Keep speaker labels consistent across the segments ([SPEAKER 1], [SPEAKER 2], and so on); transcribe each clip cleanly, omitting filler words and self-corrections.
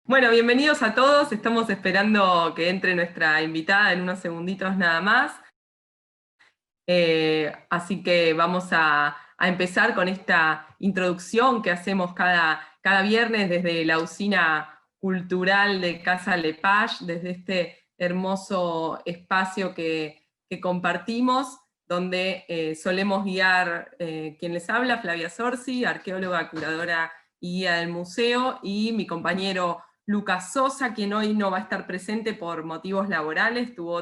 [SPEAKER 1] Bueno, bienvenidos a todos. Estamos esperando que entre nuestra invitada en unos segunditos nada más. Así que vamos a empezar con esta introducción que hacemos cada viernes desde la usina cultural de Casa Lepage, desde este hermoso espacio que compartimos, donde solemos guiar quien les habla, Flavia Sorsi, arqueóloga, curadora y guía del museo, y mi compañero Lucas Sosa, quien hoy no va a estar presente por motivos laborales, tuvo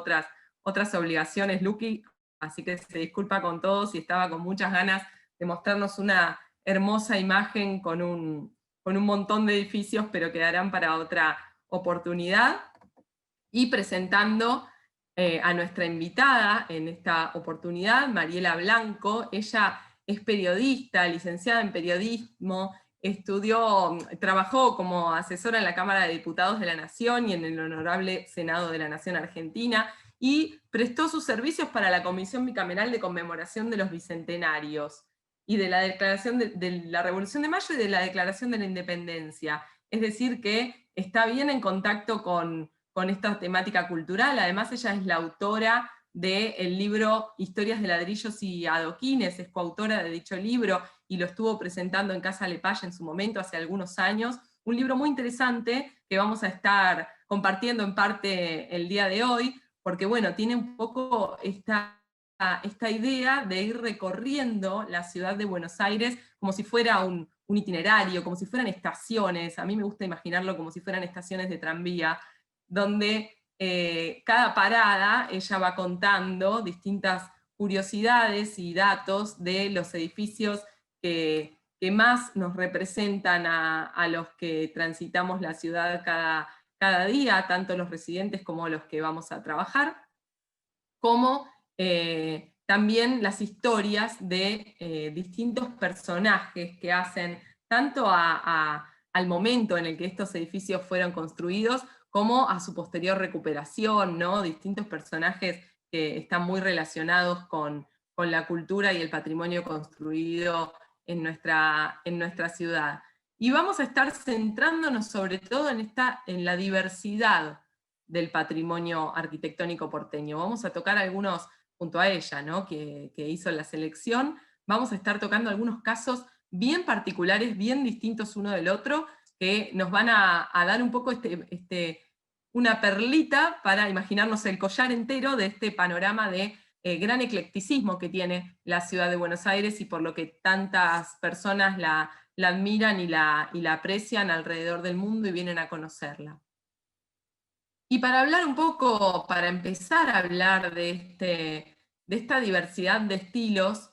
[SPEAKER 1] otras obligaciones, Luqui, así que se disculpa con todos y estaba con muchas ganas de mostrarnos una hermosa imagen con un montón de edificios, pero quedarán para otra oportunidad. Y presentando a nuestra invitada en esta oportunidad, Mariela Blanco. Ella es periodista, licenciada en periodismo, trabajó como asesora en la Cámara de Diputados de la Nación y en el Honorable Senado de la Nación Argentina, y prestó sus servicios para la Comisión Bicameral de Conmemoración de los Bicentenarios y de la Declaración de la Revolución de Mayo y de la Declaración de la Independencia. Es decir, que está bien en contacto con esta temática cultural. Además, ella es la autora del libro Historias de ladrillos y adoquines, es coautora de dicho libro y lo estuvo presentando en Casa Lepage en su momento, hace algunos años. Un libro muy interesante que vamos a estar compartiendo en parte el día de hoy, porque bueno, tiene un poco esta idea de ir recorriendo la ciudad de Buenos Aires como si fuera un itinerario, como si fueran estaciones. A mí me gusta imaginarlo como si fueran estaciones de tranvía, donde cada parada ella va contando distintas curiosidades y datos de los edificios que más nos representan a los que transitamos la ciudad cada día, tanto los residentes como los que vamos a trabajar, como también las historias de distintos personajes que hacen tanto al momento en el que estos edificios fueron construidos, como a su posterior recuperación, ¿no? Distintos personajes que están muy relacionados con la cultura y el patrimonio construido en nuestra ciudad. Y vamos a estar centrándonos sobre todo en la diversidad del patrimonio arquitectónico porteño. Vamos a tocar algunos, junto a ella, ¿no? que hizo la selección, vamos a estar tocando algunos casos bien particulares, bien distintos uno del otro, que nos van a dar un poco una perlita para imaginarnos el collar entero de este panorama de gran eclecticismo que tiene la ciudad de Buenos Aires, y por lo que tantas personas la admiran y la aprecian alrededor del mundo y vienen a conocerla. Y para hablar un poco, para empezar a hablar de esta diversidad de estilos,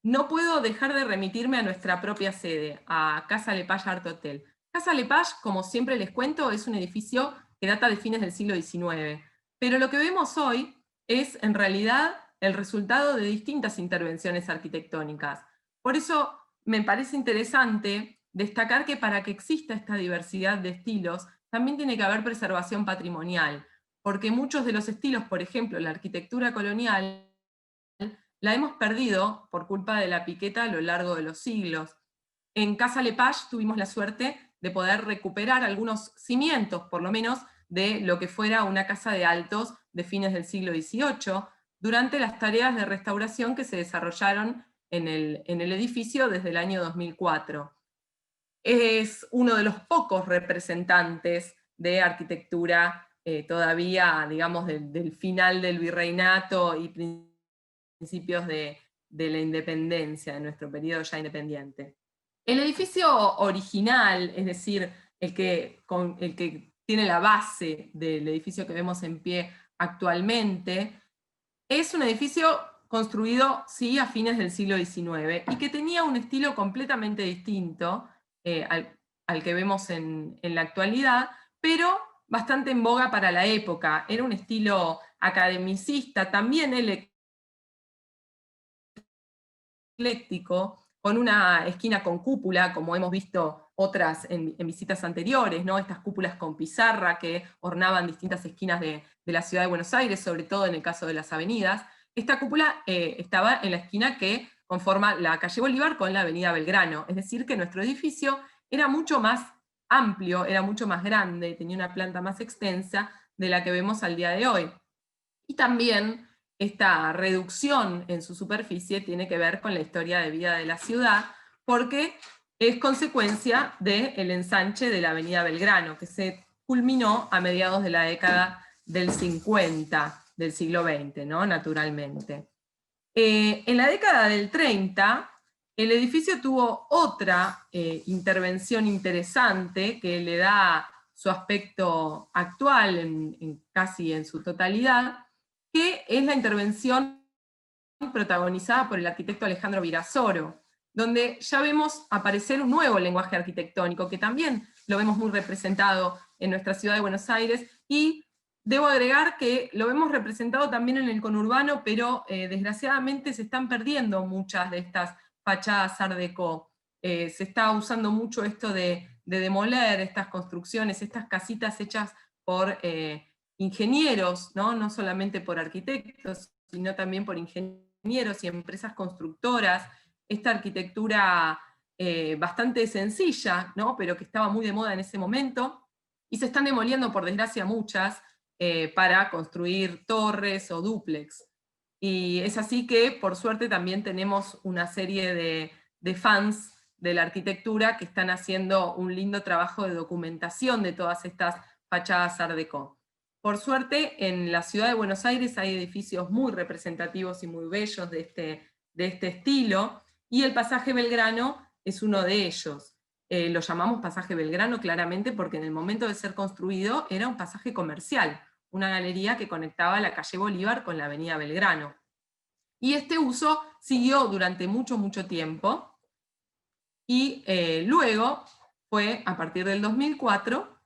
[SPEAKER 1] no puedo dejar de remitirme a nuestra propia sede, a Casa Lepage Art Hotel. Casa Lepage, como siempre les cuento, es un edificio que data de fines del siglo XIX, pero lo que vemos hoy es en realidad el resultado de distintas intervenciones arquitectónicas. Por eso me parece interesante destacar que para que exista esta diversidad de estilos, también tiene que haber preservación patrimonial, porque muchos de los estilos, por ejemplo, la arquitectura colonial, la hemos perdido por culpa de la piqueta a lo largo de los siglos. En Casa Lepage tuvimos la suerte de poder recuperar algunos cimientos, por lo menos, de lo que fuera una casa de altos de fines del siglo XVIII, durante las tareas de restauración que se desarrollaron en el edificio desde el año 2004. Es uno de los pocos representantes de arquitectura todavía, digamos, del final del virreinato y principios de la independencia, de nuestro periodo ya independiente. El edificio original, es decir, el que tiene la base del edificio que vemos en pie actualmente, es un edificio construido, sí, a fines del siglo XIX, y que tenía un estilo completamente distinto al que vemos en la actualidad, pero bastante en boga para la época. Era un estilo academicista, también ecléctico, con una esquina con cúpula, como hemos visto otras en visitas anteriores, ¿no? Estas cúpulas con pizarra que ornaban distintas esquinas de la ciudad de Buenos Aires, sobre todo en el caso de las avenidas. Esta cúpula estaba en la esquina que conforma la calle Bolívar con la avenida Belgrano, es decir, que nuestro edificio era mucho más amplio, era mucho más grande, tenía una planta más extensa de la que vemos al día de hoy. Y también esta reducción en su superficie tiene que ver con la historia de vida de la ciudad, porque es consecuencia del ensanche de la avenida Belgrano, que se culminó a mediados de la década del 50 del siglo XX, ¿no? Naturalmente. En la década del 30, el edificio tuvo otra intervención interesante que le da su aspecto actual casi en su totalidad, que es la intervención protagonizada por el arquitecto Alejandro Virasoro, donde ya vemos aparecer un nuevo lenguaje arquitectónico, que también lo vemos muy representado en nuestra ciudad de Buenos Aires, y debo agregar que lo vemos representado también en el conurbano, pero desgraciadamente se están perdiendo muchas de estas fachadas Art Deco. Se está usando mucho esto de demoler estas construcciones, estas casitas hechas por ingenieros, ¿no? No solamente por arquitectos, sino también por ingenieros y empresas constructoras, esta arquitectura bastante sencilla, ¿no? Pero que estaba muy de moda en ese momento, y se están demoliendo, por desgracia, muchas, para construir torres o dúplex. Y es así que, por suerte, también tenemos una serie de fans de la arquitectura que están haciendo un lindo trabajo de documentación de todas estas fachadas Art Deco. Por suerte, en la ciudad de Buenos Aires hay edificios muy representativos y muy bellos de este estilo, y el pasaje Belgrano es uno de ellos. Lo llamamos pasaje Belgrano claramente porque en el momento de ser construido era un pasaje comercial, una galería que conectaba la calle Bolívar con la avenida Belgrano. Y este uso siguió durante mucho, mucho tiempo, y luego fue, a partir del 2004,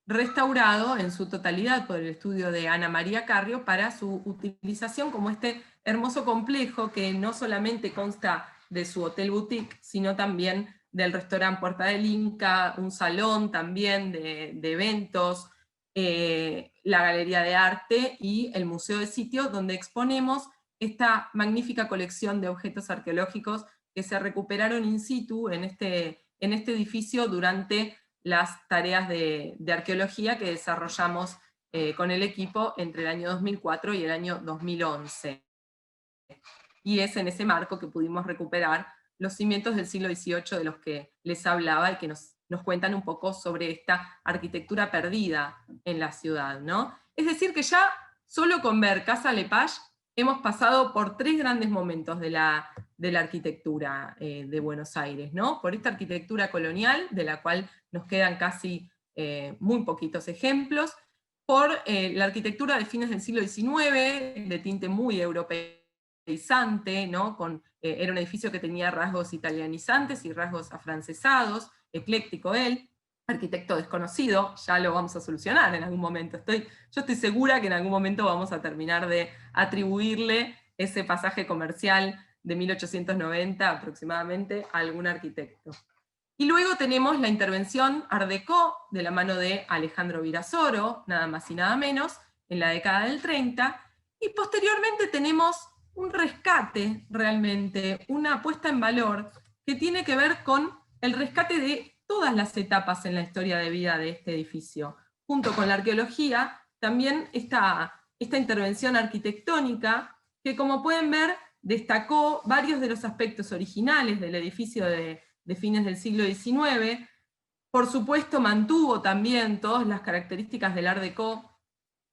[SPEAKER 1] restaurado en su totalidad por el estudio de Ana María Carrio para su utilización como este hermoso complejo que no solamente consta de su hotel boutique, sino también del restaurante Puerta del Inca, un salón también de eventos, la Galería de Arte y el Museo de Sitio, donde exponemos esta magnífica colección de objetos arqueológicos que se recuperaron in situ en este edificio durante las tareas de arqueología que desarrollamos con el equipo entre el año 2004 y el año 2011. Y es en ese marco que pudimos recuperar los cimientos del siglo XVIII de los que les hablaba y que nos cuentan un poco sobre esta arquitectura perdida en la ciudad, ¿no? Es decir, que ya solo con ver Casa Lepage hemos pasado por tres grandes momentos de la arquitectura de Buenos Aires, ¿no? Por esta arquitectura colonial, de la cual nos quedan casi muy poquitos ejemplos, por la arquitectura de fines del siglo XIX, de tinte muy europeizante, ¿no? Era un edificio que tenía rasgos italianizantes y rasgos afrancesados, ecléctico él, arquitecto desconocido, ya lo vamos a solucionar en algún momento. Yo estoy segura que en algún momento vamos a terminar de atribuirle ese pasaje comercial de 1890 aproximadamente a algún arquitecto. Y luego tenemos la intervención Art Deco de la mano de Alejandro Virasoro, nada más y nada menos, en la década del 30, y posteriormente tenemos un rescate realmente, una puesta en valor que tiene que ver con el rescate de todas las etapas en la historia de vida de este edificio. Junto con la arqueología, también esta intervención arquitectónica, que como pueden ver, destacó varios de los aspectos originales del edificio de fines del siglo XIX, por supuesto mantuvo también todas las características del Art Deco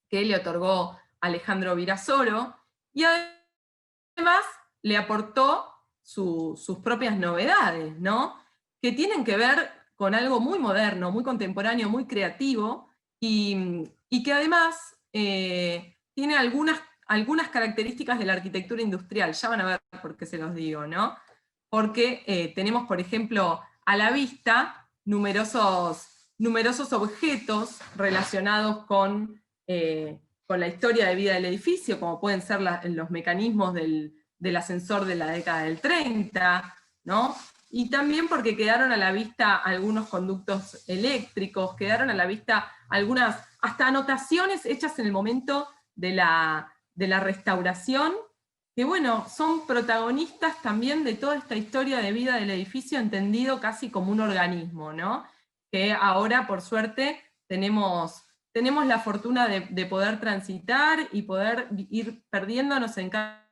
[SPEAKER 1] que le otorgó Alejandro Virasoro, y además le aportó sus propias novedades, ¿no? Que tienen que ver con algo muy moderno, muy contemporáneo, muy creativo, y que además tiene algunas características de la arquitectura industrial. Ya van a ver por qué se los digo, ¿no? Porque tenemos, por ejemplo, a la vista numerosos objetos relacionados con la historia de vida del edificio, como pueden ser los mecanismos del ascensor de la década del 30, ¿no? Y también porque quedaron a la vista algunos conductos eléctricos, quedaron a la vista algunas, hasta anotaciones hechas en el momento de la restauración, que bueno, son protagonistas también de toda esta historia de vida del edificio, entendido casi como un organismo, ¿no? que ahora, por suerte, tenemos la fortuna de poder transitar y poder ir perdiéndonos en cada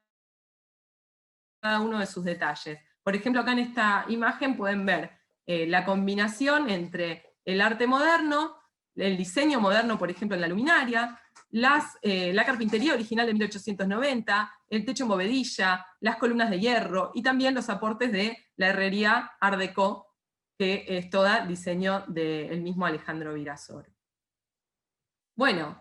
[SPEAKER 1] uno de sus detalles. Por ejemplo, acá en esta imagen pueden ver la combinación entre el arte moderno, el diseño moderno, por ejemplo, en la luminaria, la carpintería original de 1890, el techo en bovedilla, las columnas de hierro, y también los aportes de la herrería Art Deco, que es toda diseño del mismo Alejandro Virasoro. Bueno,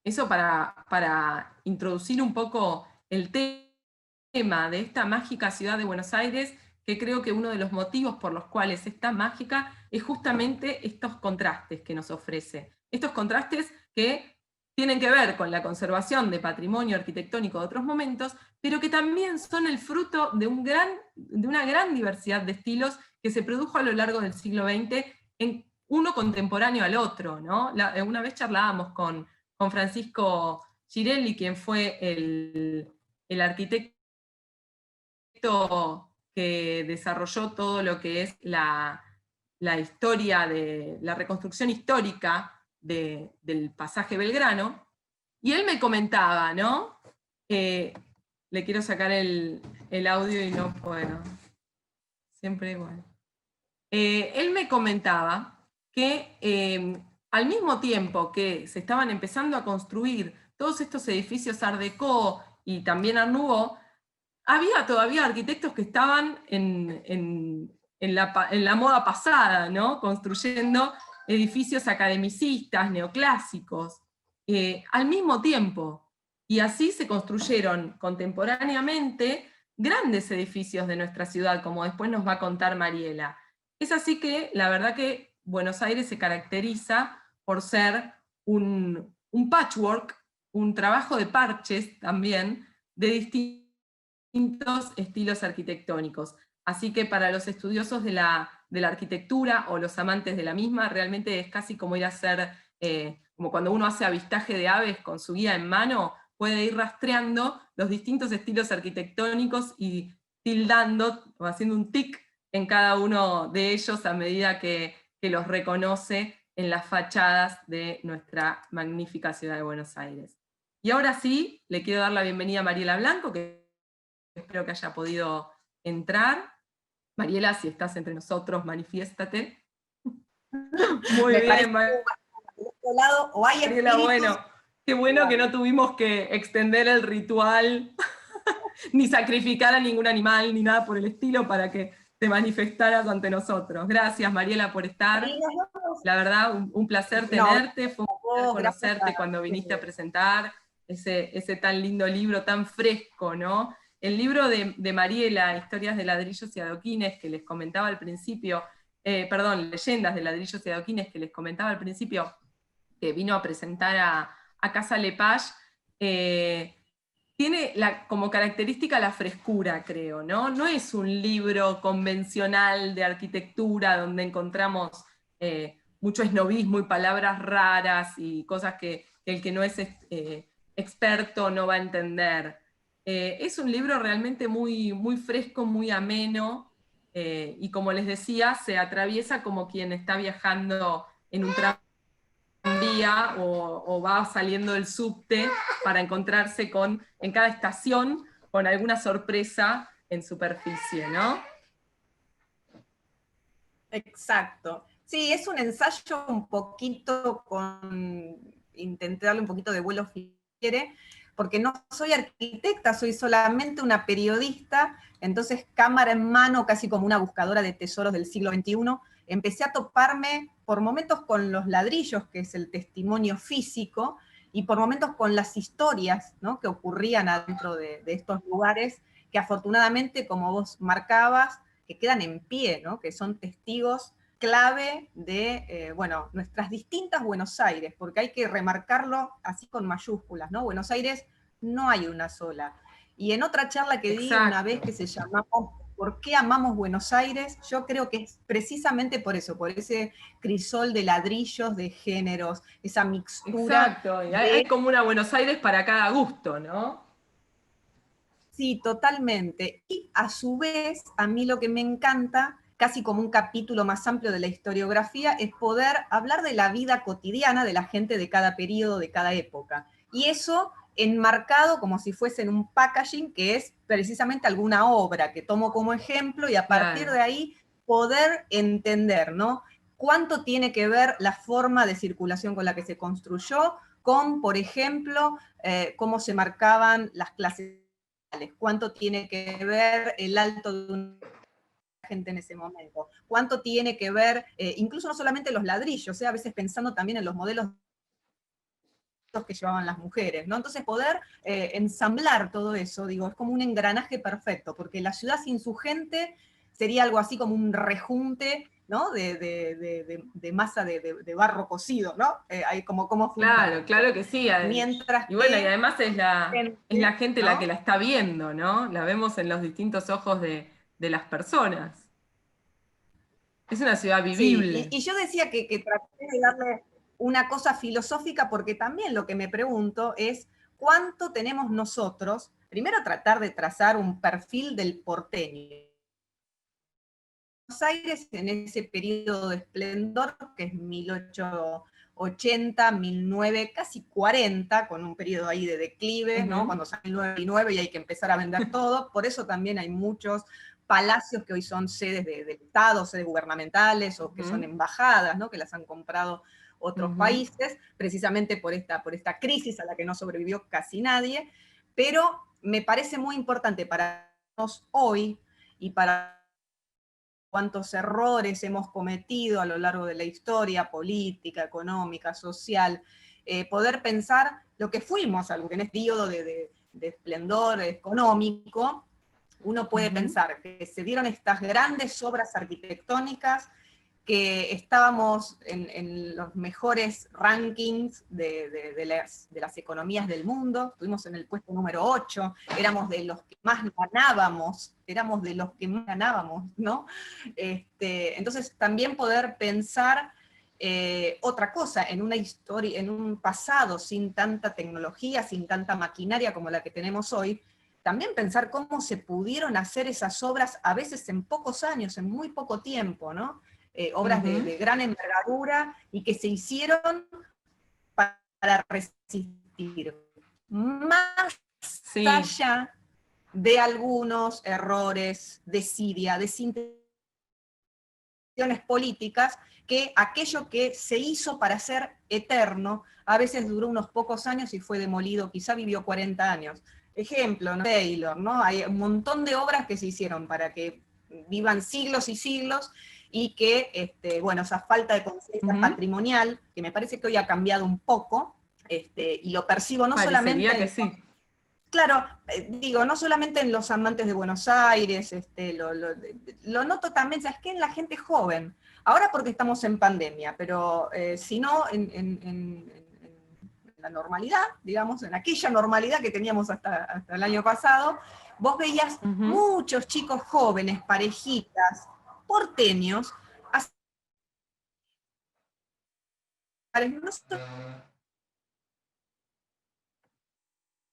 [SPEAKER 1] eso para introducir un poco el tema de esta mágica ciudad de Buenos Aires, que creo que uno de los motivos por los cuales es tan mágica es justamente estos contrastes que nos ofrece. Estos contrastes que tienen que ver con la conservación de patrimonio arquitectónico de otros momentos, pero que también son el fruto de una gran diversidad de estilos que se produjo a lo largo del siglo XX, en uno contemporáneo al otro, ¿no? Una vez charlábamos con Francisco Girelli, quien fue el arquitecto que desarrolló todo lo que es la historia de la reconstrucción histórica del pasaje Belgrano, y él me comentaba, ¿no? Le quiero sacar el audio y no puedo. Siempre igual. Él me comentaba que al mismo tiempo que se estaban empezando a construir todos estos edificios Art Deco y también Art Nouveau, había todavía arquitectos que estaban en la moda pasada, ¿no? Construyendo edificios academicistas, neoclásicos, al mismo tiempo. Y así se construyeron contemporáneamente grandes edificios de nuestra ciudad, como después nos va a contar Mariela. Es así que la verdad que Buenos Aires se caracteriza por ser un patchwork, un trabajo de parches también, de distintos estilos arquitectónicos. Así que para los estudiosos de la arquitectura o los amantes de la misma, realmente es casi como ir a hacer, como cuando uno hace avistaje de aves con su guía en mano, puede ir rastreando los distintos estilos arquitectónicos y tildando o haciendo un tic en cada uno de ellos a medida que los reconoce en las fachadas de nuestra magnífica ciudad de Buenos Aires. Y ahora sí, le quiero dar la bienvenida a Mariela Blanco, que espero que haya podido entrar. Mariela, si estás entre nosotros, manifiéstate. Muy
[SPEAKER 2] Me
[SPEAKER 1] bien,
[SPEAKER 2] parece que de este lado o hay
[SPEAKER 1] Mariela,
[SPEAKER 2] espíritus.
[SPEAKER 1] bueno, qué bueno que no tuvimos que extender el ritual, ni sacrificar a ningún animal, ni nada por el estilo, para que te manifestaras ante nosotros. Gracias, Mariela, por estar.
[SPEAKER 2] Ahí nos vemos.
[SPEAKER 1] La verdad, un placer
[SPEAKER 2] No,
[SPEAKER 1] tenerte, fue un placer
[SPEAKER 2] vos, gracias
[SPEAKER 1] conocerte cuando viniste a presentar ese tan lindo libro, tan fresco, ¿no? El libro de Mariela, Historias de ladrillos y adoquines, que les comentaba al principio, perdón, Leyendas de ladrillos y adoquines, que les comentaba al principio, que vino a presentar a Casa Lepage, tiene como característica la frescura, creo, ¿no? No es un libro convencional de arquitectura donde encontramos mucho esnobismo y palabras raras y cosas que el que no es experto no va a entender. Es un libro realmente muy, muy fresco, muy ameno, y como les decía, se atraviesa como quien está viajando en un tranvía o va saliendo del subte para encontrarse en cada estación con alguna sorpresa en superficie, ¿no?
[SPEAKER 2] Exacto. Sí, es un ensayo un poquito intenté darle un poquito de vuelo si quiere, porque no soy arquitecta, soy solamente una periodista, entonces cámara en mano, casi como una buscadora de tesoros del siglo XXI, empecé a toparme por momentos con los ladrillos, que es el testimonio físico, y por momentos con las historias, ¿no?, que ocurrían adentro de estos lugares, que afortunadamente, como vos marcabas, que quedan en pie, ¿no?, que son testigos clave de, bueno, nuestras distintas Buenos Aires, porque hay que remarcarlo así con mayúsculas, ¿no? Buenos Aires no hay una sola. Y en otra charla que di una vez que se llamaba ¿Por qué amamos Buenos Aires? Yo creo que es precisamente por eso, por ese crisol de ladrillos, de géneros, esa mixtura.
[SPEAKER 1] Exacto, y hay como una Buenos Aires para cada gusto, ¿no?
[SPEAKER 2] Sí, totalmente. Y a su vez, a mí lo que me encanta casi como un capítulo más amplio de la historiografía, es poder hablar de la vida cotidiana de la gente de cada periodo, de cada época. Y eso enmarcado como si fuese en un packaging que es precisamente alguna obra que tomo como ejemplo y a partir de ahí poder entender, ¿no? Cuánto tiene que ver la forma de circulación con la que se construyó, con, por ejemplo, cómo se marcaban las clases sociales, cuánto tiene que ver el alto de una gente en ese momento, cuánto tiene que ver, incluso no solamente los ladrillos, a veces pensando también en los modelos que llevaban las mujeres, ¿no? Entonces poder ensamblar todo eso, digo, es como un engranaje perfecto, porque la ciudad sin su gente sería algo así como un rejunte, ¿no? De masa de barro cocido, ¿no? Hay como
[SPEAKER 1] Claro, claro que sí.
[SPEAKER 2] Mientras
[SPEAKER 1] y bueno, y
[SPEAKER 2] que
[SPEAKER 1] además es la gente la
[SPEAKER 2] ¿no?
[SPEAKER 1] que la está viendo, ¿no? La vemos en los distintos ojos de las personas. Es una ciudad
[SPEAKER 2] Sí,
[SPEAKER 1] vivible.
[SPEAKER 2] y yo decía que traté de darle una cosa filosófica porque también lo que me pregunto es cuánto tenemos nosotros, primero tratar de trazar un perfil del porteño. Buenos Aires en ese periodo de esplendor, que es 1880, 1900, casi 40, con un periodo ahí de declive, ¿no? Cuando sale el 99 y hay que empezar a vender todo, por eso también hay muchos palacios que hoy son sedes del Estado, sedes gubernamentales, o que son embajadas, ¿no? Que las han comprado otros países, precisamente por esta crisis a la que no sobrevivió casi nadie, pero me parece muy importante para nosotros hoy y para cuántos errores hemos cometido a lo largo de la historia política, económica, social, poder pensar lo que fuimos, algo que en este periodo de esplendor económico, uno puede pensar que se dieron estas grandes obras arquitectónicas, que estábamos en los mejores rankings de las economías del mundo, estuvimos en el puesto número 8, éramos de los que más ganábamos, ¿no? Entonces también poder pensar otra cosa, en una historia, en un pasado sin tanta tecnología, sin tanta maquinaria como la que tenemos hoy, también pensar cómo se pudieron hacer esas obras a veces en pocos años, en muy poco tiempo, ¿no? Obras de gran envergadura y que se hicieron para resistir. Más allá de algunos errores, desidia, desintenciones políticas, que aquello que se hizo para ser eterno, a veces duró unos pocos años y fue demolido, quizá vivió 40 años. Ejemplo, ¿no? Taylor, ¿no? Hay un montón de obras que se hicieron para que vivan siglos y siglos, y que, bueno, esa falta de conciencia patrimonial, que me parece que hoy ha cambiado un poco, y lo percibo no
[SPEAKER 1] Parecería
[SPEAKER 2] solamente
[SPEAKER 1] que
[SPEAKER 2] en,
[SPEAKER 1] sí.
[SPEAKER 2] claro, digo, no solamente en los amantes de Buenos Aires, lo noto también, ¿sabes qué? En la gente joven. Ahora porque estamos en pandemia, pero si no, en la normalidad, digamos, en aquella normalidad que teníamos hasta el año pasado, vos veías muchos chicos jóvenes, parejitas, porteños, no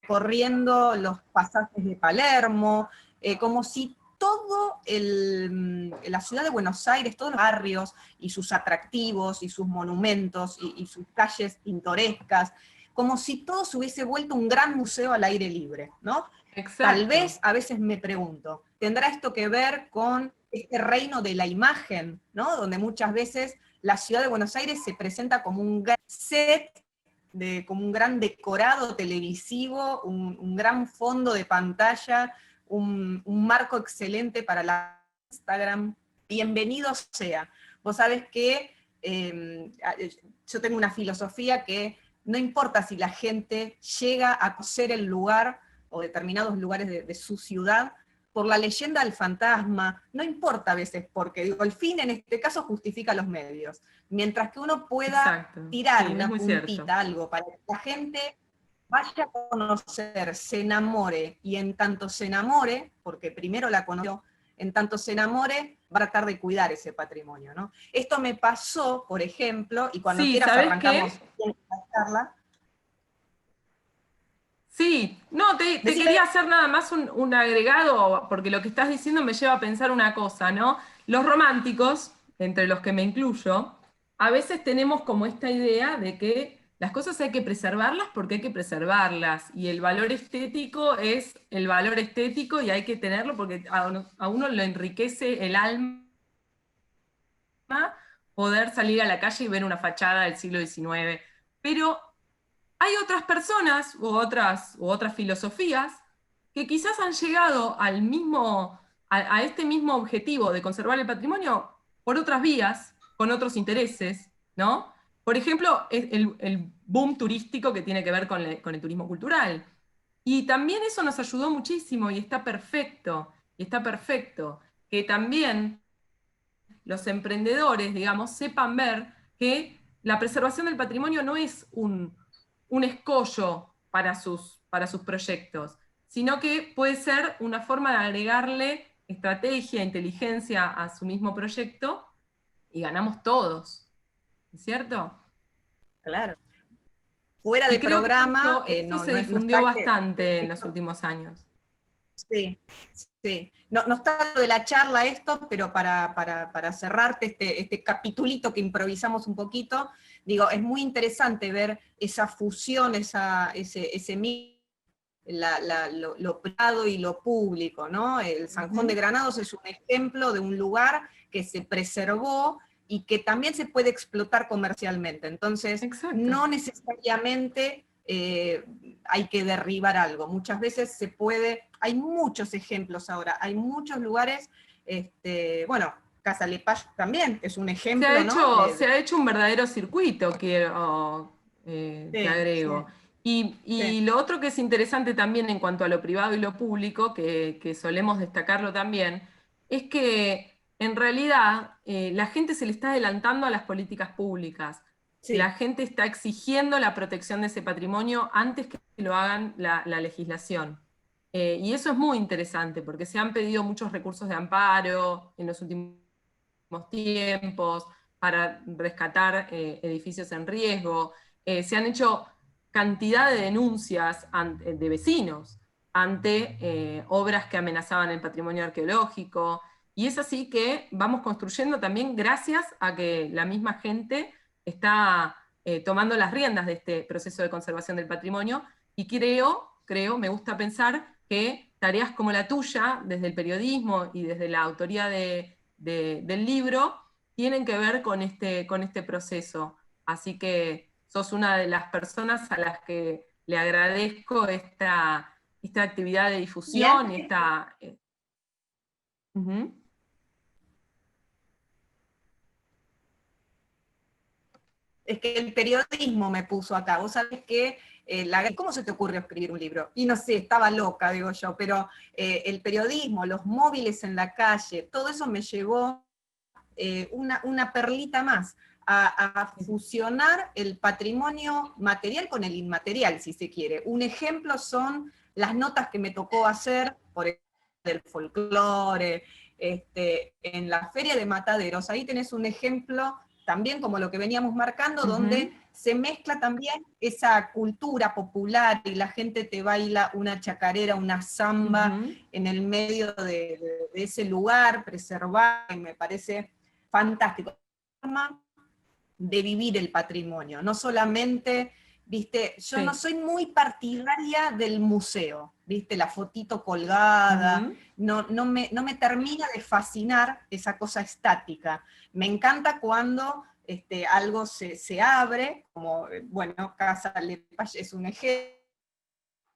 [SPEAKER 2] corriendo los pasajes de Palermo, como si la ciudad de Buenos Aires, todos los barrios y sus atractivos y sus monumentos y sus calles pintorescas, como si todo se hubiese vuelto un gran museo al aire libre, ¿no?
[SPEAKER 1] Exacto.
[SPEAKER 2] Tal vez, a veces me pregunto, ¿tendrá esto que ver con este reino de la imagen, ¿no? Donde muchas veces la ciudad de Buenos Aires se presenta como un gran set, como un gran decorado televisivo, un gran fondo de pantalla, un marco excelente para la Instagram. Bienvenido sea. Vos sabés que yo tengo una filosofía que no importa si la gente llega a conocer el lugar o determinados lugares de su ciudad por la leyenda del fantasma, no importa a veces, porque digo, el fin en este caso justifica los medios. Mientras que uno pueda tirar una puntita, algo, para que la gente vaya a conocer, se enamore, y en tanto se enamore, porque primero la conoció, en tanto se enamore, va a tratar de cuidar ese patrimonio, ¿no? Esto me pasó, por ejemplo, y cuando quieras arrancamos la charla.
[SPEAKER 1] Sí, no, te quería hacer nada más un agregado, porque lo que estás diciendo me lleva a pensar una cosa, ¿no? Los románticos, entre los que me incluyo, a veces tenemos como esta idea de que las cosas hay que preservarlas porque hay que preservarlas, y el valor estético es el valor estético y hay que tenerlo porque a uno le enriquece el alma poder salir a la calle y ver una fachada del siglo XIX. Pero hay otras personas u otras filosofías que quizás han llegado a este mismo objetivo de conservar el patrimonio por otras vías, con otros intereses, ¿no? Por ejemplo, el boom turístico que tiene que ver con el turismo cultural. Y también eso nos ayudó muchísimo y está perfecto, que también los emprendedores, digamos, sepan ver que la preservación del patrimonio no es un escollo para sus proyectos, sino que puede ser una forma de agregarle estrategia, inteligencia a su mismo proyecto y ganamos todos, ¿es cierto?
[SPEAKER 2] Claro. Fuera
[SPEAKER 1] Y
[SPEAKER 2] de
[SPEAKER 1] creo que
[SPEAKER 2] programa,
[SPEAKER 1] esto se
[SPEAKER 2] no
[SPEAKER 1] difundió
[SPEAKER 2] está
[SPEAKER 1] bastante en los últimos años.
[SPEAKER 2] sí, sí. No, no está lo de la charla esto, pero para cerrarte este capitulito que improvisamos un poquito, digo, es muy interesante ver esa fusión, ese mix, lo privado y lo público, ¿no? El Zanjón de Granados es un ejemplo de un lugar que se preservó y que también se puede explotar comercialmente. Entonces,
[SPEAKER 1] Exacto.
[SPEAKER 2] no necesariamente hay que derribar algo. Muchas veces se puede, hay muchos ejemplos ahora, hay muchos lugares, bueno, Casa Lepage también es un ejemplo, ¿no?
[SPEAKER 1] Se ha hecho un verdadero circuito, te
[SPEAKER 2] Sí,
[SPEAKER 1] agrego.
[SPEAKER 2] sí, sí.
[SPEAKER 1] Y lo otro que es interesante también en cuanto a lo privado y lo público, que solemos destacarlo también, es que en realidad la gente se le está adelantando a las políticas públicas. La
[SPEAKER 2] Sí.
[SPEAKER 1] gente está exigiendo la protección de ese patrimonio antes que lo hagan la legislación. Y eso es muy interesante porque se han pedido muchos recursos de amparo en los últimos tiempos, para rescatar edificios en riesgo. Se han hecho cantidad de denuncias de vecinos ante obras que amenazaban el patrimonio arqueológico. Y es así que vamos construyendo también gracias a que la misma gente está tomando las riendas de este proceso de conservación del patrimonio. Y me gusta pensar que tareas como la tuya, desde el periodismo y desde la autoría del libro, tienen que ver con este proceso. Así que sos una de las personas a las que le agradezco esta actividad de
[SPEAKER 2] Y
[SPEAKER 1] difusión,
[SPEAKER 2] antes
[SPEAKER 1] uh-huh.
[SPEAKER 2] es que el periodismo me puso acá. Vos sabés que, ¿cómo se te ocurrió escribir un libro? Y no sé, estaba loca, digo yo, pero el periodismo, los móviles en la calle, todo eso me llevó una perlita más, a fusionar el patrimonio material con el inmaterial, si se quiere. Un ejemplo son las notas que me tocó hacer, por ejemplo, del folclore, en la Feria de Mataderos. Ahí tenés un ejemplo también como lo que veníamos marcando,
[SPEAKER 1] Uh-huh.
[SPEAKER 2] donde se mezcla también esa cultura popular y la gente te baila una chacarera, una samba
[SPEAKER 1] Uh-huh.
[SPEAKER 2] en el medio de ese lugar, preservar, y me parece fantástico. De vivir el patrimonio, no solamente, viste, yo no
[SPEAKER 1] Sí.
[SPEAKER 2] soy muy partidaria del museo, viste, la fotito colgada,
[SPEAKER 1] Uh-huh.
[SPEAKER 2] no me termina de fascinar esa cosa estática. Me encanta cuando algo se abre, como, bueno, Casa Lepage es un ejemplo,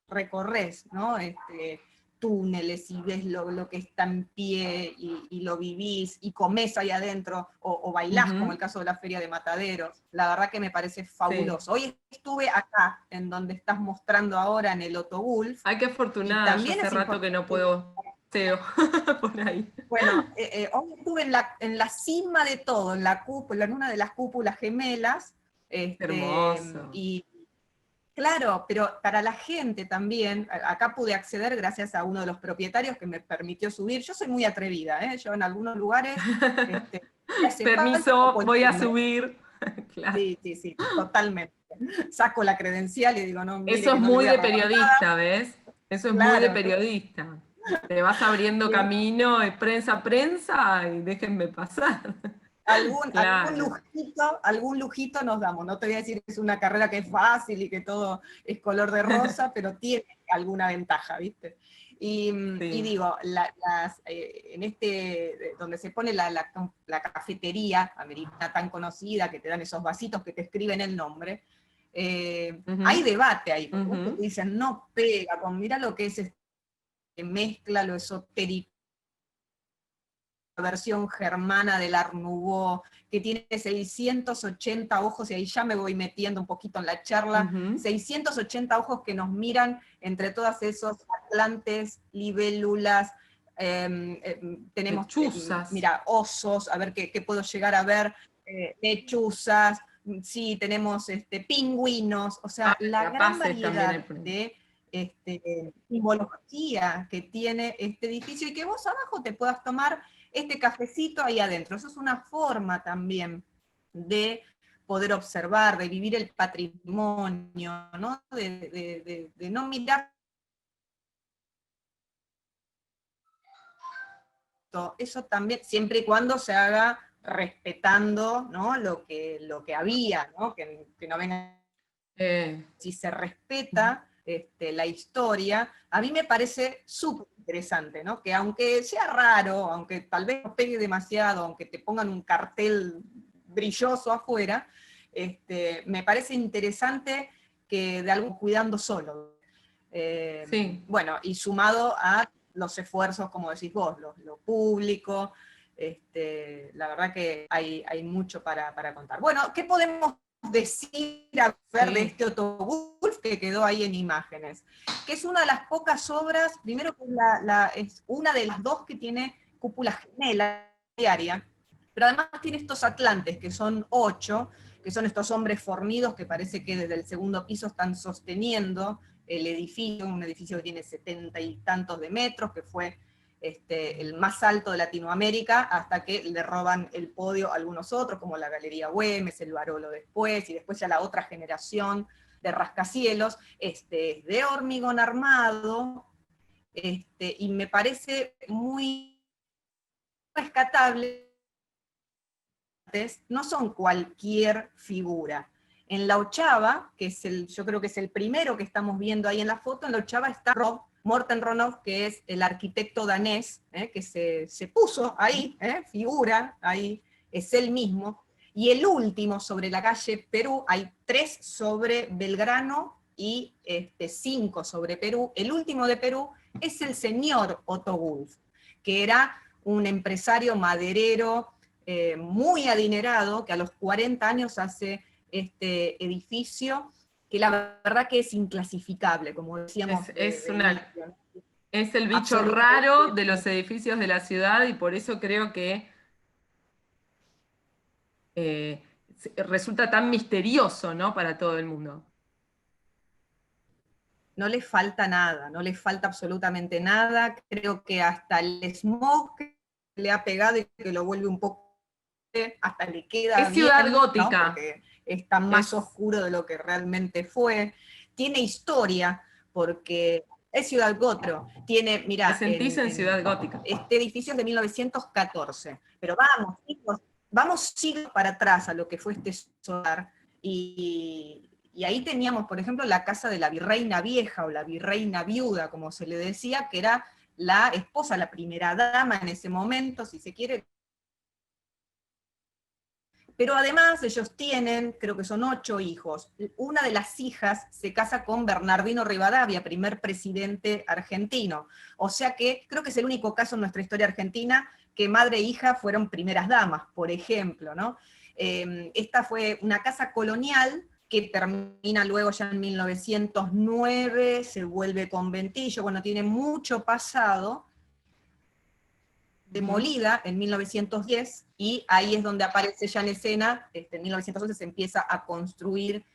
[SPEAKER 2] recorres, ¿no? Túneles y ves lo que está en pie y lo vivís y comés ahí adentro o bailás, como
[SPEAKER 1] Uh-huh.
[SPEAKER 2] el caso de la Feria de Mataderos. La verdad que me parece
[SPEAKER 1] Sí.
[SPEAKER 2] fabuloso. Hoy estuve acá, en donde estás mostrando ahora en el Otto Wolf,
[SPEAKER 1] Ay, qué
[SPEAKER 2] y
[SPEAKER 1] afortunada, yo
[SPEAKER 2] también
[SPEAKER 1] hace
[SPEAKER 2] es
[SPEAKER 1] rato que no
[SPEAKER 2] importante.
[SPEAKER 1] puedo paseo por ahí.
[SPEAKER 2] Bueno, hoy estuve en la cima de todo, en la cúpula, en una de las cúpulas gemelas,
[SPEAKER 1] Hermoso.
[SPEAKER 2] y claro, pero para la gente también, acá pude acceder gracias a uno de los propietarios que me permitió subir. Yo soy muy atrevida, ¿eh? Yo en algunos lugares, si hace falta,
[SPEAKER 1] Permiso,
[SPEAKER 2] toco el
[SPEAKER 1] voy a
[SPEAKER 2] timbre.
[SPEAKER 1] subir. Claro.
[SPEAKER 2] Sí, sí, sí, totalmente. Saco la credencial y digo, no, mire
[SPEAKER 1] Eso
[SPEAKER 2] que
[SPEAKER 1] es
[SPEAKER 2] no le
[SPEAKER 1] muy
[SPEAKER 2] voy a
[SPEAKER 1] de
[SPEAKER 2] robar nada.
[SPEAKER 1] periodista, ¿ves? Eso es muy de
[SPEAKER 2] Claro,
[SPEAKER 1] periodista. Te vas abriendo camino, prensa, prensa, y déjenme pasar. Claro.
[SPEAKER 2] Algún lujito nos damos. No te voy a decir que es una carrera que es fácil y que todo es color de rosa, pero tiene alguna ventaja, ¿viste? Y
[SPEAKER 1] Sí.
[SPEAKER 2] digo, en donde se pone la cafetería americana tan conocida, que te dan esos vasitos que te escriben el nombre, hay
[SPEAKER 1] Ujú,
[SPEAKER 2] debate ahí, porque muchos
[SPEAKER 1] ujú.
[SPEAKER 2] te dicen, no pega, mira lo que es, que mezcla lo esotérico, versión germana del Art Nouveau, que tiene 680 ojos, y ahí ya me voy metiendo un poquito en la charla,
[SPEAKER 1] Ujú.
[SPEAKER 2] 680 ojos que nos miran entre todos esos atlantes, libélulas, tenemos,
[SPEAKER 1] Lechuzas.
[SPEAKER 2] mira, osos, a ver qué puedo llegar a ver, lechuzas, sí, tenemos pingüinos, o
[SPEAKER 1] Ah,
[SPEAKER 2] sea, la gran
[SPEAKER 1] rapaces también hay
[SPEAKER 2] variedad
[SPEAKER 1] por ahí.
[SPEAKER 2] de simbología que tiene este edificio, y que vos abajo te puedas tomar este cafecito ahí adentro. Eso es una forma también de poder observar, de vivir el patrimonio, ¿no? De no mirar eso también, siempre y cuando se haga respetando, ¿no? lo que había, ¿no? Que no venga,
[SPEAKER 1] Eh,
[SPEAKER 2] si se respeta la historia, a mí me parece súper interesante, ¿no? Que aunque sea raro, aunque tal vez no pegue demasiado, aunque te pongan un cartel brilloso afuera, me parece interesante que de algo cuidando solo.
[SPEAKER 1] sí.
[SPEAKER 2] Bueno, y sumado a los esfuerzos, como decís vos, lo público, la verdad que hay mucho para contar. Bueno, ¿qué podemos decir a ver de
[SPEAKER 1] Sí.
[SPEAKER 2] este autobús que quedó ahí en imágenes? Que es una de las pocas obras, primero que es una de las dos que tiene cúpula gemela diaria, pero además tiene estos atlantes, que son 8, que son estos hombres fornidos que parece que desde el segundo piso están sosteniendo el edificio, un edificio que tiene 70 y tantos de metros, que fue el más alto de Latinoamérica, hasta que le roban el podio a algunos otros, como la Galería Güemes, el Barolo después, y después ya la otra generación de rascacielos, de hormigón armado, y me parece muy rescatable. No son cualquier figura. En la ochava, que es yo creo que es el primero que estamos viendo ahí en la foto, en la ochava está Morten Ronov, que es el arquitecto danés, que se puso ahí, figura, ahí es él mismo. Y el último sobre la calle Perú, hay 3 sobre Belgrano y 5 sobre Perú. El último de Perú es el señor Otto Wulff, que era un empresario maderero, muy adinerado, que a los 40 años hace este edificio, que la verdad que es inclasificable, como decíamos
[SPEAKER 1] Es
[SPEAKER 2] de
[SPEAKER 1] una,
[SPEAKER 2] inicio.
[SPEAKER 1] es el bicho raro
[SPEAKER 2] Absolutamente.
[SPEAKER 1] de los edificios de la ciudad y por eso creo que resulta tan misterioso, ¿no? Para todo el mundo.
[SPEAKER 2] No le falta nada, no le falta absolutamente nada. Creo que hasta el smog que le ha pegado y que lo vuelve un poco, hasta le queda
[SPEAKER 1] Es ciudad
[SPEAKER 2] bien, ¿no?
[SPEAKER 1] gótica.
[SPEAKER 2] Porque está más
[SPEAKER 1] Es,
[SPEAKER 2] oscuro de lo que realmente fue. Tiene historia, porque es Ciudad Gótico. Tiene,
[SPEAKER 1] Te
[SPEAKER 2] mira,
[SPEAKER 1] sentís en ciudad gótica.
[SPEAKER 2] este edificio es de 1914, pero vamos, chicos, vamos siglos para atrás a lo que fue este solar, y ahí teníamos, por ejemplo, la casa de la virreina vieja, o la virreina viuda, como se le decía, que era la esposa, la primera dama en ese momento, si se quiere. Pero además ellos tienen, creo que son 8 hijos. Una de las hijas se casa con Bernardino Rivadavia, primer presidente argentino. O sea que creo que es el único caso en nuestra historia argentina que madre e hija fueron primeras damas, por ejemplo, ¿no? Esta fue una casa colonial que termina luego ya en 1909, se vuelve conventillo, bueno, tiene mucho pasado,
[SPEAKER 1] Ujú.
[SPEAKER 2] demolida en 1910, y ahí es donde aparece ya en escena, en 1911 se empieza a construir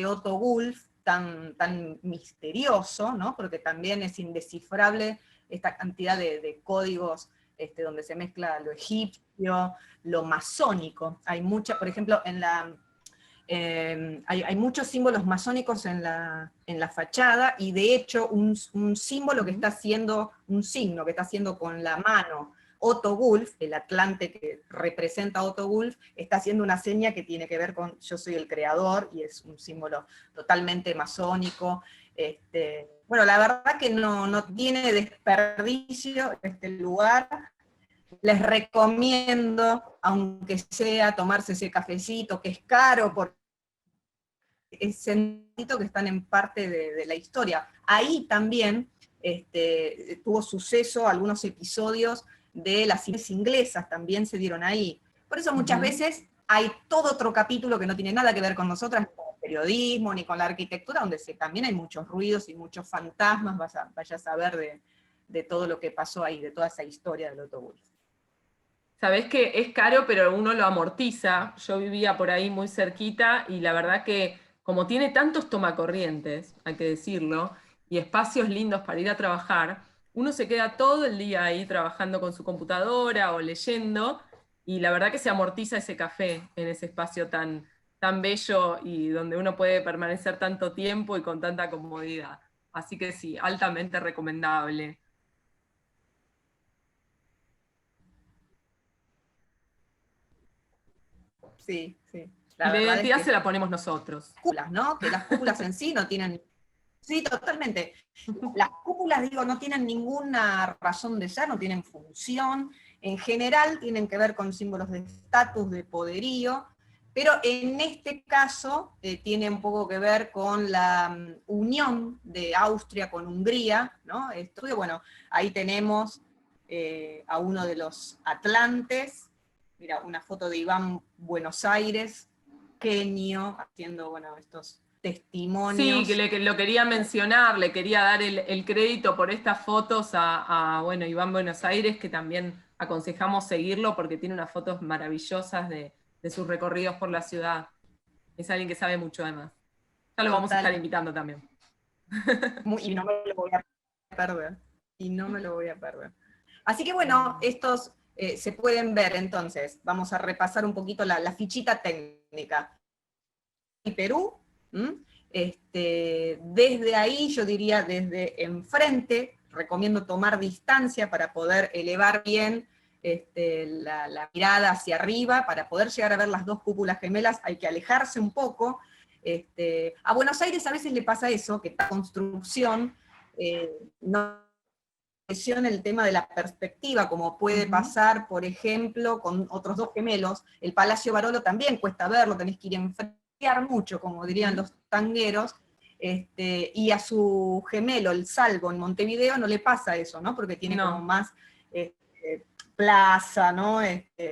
[SPEAKER 2] Otto Wulff tan misterioso, ¿no? Porque también es indescifrable esta cantidad de códigos, donde se mezcla lo egipcio, lo masónico. Hay mucha, por ejemplo, Hay muchos símbolos masónicos en la fachada, y de hecho un símbolo que está haciendo, un signo que está haciendo con la mano Otto Wulf, el Atlante que representa a Otto Wulf, está haciendo una seña que tiene que ver con yo soy el creador, y es un símbolo totalmente masónico. Bueno, la verdad que no tiene desperdicio este lugar. Les recomiendo, aunque sea, tomarse ese cafecito, que es caro, porque es sentido que están en parte de la historia. Ahí también tuvo suceso algunos episodios de las cines inglesas, también se dieron ahí. Por eso muchas veces hay todo otro capítulo que no tiene nada que ver con nosotras, ni con el periodismo, ni con la arquitectura, donde también hay muchos ruidos y muchos fantasmas, vaya a saber de todo lo que pasó ahí, de toda esa historia del Otto Wulf.
[SPEAKER 1] Sabés que es caro, pero uno lo amortiza. Yo vivía por ahí muy cerquita y la verdad que como tiene tantos tomacorrientes, hay que decirlo, y espacios lindos para ir a trabajar, uno se queda todo el día ahí trabajando con su computadora o leyendo, y la verdad que se amortiza ese café en ese espacio tan bello y donde uno puede permanecer tanto tiempo y con tanta comodidad. Así que sí, altamente recomendable.
[SPEAKER 2] Sí, sí.
[SPEAKER 1] Y
[SPEAKER 2] La
[SPEAKER 1] la
[SPEAKER 2] verdad es
[SPEAKER 1] identidad
[SPEAKER 2] que
[SPEAKER 1] se la ponemos nosotros.
[SPEAKER 2] cúpulas, ¿no? Que las cúpulas en sí no tienen. Sí, totalmente. Las cúpulas, digo, no tienen ninguna razón de ser, no tienen función. En general tienen que ver con símbolos de estatus, de poderío, pero en este caso tiene un poco que ver con la unión de Austria con Hungría, ¿no? Bueno, ahí tenemos a uno de los atlantes, mira, una foto de Iván Buenos Aires, Kenio, haciendo, bueno, estos
[SPEAKER 1] Sí,
[SPEAKER 2] testimonios.
[SPEAKER 1] que lo quería mencionar, le quería dar el crédito por estas fotos bueno, Iván Buenos Aires, que también aconsejamos seguirlo porque tiene unas fotos maravillosas de sus recorridos por la ciudad. Es alguien que sabe mucho además. Ya lo vamos a estar
[SPEAKER 2] Total,
[SPEAKER 1] invitando también.
[SPEAKER 2] y no me lo voy a perder, y no me lo voy a perder. Así que bueno, estos se pueden ver entonces, vamos a repasar un poquito la fichita técnica. Perú, desde ahí yo diría desde enfrente, recomiendo tomar distancia para poder elevar bien la mirada hacia arriba, para poder llegar a ver las dos cúpulas gemelas hay que alejarse un poco. A Buenos Aires a veces le pasa eso, que esta construcción no presiona el tema de la perspectiva, como puede pasar, por ejemplo, con otros dos gemelos. El Palacio Barolo también cuesta verlo, tenés que ir enfriar mucho, como dirían los tangueros, y a su gemelo, el Salvo, en Montevideo, no le pasa eso, ¿no? Porque tiene como
[SPEAKER 1] No,
[SPEAKER 2] más plaza, ¿no?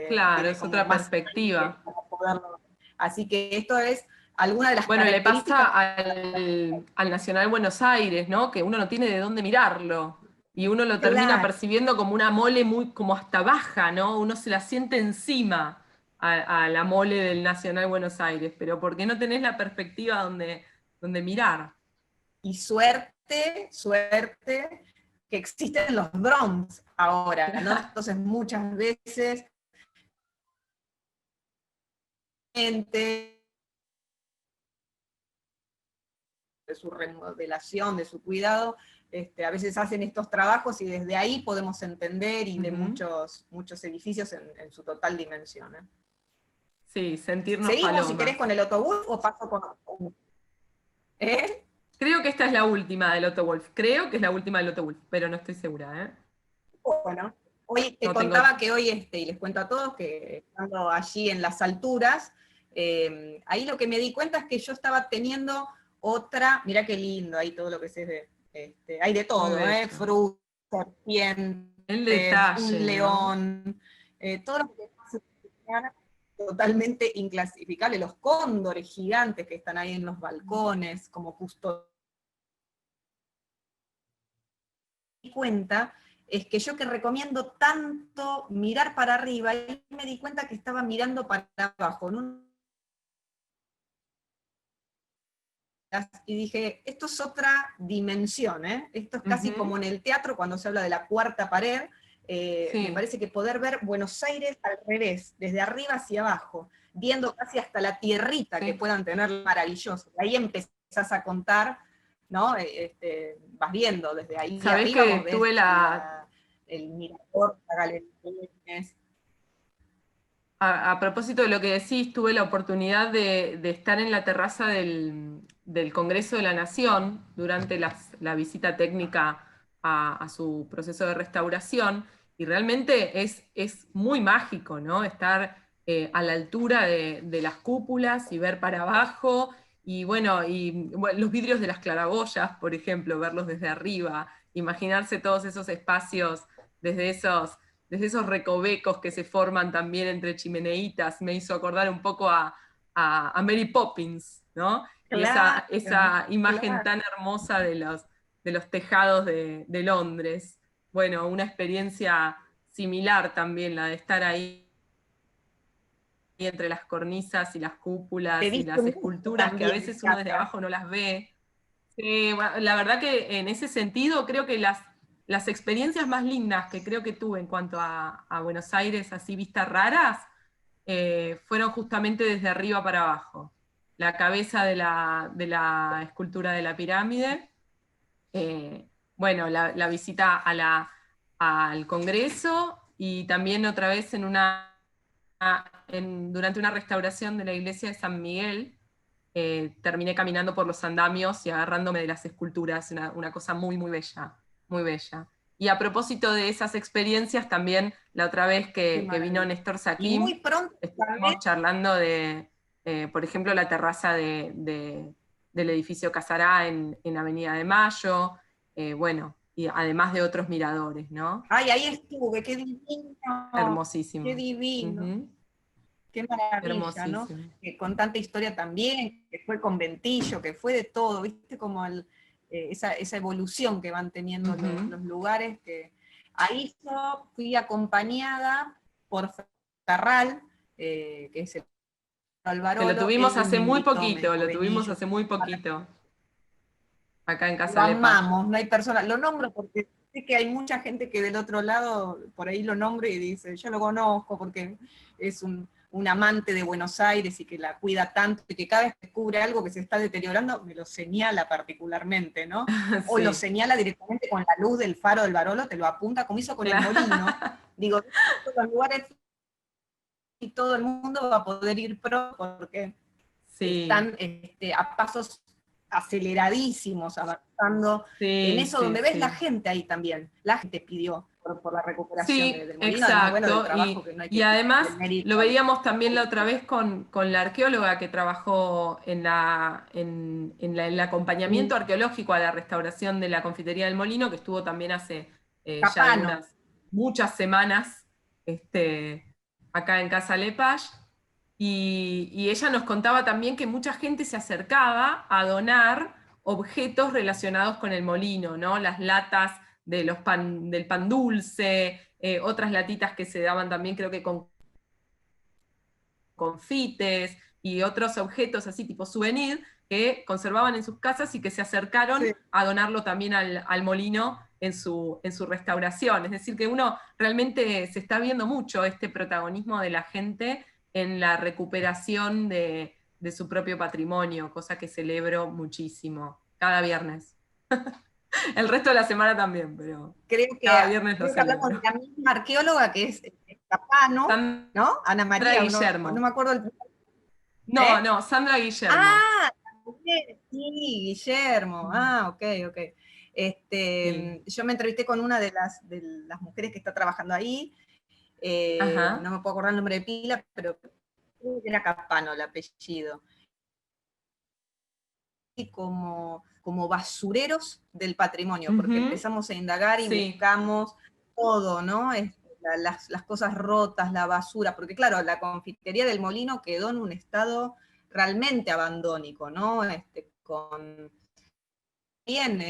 [SPEAKER 1] claro,
[SPEAKER 2] Tiene
[SPEAKER 1] es
[SPEAKER 2] como
[SPEAKER 1] otra
[SPEAKER 2] más
[SPEAKER 1] perspectiva.
[SPEAKER 2] para poderlo. Así que esto es alguna de las
[SPEAKER 1] Bueno, le
[SPEAKER 2] características.
[SPEAKER 1] pasa al Nacional Buenos Aires, ¿no? Que uno no tiene de dónde mirarlo. Y uno lo termina
[SPEAKER 2] Claro,
[SPEAKER 1] percibiendo como una mole muy, como hasta baja, ¿no? Uno se la siente encima a la mole del Nacional Buenos Aires, pero porque no tenés la perspectiva donde mirar.
[SPEAKER 2] y suerte que existen los drones ahora, ¿no? Entonces muchas veces gente de su remodelación, de su cuidado, a veces hacen estos trabajos y desde ahí podemos entender y de
[SPEAKER 1] Ujú.
[SPEAKER 2] muchos edificios en su total dimensión.
[SPEAKER 1] Sí, sentirnos
[SPEAKER 2] Seguimos, si querés,
[SPEAKER 1] palomas.
[SPEAKER 2] con el autobús o paso con. ¿Eh?
[SPEAKER 1] Creo que esta es la última del Otto Wolf. Creo que es la última del Otto Wolf, pero no estoy segura, ¿eh?
[SPEAKER 2] Bueno, hoy te
[SPEAKER 1] No tengo.
[SPEAKER 2] contaba que hoy, y les cuento a todos que estando allí en las alturas, ahí lo que me di cuenta es que yo estaba teniendo otra, mirá qué lindo, ahí todo lo que se ve, hay de
[SPEAKER 1] Muy
[SPEAKER 2] todo,
[SPEAKER 1] bello.
[SPEAKER 2] frutas,
[SPEAKER 1] El
[SPEAKER 2] serpientes, un
[SPEAKER 1] detalle, ¿no?
[SPEAKER 2] león, todo lo que pasa totalmente inclasificable, los cóndores gigantes que están ahí en los balcones, como custodios. Cuenta es que yo que recomiendo tanto mirar para arriba, y me di cuenta que estaba mirando para abajo, ¿no? Y dije, esto es otra dimensión, ¿eh? Esto es casi
[SPEAKER 1] Ujú.
[SPEAKER 2] como en el teatro cuando se habla de la cuarta pared, Me parece que poder ver Buenos Aires al revés, desde arriba hacia abajo, viendo casi hasta la tierrita que puedan tener maravilloso. Ahí empezás a contar, ¿no? Vas viendo desde ahí
[SPEAKER 1] Sabés
[SPEAKER 2] arriba,
[SPEAKER 1] que
[SPEAKER 2] vos ves
[SPEAKER 1] tuve
[SPEAKER 2] el mirador, la galería.
[SPEAKER 1] A propósito de lo que decís, tuve la oportunidad de estar en la terraza del Congreso de la Nación durante la visita técnica a su proceso de restauración, y realmente es muy mágico, ¿no? Estar a la altura de las cúpulas y ver para abajo, y bueno, los vidrios de las claraboyas, por ejemplo, verlos desde arriba, imaginarse todos esos espacios desde esos recovecos que se forman también entre chimeneitas, me hizo acordar un poco a Mary Poppins, ¿no? Y
[SPEAKER 2] Claro,
[SPEAKER 1] esa imagen
[SPEAKER 2] claro.
[SPEAKER 1] tan hermosa de los tejados de Londres. Bueno, una experiencia similar también, la de estar ahí entre las cornisas y las
[SPEAKER 2] Te
[SPEAKER 1] cúpulas y
[SPEAKER 2] viste
[SPEAKER 1] las
[SPEAKER 2] mucho
[SPEAKER 1] esculturas que a
[SPEAKER 2] también,
[SPEAKER 1] veces uno desde
[SPEAKER 2] Cata.
[SPEAKER 1] abajo no las ve. Bueno, la verdad que en ese sentido creo que las experiencias más lindas que creo que tuve en cuanto a Buenos Aires, así vistas raras, fueron justamente desde arriba para abajo. La cabeza de la escultura de la pirámide, bueno, la visita al Congreso, y también otra vez durante una restauración de la iglesia de San Miguel, terminé caminando por los andamios y agarrándome de las esculturas, una cosa muy, muy bella, muy bella. Y a propósito de esas experiencias, también la otra vez
[SPEAKER 2] Qué
[SPEAKER 1] que vino
[SPEAKER 2] maravilla.
[SPEAKER 1] Néstor
[SPEAKER 2] Y muy
[SPEAKER 1] Saquim,
[SPEAKER 2] pronto también,
[SPEAKER 1] estuvimos charlando por ejemplo, la terraza del edificio Casará en Avenida de Mayo, bueno, y además de otros miradores, ¿no?
[SPEAKER 2] ay, ahí estuve, qué divino, qué
[SPEAKER 1] Hermosísimo.
[SPEAKER 2] divino,
[SPEAKER 1] Ujú.
[SPEAKER 2] qué maravilla, ¿no?
[SPEAKER 1] Hermosísimo.
[SPEAKER 2] Con tanta historia también, que fue conventillo, que fue de todo, ¿viste? Como esa evolución que van teniendo
[SPEAKER 1] Ujú.
[SPEAKER 2] los lugares. Ahí yo fui acompañada por Ferral, que es el
[SPEAKER 1] Que lo
[SPEAKER 2] Alvarolo,
[SPEAKER 1] tuvimos
[SPEAKER 2] él
[SPEAKER 1] hace
[SPEAKER 2] me
[SPEAKER 1] muy
[SPEAKER 2] invitó, me
[SPEAKER 1] poquito,
[SPEAKER 2] dijo,
[SPEAKER 1] lo
[SPEAKER 2] vení,
[SPEAKER 1] tuvimos
[SPEAKER 2] yo
[SPEAKER 1] hace muy poquito, acá en
[SPEAKER 2] lo
[SPEAKER 1] Casa Lepage.
[SPEAKER 2] amamos, no hay persona, lo nombro porque sé que hay mucha gente que del otro lado por ahí lo nombra y dice, yo lo conozco porque es un amante de Buenos Aires y que la cuida tanto y que cada vez que descubre algo que se está deteriorando, me lo señala particularmente, ¿no? O lo
[SPEAKER 1] Sí,
[SPEAKER 2] señala directamente con la luz del faro del Barolo, te lo apunta, como hizo con el molino.
[SPEAKER 1] claro.
[SPEAKER 2] Digo, todos los lugares y todo el mundo va a poder ir pro porque
[SPEAKER 1] Sí,
[SPEAKER 2] están a pasos aceleradísimos, avanzando en
[SPEAKER 1] sí,
[SPEAKER 2] eso
[SPEAKER 1] sí,
[SPEAKER 2] donde ves la
[SPEAKER 1] sí.
[SPEAKER 2] gente ahí también. La gente pidió por la recuperación
[SPEAKER 1] Sí,
[SPEAKER 2] del molino, además, bueno, del
[SPEAKER 1] exacto.
[SPEAKER 2] trabajo que no hay
[SPEAKER 1] Y
[SPEAKER 2] que quitarle el
[SPEAKER 1] además
[SPEAKER 2] mérito
[SPEAKER 1] lo
[SPEAKER 2] al
[SPEAKER 1] veíamos también la otra
[SPEAKER 2] público.
[SPEAKER 1] vez con la arqueóloga que trabajó en el acompañamiento arqueológico a la restauración de la confitería del Molino, que estuvo también hace ya
[SPEAKER 2] Capano.
[SPEAKER 1] muchas semanas, acá en Casa Lepage. Y ella nos contaba también que mucha gente se acercaba a donar objetos relacionados con el molino, ¿no? Las latas del pan dulce, otras latitas que se daban también, creo que con confites y otros objetos así tipo souvenir que conservaban en sus casas y que se acercaron
[SPEAKER 2] Sí.
[SPEAKER 1] a donarlo también al molino en su restauración. Es decir, que uno realmente se está viendo mucho este protagonismo de la gente en la recuperación de su propio patrimonio, cosa que celebro muchísimo cada viernes. El resto de la semana también, pero
[SPEAKER 2] Creo que,
[SPEAKER 1] cada viernes lo
[SPEAKER 2] hablamos de
[SPEAKER 1] celebro.
[SPEAKER 2] la misma arqueóloga que es Capano,
[SPEAKER 1] Sandra
[SPEAKER 2] ¿no? Ana María, no
[SPEAKER 1] Guillermo.
[SPEAKER 2] me acuerdo el...
[SPEAKER 1] No,
[SPEAKER 2] ¿Eh?
[SPEAKER 1] no, Sandra Guillermo.
[SPEAKER 2] Ah, sí, Guillermo. Ah, ok, ok.
[SPEAKER 1] Sí.
[SPEAKER 2] Yo me entrevisté con una de las mujeres que está trabajando ahí. No
[SPEAKER 1] Ajá.
[SPEAKER 2] me puedo acordar el nombre de pila, pero creo que era Capano el apellido. Y como basureros del patrimonio, porque
[SPEAKER 1] Ujú.
[SPEAKER 2] empezamos a indagar y
[SPEAKER 1] Sí,
[SPEAKER 2] buscamos todo, ¿no? Las cosas rotas, la basura, porque claro, la confitería del Molino quedó en un estado realmente abandónico, ¿no? Con bien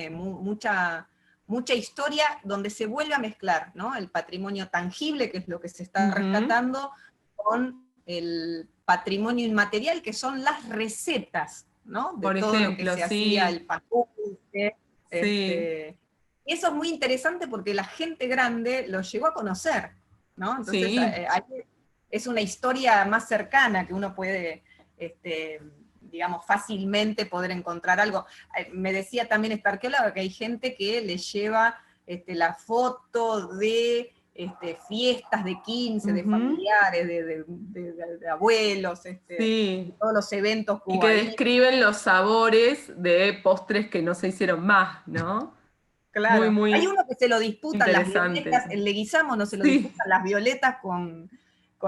[SPEAKER 2] mucha historia donde se vuelve a mezclar, ¿no? El patrimonio tangible, que es lo que se está
[SPEAKER 1] ujú.
[SPEAKER 2] rescatando, con el patrimonio inmaterial, que son las recetas, ¿no? De
[SPEAKER 1] Por
[SPEAKER 2] todo lo que
[SPEAKER 1] ejemplo,
[SPEAKER 2] se hacía,
[SPEAKER 1] sí,
[SPEAKER 2] el pan dulce,
[SPEAKER 1] sí,
[SPEAKER 2] Y eso es muy interesante porque la gente grande lo llegó a conocer, ¿no? Entonces,
[SPEAKER 1] Sí,
[SPEAKER 2] es una historia más cercana que uno puede, digamos, fácilmente poder encontrar algo. Me decía también esta arqueóloga que hay gente que le lleva la foto de fiestas de 15, de
[SPEAKER 1] ujú,
[SPEAKER 2] familiares, de abuelos,
[SPEAKER 1] sí.
[SPEAKER 2] todos los eventos que
[SPEAKER 1] Y
[SPEAKER 2] hubo
[SPEAKER 1] que
[SPEAKER 2] ahí.
[SPEAKER 1] describen los sabores de postres que no se hicieron más, ¿no? Muy,
[SPEAKER 2] Claro. Hay
[SPEAKER 1] muy
[SPEAKER 2] uno que se lo disputan las
[SPEAKER 1] interesante.
[SPEAKER 2] violetas, el Leguizamo no se lo
[SPEAKER 1] Sí,
[SPEAKER 2] disputan las violetas con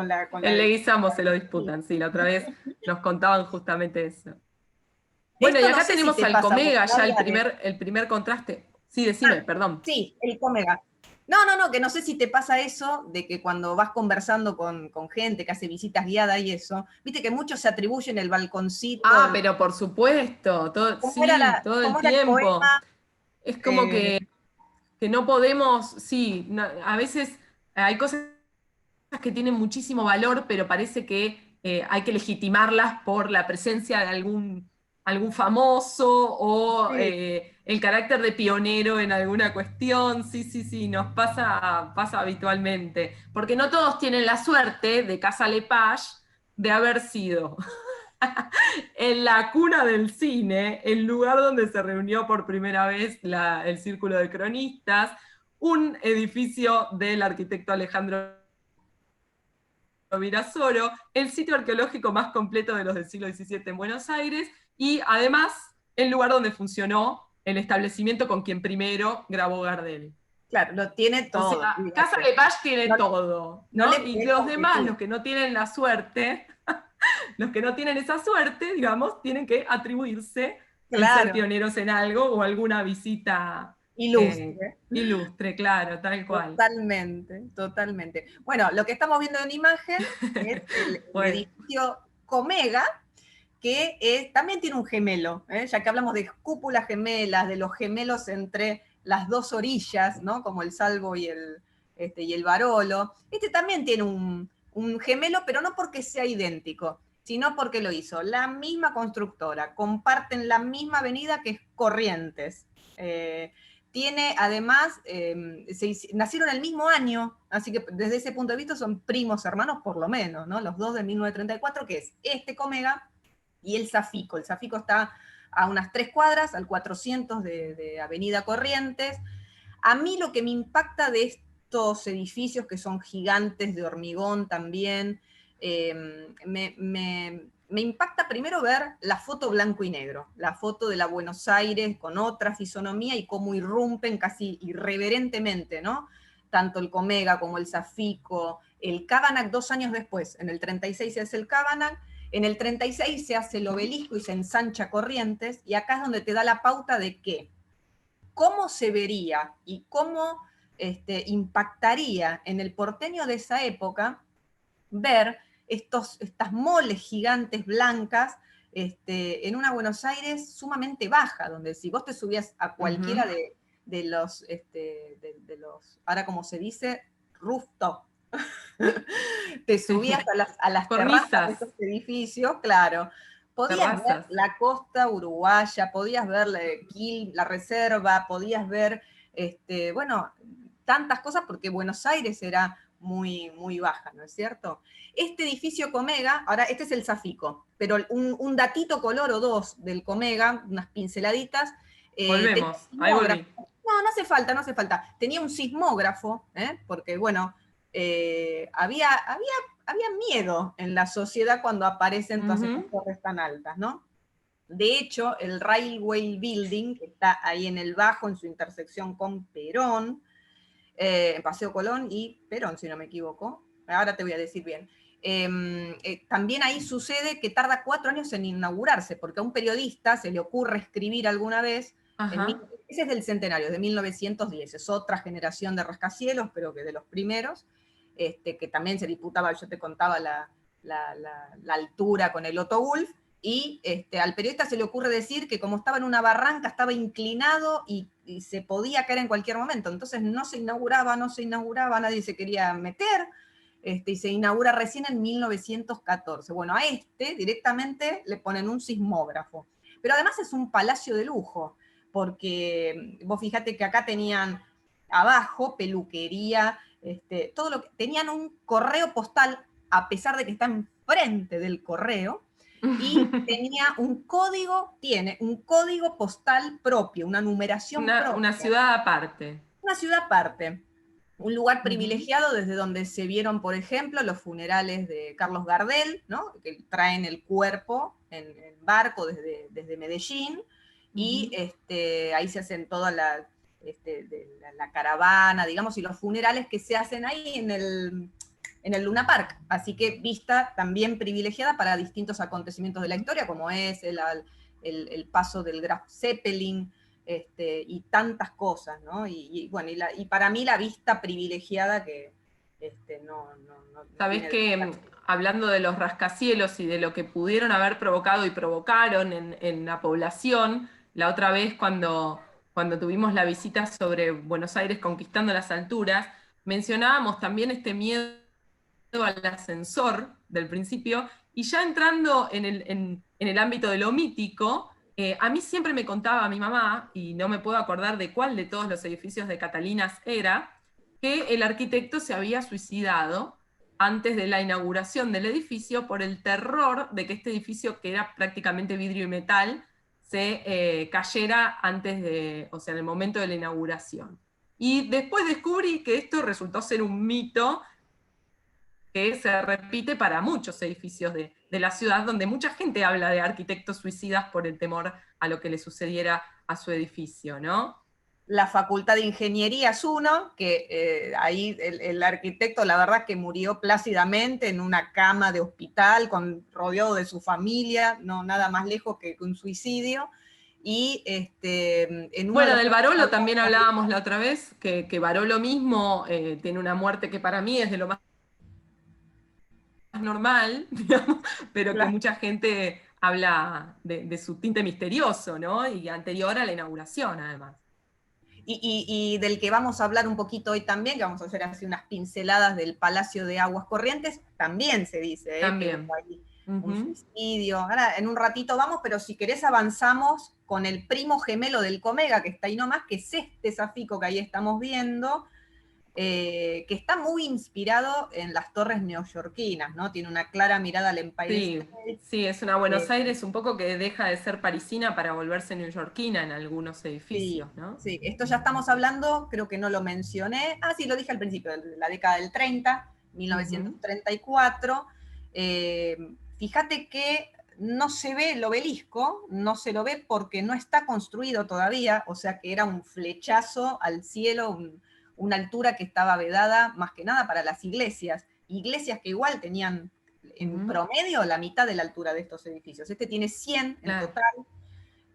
[SPEAKER 1] el
[SPEAKER 2] la.
[SPEAKER 1] Leguizamo se lo disputan, sí, la otra vez nos contaban justamente eso. Bueno, y
[SPEAKER 2] Esto no
[SPEAKER 1] acá
[SPEAKER 2] sé si
[SPEAKER 1] tenemos
[SPEAKER 2] te
[SPEAKER 1] al
[SPEAKER 2] pasa, vos,
[SPEAKER 1] Comega, ya
[SPEAKER 2] Flavia,
[SPEAKER 1] el primer contraste. Sí, decime, perdón.
[SPEAKER 2] sí, el Comega. No, que no sé si te pasa eso, de que cuando vas conversando con gente que hace visitas guiadas y eso, viste que muchos se atribuyen el balconcito,
[SPEAKER 1] Ah, pero por supuesto, todo,
[SPEAKER 2] ¿cómo era,
[SPEAKER 1] sí, todo el
[SPEAKER 2] cómo era el
[SPEAKER 1] tiempo.
[SPEAKER 2] poema?
[SPEAKER 1] Es como
[SPEAKER 2] Eh,
[SPEAKER 1] que no podemos, sí, a veces hay cosas que tienen muchísimo valor, pero parece que hay que legitimarlas por la presencia de algún famoso o
[SPEAKER 2] sí,
[SPEAKER 1] el carácter de pionero en alguna cuestión. Sí, sí, sí, nos pasa habitualmente. Porque no todos tienen la suerte de Casa Lepage de haber sido en la cuna del cine, el lugar donde se reunió por primera vez el Círculo de Cronistas, un edificio del arquitecto Alejandro Virasoro, el sitio arqueológico más completo de los del siglo XVII en Buenos Aires y además el lugar donde funcionó el establecimiento con quien primero grabó Gardel.
[SPEAKER 2] claro, lo tiene
[SPEAKER 1] O
[SPEAKER 2] todo.
[SPEAKER 1] sea, Casa Lepage tiene
[SPEAKER 2] No,
[SPEAKER 1] todo,
[SPEAKER 2] no le
[SPEAKER 1] ¿no? Y
[SPEAKER 2] podés
[SPEAKER 1] los demás, los
[SPEAKER 2] competir.
[SPEAKER 1] que no tienen la suerte, los que no tienen esa suerte, digamos, tienen que atribuirse el ser
[SPEAKER 2] Claro,
[SPEAKER 1] pioneros en algo o alguna visita
[SPEAKER 2] ilustre.
[SPEAKER 1] ilustre, claro, tal cual.
[SPEAKER 2] Totalmente, totalmente. Bueno, lo que estamos viendo en imagen es el
[SPEAKER 1] Bueno,
[SPEAKER 2] edificio Comega, que también tiene un gemelo, ¿eh? Ya que hablamos de cúpulas gemelas, de los gemelos entre las dos orillas, ¿no? Como el Salvo y el Barolo. Este también tiene un gemelo, pero no porque sea idéntico, sino porque lo hizo la misma constructora, comparten la misma avenida que es Corrientes. Tiene además, nacieron el mismo año, así que desde ese punto de vista son primos hermanos por lo menos, ¿no? Los dos de 1934, que es este Comega y el Zafico. El Zafico está a unas 3 cuadras, al 400 de Avenida Corrientes. A mí lo que me impacta de estos edificios, que son gigantes de hormigón también, me impacta primero ver la foto blanco y negro, la foto de la Buenos Aires con otra fisonomía y cómo irrumpen casi irreverentemente, ¿no? Tanto el Comega como el Zafico, el Cábanac 2 años después, en el 36 se hace el Cábanac, en el 36 se hace el obelisco y se ensancha Corrientes, y acá es donde te da la pauta de que cómo se vería y cómo impactaría en el porteño de esa época ver estas moles gigantes blancas en una Buenos Aires sumamente baja, donde si vos te subías a cualquiera
[SPEAKER 1] ujú.
[SPEAKER 2] de los, ahora como se dice, rooftop, te subías a las terrazas de
[SPEAKER 1] Cornisas,
[SPEAKER 2] estos edificios, claro, podías ver
[SPEAKER 1] terrazas.
[SPEAKER 2] la costa uruguaya, podías ver la reserva, podías ver, bueno, tantas cosas porque Buenos Aires era muy, muy baja, ¿no es cierto? Este edificio Comega, ahora este es el Zafico, pero un datito color o dos del Comega, unas pinceladitas, tenía un
[SPEAKER 1] Volvemos, ahí
[SPEAKER 2] sismógrafo.
[SPEAKER 1] volví.
[SPEAKER 2] No hace falta, no hace falta. Tenía un sismógrafo, porque bueno, había miedo en la sociedad cuando aparecen todas estas
[SPEAKER 1] Ujú.
[SPEAKER 2] torres tan altas, ¿no? De hecho, el Railway Building, que está ahí en el Bajo, en su intersección con Perón, Paseo Colón y Perón, si no me equivoco, ahora te voy a decir bien. También ahí sucede que tarda 4 años en inaugurarse, porque a un periodista se le ocurre escribir alguna vez,
[SPEAKER 1] Ajá.
[SPEAKER 2] ese es del centenario, de 1910, es otra generación de rascacielos, pero que de los primeros, que también se disputaba, yo te contaba la altura con el Otto Wolff, y al periodista se le ocurre decir que como estaba en una barranca, estaba inclinado y se podía caer en cualquier momento. Entonces no se inauguraba, nadie se quería meter, y se inaugura recién en 1914. Bueno, a directamente le ponen un sismógrafo. Pero además es un palacio de lujo, porque vos fíjate que acá tenían abajo peluquería, todo lo que, tenían un correo postal, a pesar de que está enfrente del correo, y tiene un código postal propio, una numeración
[SPEAKER 1] Una
[SPEAKER 2] propia.
[SPEAKER 1] ciudad aparte.
[SPEAKER 2] Una ciudad aparte, un lugar
[SPEAKER 1] Ujú.
[SPEAKER 2] privilegiado desde donde se vieron, por ejemplo, los funerales de Carlos Gardel, ¿no? Que traen el cuerpo en barco desde Medellín, y
[SPEAKER 1] Ujú.
[SPEAKER 2] ahí se hacen toda la caravana, digamos, y los funerales que se hacen ahí en el Luna Park. Así que vista también privilegiada para distintos acontecimientos de la historia, como es el paso del Graf Zeppelin, y tantas cosas, ¿no? Bueno, y para mí la vista privilegiada que no
[SPEAKER 1] Sabés
[SPEAKER 2] tiene
[SPEAKER 1] que hablando de los rascacielos y de lo que pudieron haber provocado y provocaron en la población, la otra vez cuando tuvimos la visita sobre Buenos Aires conquistando las alturas, mencionábamos también este miedo al ascensor del principio, y ya entrando en el ámbito de lo mítico, a mí siempre me contaba mi mamá, y no me puedo acordar de cuál de todos los edificios de Catalinas era, que el arquitecto se había suicidado antes de la inauguración del edificio por el terror de que este edificio, que era prácticamente vidrio y metal, se cayera antes de, o sea, en el momento de la inauguración. Y después descubrí que esto resultó ser un mito que se repite para muchos edificios de la ciudad, donde mucha gente habla de arquitectos suicidas por el temor a lo que le sucediera a su edificio, ¿no?
[SPEAKER 2] la Facultad de Ingeniería es uno, que ahí el arquitecto, la verdad que murió plácidamente en una cama de hospital, rodeado de su familia, no nada más lejos que un suicidio. Y en uno de
[SPEAKER 1] Bueno,
[SPEAKER 2] los
[SPEAKER 1] del
[SPEAKER 2] casos
[SPEAKER 1] Barolo también hablábamos la otra vez, que Barolo mismo tiene una muerte que para mí es de lo más normal, digamos, pero que mucha gente habla de su tinte misterioso, ¿no? Y anterior a la inauguración, además.
[SPEAKER 2] y del que vamos a hablar un poquito hoy también, que vamos a hacer así unas pinceladas del Palacio de Aguas Corrientes, también se dice que hubo
[SPEAKER 1] También.
[SPEAKER 2] ahí un
[SPEAKER 1] Ujú.
[SPEAKER 2] suicidio. Ahora, en un ratito vamos, pero si querés avanzamos con el primo gemelo del Comega, que está ahí nomás, que es este Safico que ahí estamos viendo, que está muy inspirado en las torres neoyorquinas, ¿no? Tiene una clara mirada al Empire
[SPEAKER 1] Sí,
[SPEAKER 2] State.
[SPEAKER 1] sí, es una Buenos
[SPEAKER 2] eh,
[SPEAKER 1] Aires un poco que deja de ser parisina para volverse neoyorquina en algunos
[SPEAKER 2] Sí,
[SPEAKER 1] edificios, ¿no?
[SPEAKER 2] sí, esto ya estamos hablando, creo que no lo mencioné. Ah, sí, lo dije al principio, de la década del 30,
[SPEAKER 1] Ujú.
[SPEAKER 2] 1934. Eh, Fíjate que no se ve el obelisco, no se lo ve porque no está construido todavía, o sea que era un flechazo al cielo, una altura que estaba vedada más que nada para las iglesias. Iglesias que igual tenían en
[SPEAKER 1] Ujú.
[SPEAKER 2] promedio la mitad de la altura de estos edificios. Este tiene 100 en
[SPEAKER 1] Claro.
[SPEAKER 2] total,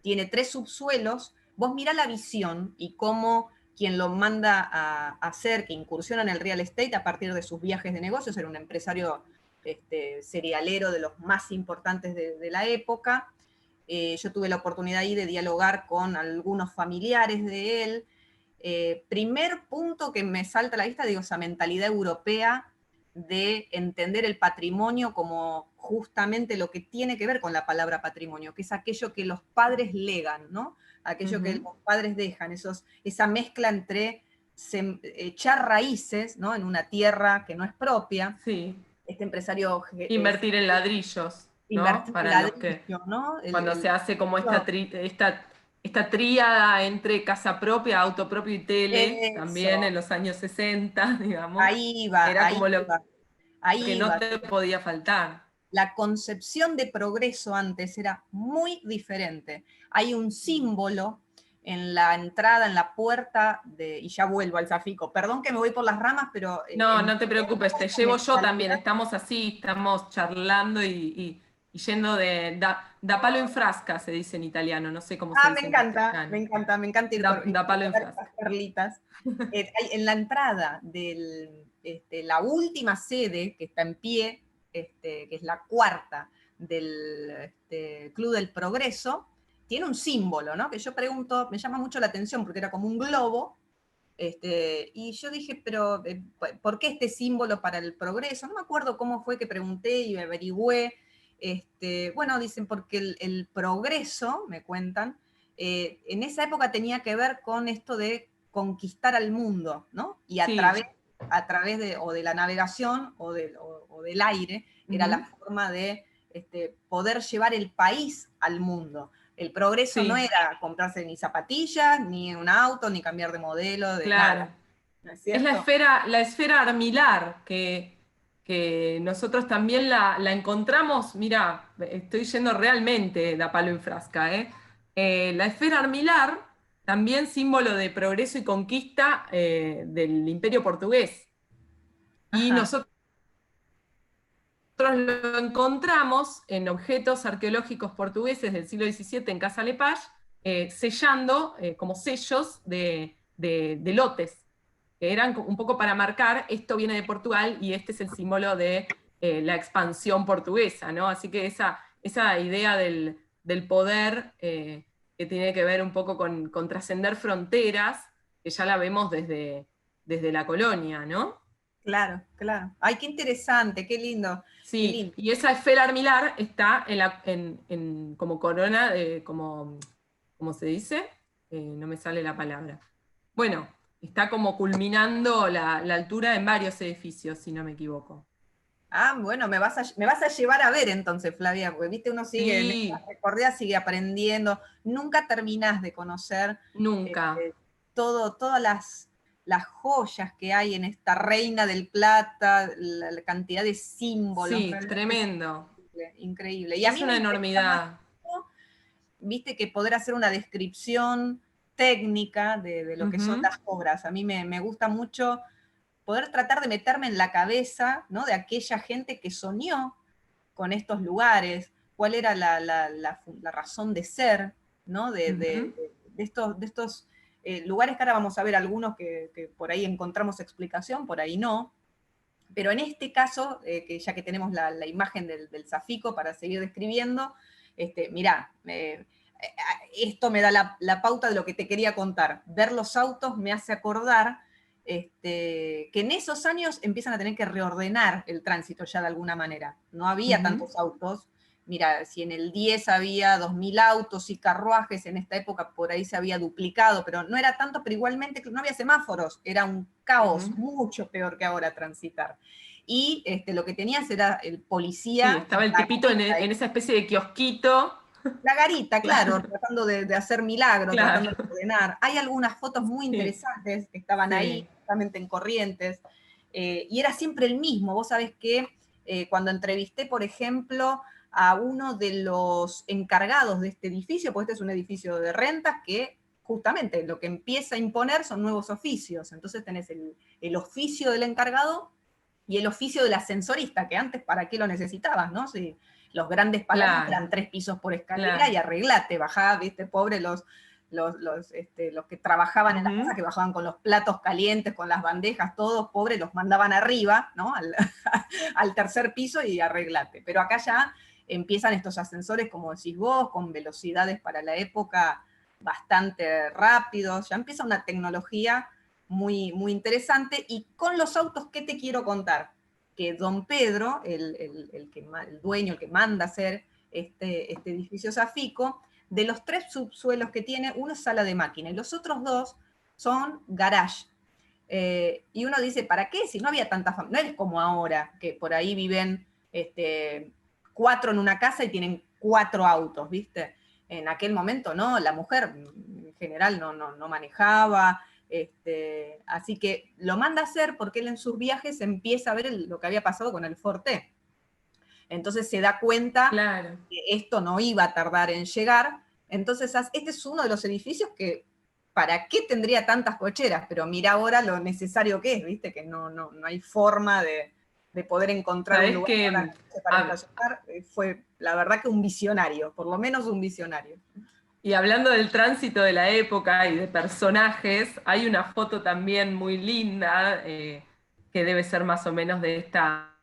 [SPEAKER 2] tiene 3 subsuelos. Vos mirá la visión y cómo quien lo manda a hacer, que incursiona en el real estate a partir de sus viajes de negocios, era un empresario serialero de los más importantes de la época. Yo tuve la oportunidad ahí de dialogar con algunos familiares de él. Primer punto que me salta a la vista, digo, esa mentalidad europea de entender el patrimonio como justamente lo que tiene que ver con la palabra patrimonio, que es aquello que los padres legan, ¿no? Aquello que
[SPEAKER 1] Ujú.
[SPEAKER 2] los padres dejan, esa mezcla entre echar raíces, ¿no? En una tierra que no es propia.
[SPEAKER 1] Sí.
[SPEAKER 2] Este empresario
[SPEAKER 1] Invertir en ladrillos, ¿no?
[SPEAKER 2] invertir en
[SPEAKER 1] Para los que,
[SPEAKER 2] ladrillo, ¿no?
[SPEAKER 1] cuando se hace como esta tríada entre casa propia, auto propio y tele, también
[SPEAKER 2] eso,
[SPEAKER 1] en los años 60, digamos, era
[SPEAKER 2] ahí
[SPEAKER 1] como lo
[SPEAKER 2] va,
[SPEAKER 1] que
[SPEAKER 2] ahí
[SPEAKER 1] no
[SPEAKER 2] va.
[SPEAKER 1] te podía faltar.
[SPEAKER 2] La concepción de progreso antes era muy diferente. Hay un símbolo en la entrada, en la puerta y ya vuelvo al Zafico. Perdón que me voy por las ramas, pero
[SPEAKER 1] No, no te
[SPEAKER 2] entendemos
[SPEAKER 1] preocupes, te
[SPEAKER 2] esa
[SPEAKER 1] llevo yo también.
[SPEAKER 2] mentalidad.
[SPEAKER 1] Estamos así, estamos charlando y yendo da palo in frasca, se dice en italiano, no sé cómo se
[SPEAKER 2] Ah,
[SPEAKER 1] dice en castellano.
[SPEAKER 2] me encanta ir por
[SPEAKER 1] Da palo in
[SPEAKER 2] ver esas
[SPEAKER 1] frasca.
[SPEAKER 2] perlitas. En la entrada de la última sede que está en pie, que es la cuarta del Club del Progreso, tiene un símbolo, ¿no? Que yo pregunto, me llama mucho la atención porque era como un globo, y yo dije, pero ¿por qué este símbolo para el progreso? No me acuerdo cómo fue que pregunté y me averigüé. Bueno, dicen porque el progreso, me cuentan, en esa época tenía que ver con esto de conquistar al mundo, ¿no? Y a
[SPEAKER 1] Sí.
[SPEAKER 2] través de, o de la navegación o del aire, era la forma de poder llevar el país al mundo. El progreso no era comprarse ni zapatillas, ni un auto, ni cambiar de modelo, de nada. ¿No es
[SPEAKER 1] Es
[SPEAKER 2] cierto?
[SPEAKER 1] la esfera armilar, que nosotros también la encontramos, mira, estoy yendo realmente de a palo en frasca, ¿eh? La esfera armilar, también símbolo de progreso y conquista del Imperio Portugués. Y
[SPEAKER 2] Ajá.
[SPEAKER 1] nosotros lo encontramos en objetos arqueológicos portugueses del siglo XVII en Casa Lepage, sellando como sellos de lotes, que eran un poco para marcar, esto viene de Portugal y este es el símbolo de la expansión portuguesa, ¿no? Así que esa idea del poder que tiene que ver un poco con trascender fronteras, que ya la vemos desde la colonia, ¿no?
[SPEAKER 2] Claro, claro. Ay, qué interesante, qué lindo, qué
[SPEAKER 1] Sí,
[SPEAKER 2] lindo.
[SPEAKER 1] y esa esfera armilar está como corona, ¿cómo se dice? No me sale la palabra. Bueno, está como culminando la altura en varios edificios, si no me equivoco.
[SPEAKER 2] Ah, bueno, me vas a llevar a ver entonces, Flavia, porque viste, uno sigue en esta
[SPEAKER 1] Sí,
[SPEAKER 2] recorrida, sigue aprendiendo, nunca terminás de conocer
[SPEAKER 1] nunca.
[SPEAKER 2] este, todas las joyas que hay en esta Reina del Plata, la cantidad de símbolos,
[SPEAKER 1] Sí,
[SPEAKER 2] realmente es
[SPEAKER 1] tremendo.
[SPEAKER 2] increíble, increíble. Y a
[SPEAKER 1] Es
[SPEAKER 2] mí me
[SPEAKER 1] una
[SPEAKER 2] interesa más,
[SPEAKER 1] enormidad.
[SPEAKER 2] viste, que poder hacer una descripción técnica de lo que son
[SPEAKER 1] Ujú.
[SPEAKER 2] las obras. A mí me gusta mucho poder tratar de meterme en la cabeza, ¿no? De aquella gente que soñó con estos lugares, cuál era la razón de ser, ¿no?
[SPEAKER 1] Ujú.
[SPEAKER 2] De estos lugares que ahora vamos a ver algunos que por ahí encontramos explicación, por ahí no. Pero en este caso, que ya que tenemos la imagen del Safico para seguir describiendo, mirá, esto me da la pauta de lo que te quería contar. Ver los autos me hace acordar que en esos años empiezan a tener que reordenar el tránsito ya de alguna manera. No había
[SPEAKER 1] Ujú.
[SPEAKER 2] tantos autos. Mira, si en el 10 había 2000 autos y carruajes, en esta época por ahí se había duplicado, pero no era tanto, pero igualmente no había semáforos, era un caos,
[SPEAKER 1] Ujú.
[SPEAKER 2] mucho peor que ahora transitar. Y lo que tenías era el
[SPEAKER 1] Sí,
[SPEAKER 2] policía
[SPEAKER 1] estaba
[SPEAKER 2] con
[SPEAKER 1] el
[SPEAKER 2] la
[SPEAKER 1] tipito
[SPEAKER 2] garita,
[SPEAKER 1] en esa especie de kiosquito.
[SPEAKER 2] la garita, claro,
[SPEAKER 1] Claro,
[SPEAKER 2] tratando de hacer milagros, tratando
[SPEAKER 1] claro.
[SPEAKER 2] de ordenar. Hay algunas fotos muy
[SPEAKER 1] Sí,
[SPEAKER 2] interesantes que estaban ahí,
[SPEAKER 1] sí.
[SPEAKER 2] justamente en Corrientes, y era siempre el mismo. Vos sabés que cuando entrevisté, por ejemplo, a uno de los encargados de este edificio, porque este es un edificio de rentas que justamente lo que empieza a imponer son nuevos oficios. Entonces tenés el oficio del encargado y el oficio del ascensorista, que antes para qué lo necesitabas, ¿no? Si los grandes palacios
[SPEAKER 1] Claro,
[SPEAKER 2] eran 3 pisos por escalera
[SPEAKER 1] claro.
[SPEAKER 2] y arreglate, bajá, viste, pobre los que trabajaban en las
[SPEAKER 1] Ujú.
[SPEAKER 2] casas, que bajaban con los platos calientes, con las bandejas, todos pobres, los mandaban arriba, ¿no? Al tercer piso y arreglate. Pero acá ya empiezan estos ascensores, como decís vos, con velocidades para la época bastante rápidos, ya empieza una tecnología muy, muy interesante. Y con los autos, ¿qué te quiero contar? Que don Pedro, el dueño, el que manda hacer este edificio Safico, de los 3 subsuelos que tiene, uno es sala de máquina y los otros 2 son garage. Y uno dice, ¿para qué? Si no había tanta familia, no es como ahora, que por ahí viven 4 en una casa y tienen 4 autos, ¿viste? En aquel momento no, la mujer en general no manejaba, así que lo manda a hacer porque él en sus viajes empieza a ver lo que había pasado con el Forte. Entonces se da cuenta
[SPEAKER 1] Claro.
[SPEAKER 2] que esto no iba a tardar en llegar. Entonces, este es uno de los edificios que, ¿para qué tendría tantas cocheras? Pero mira ahora lo necesario que es, ¿viste? Que no hay forma de poder encontrar un
[SPEAKER 1] Sabés
[SPEAKER 2] lugar
[SPEAKER 1] que
[SPEAKER 2] para estacionar. Fue, la verdad, que un visionario, por lo menos un visionario.
[SPEAKER 1] y hablando del tránsito de la época y de personajes, hay una foto también muy linda, que debe ser más o menos de esta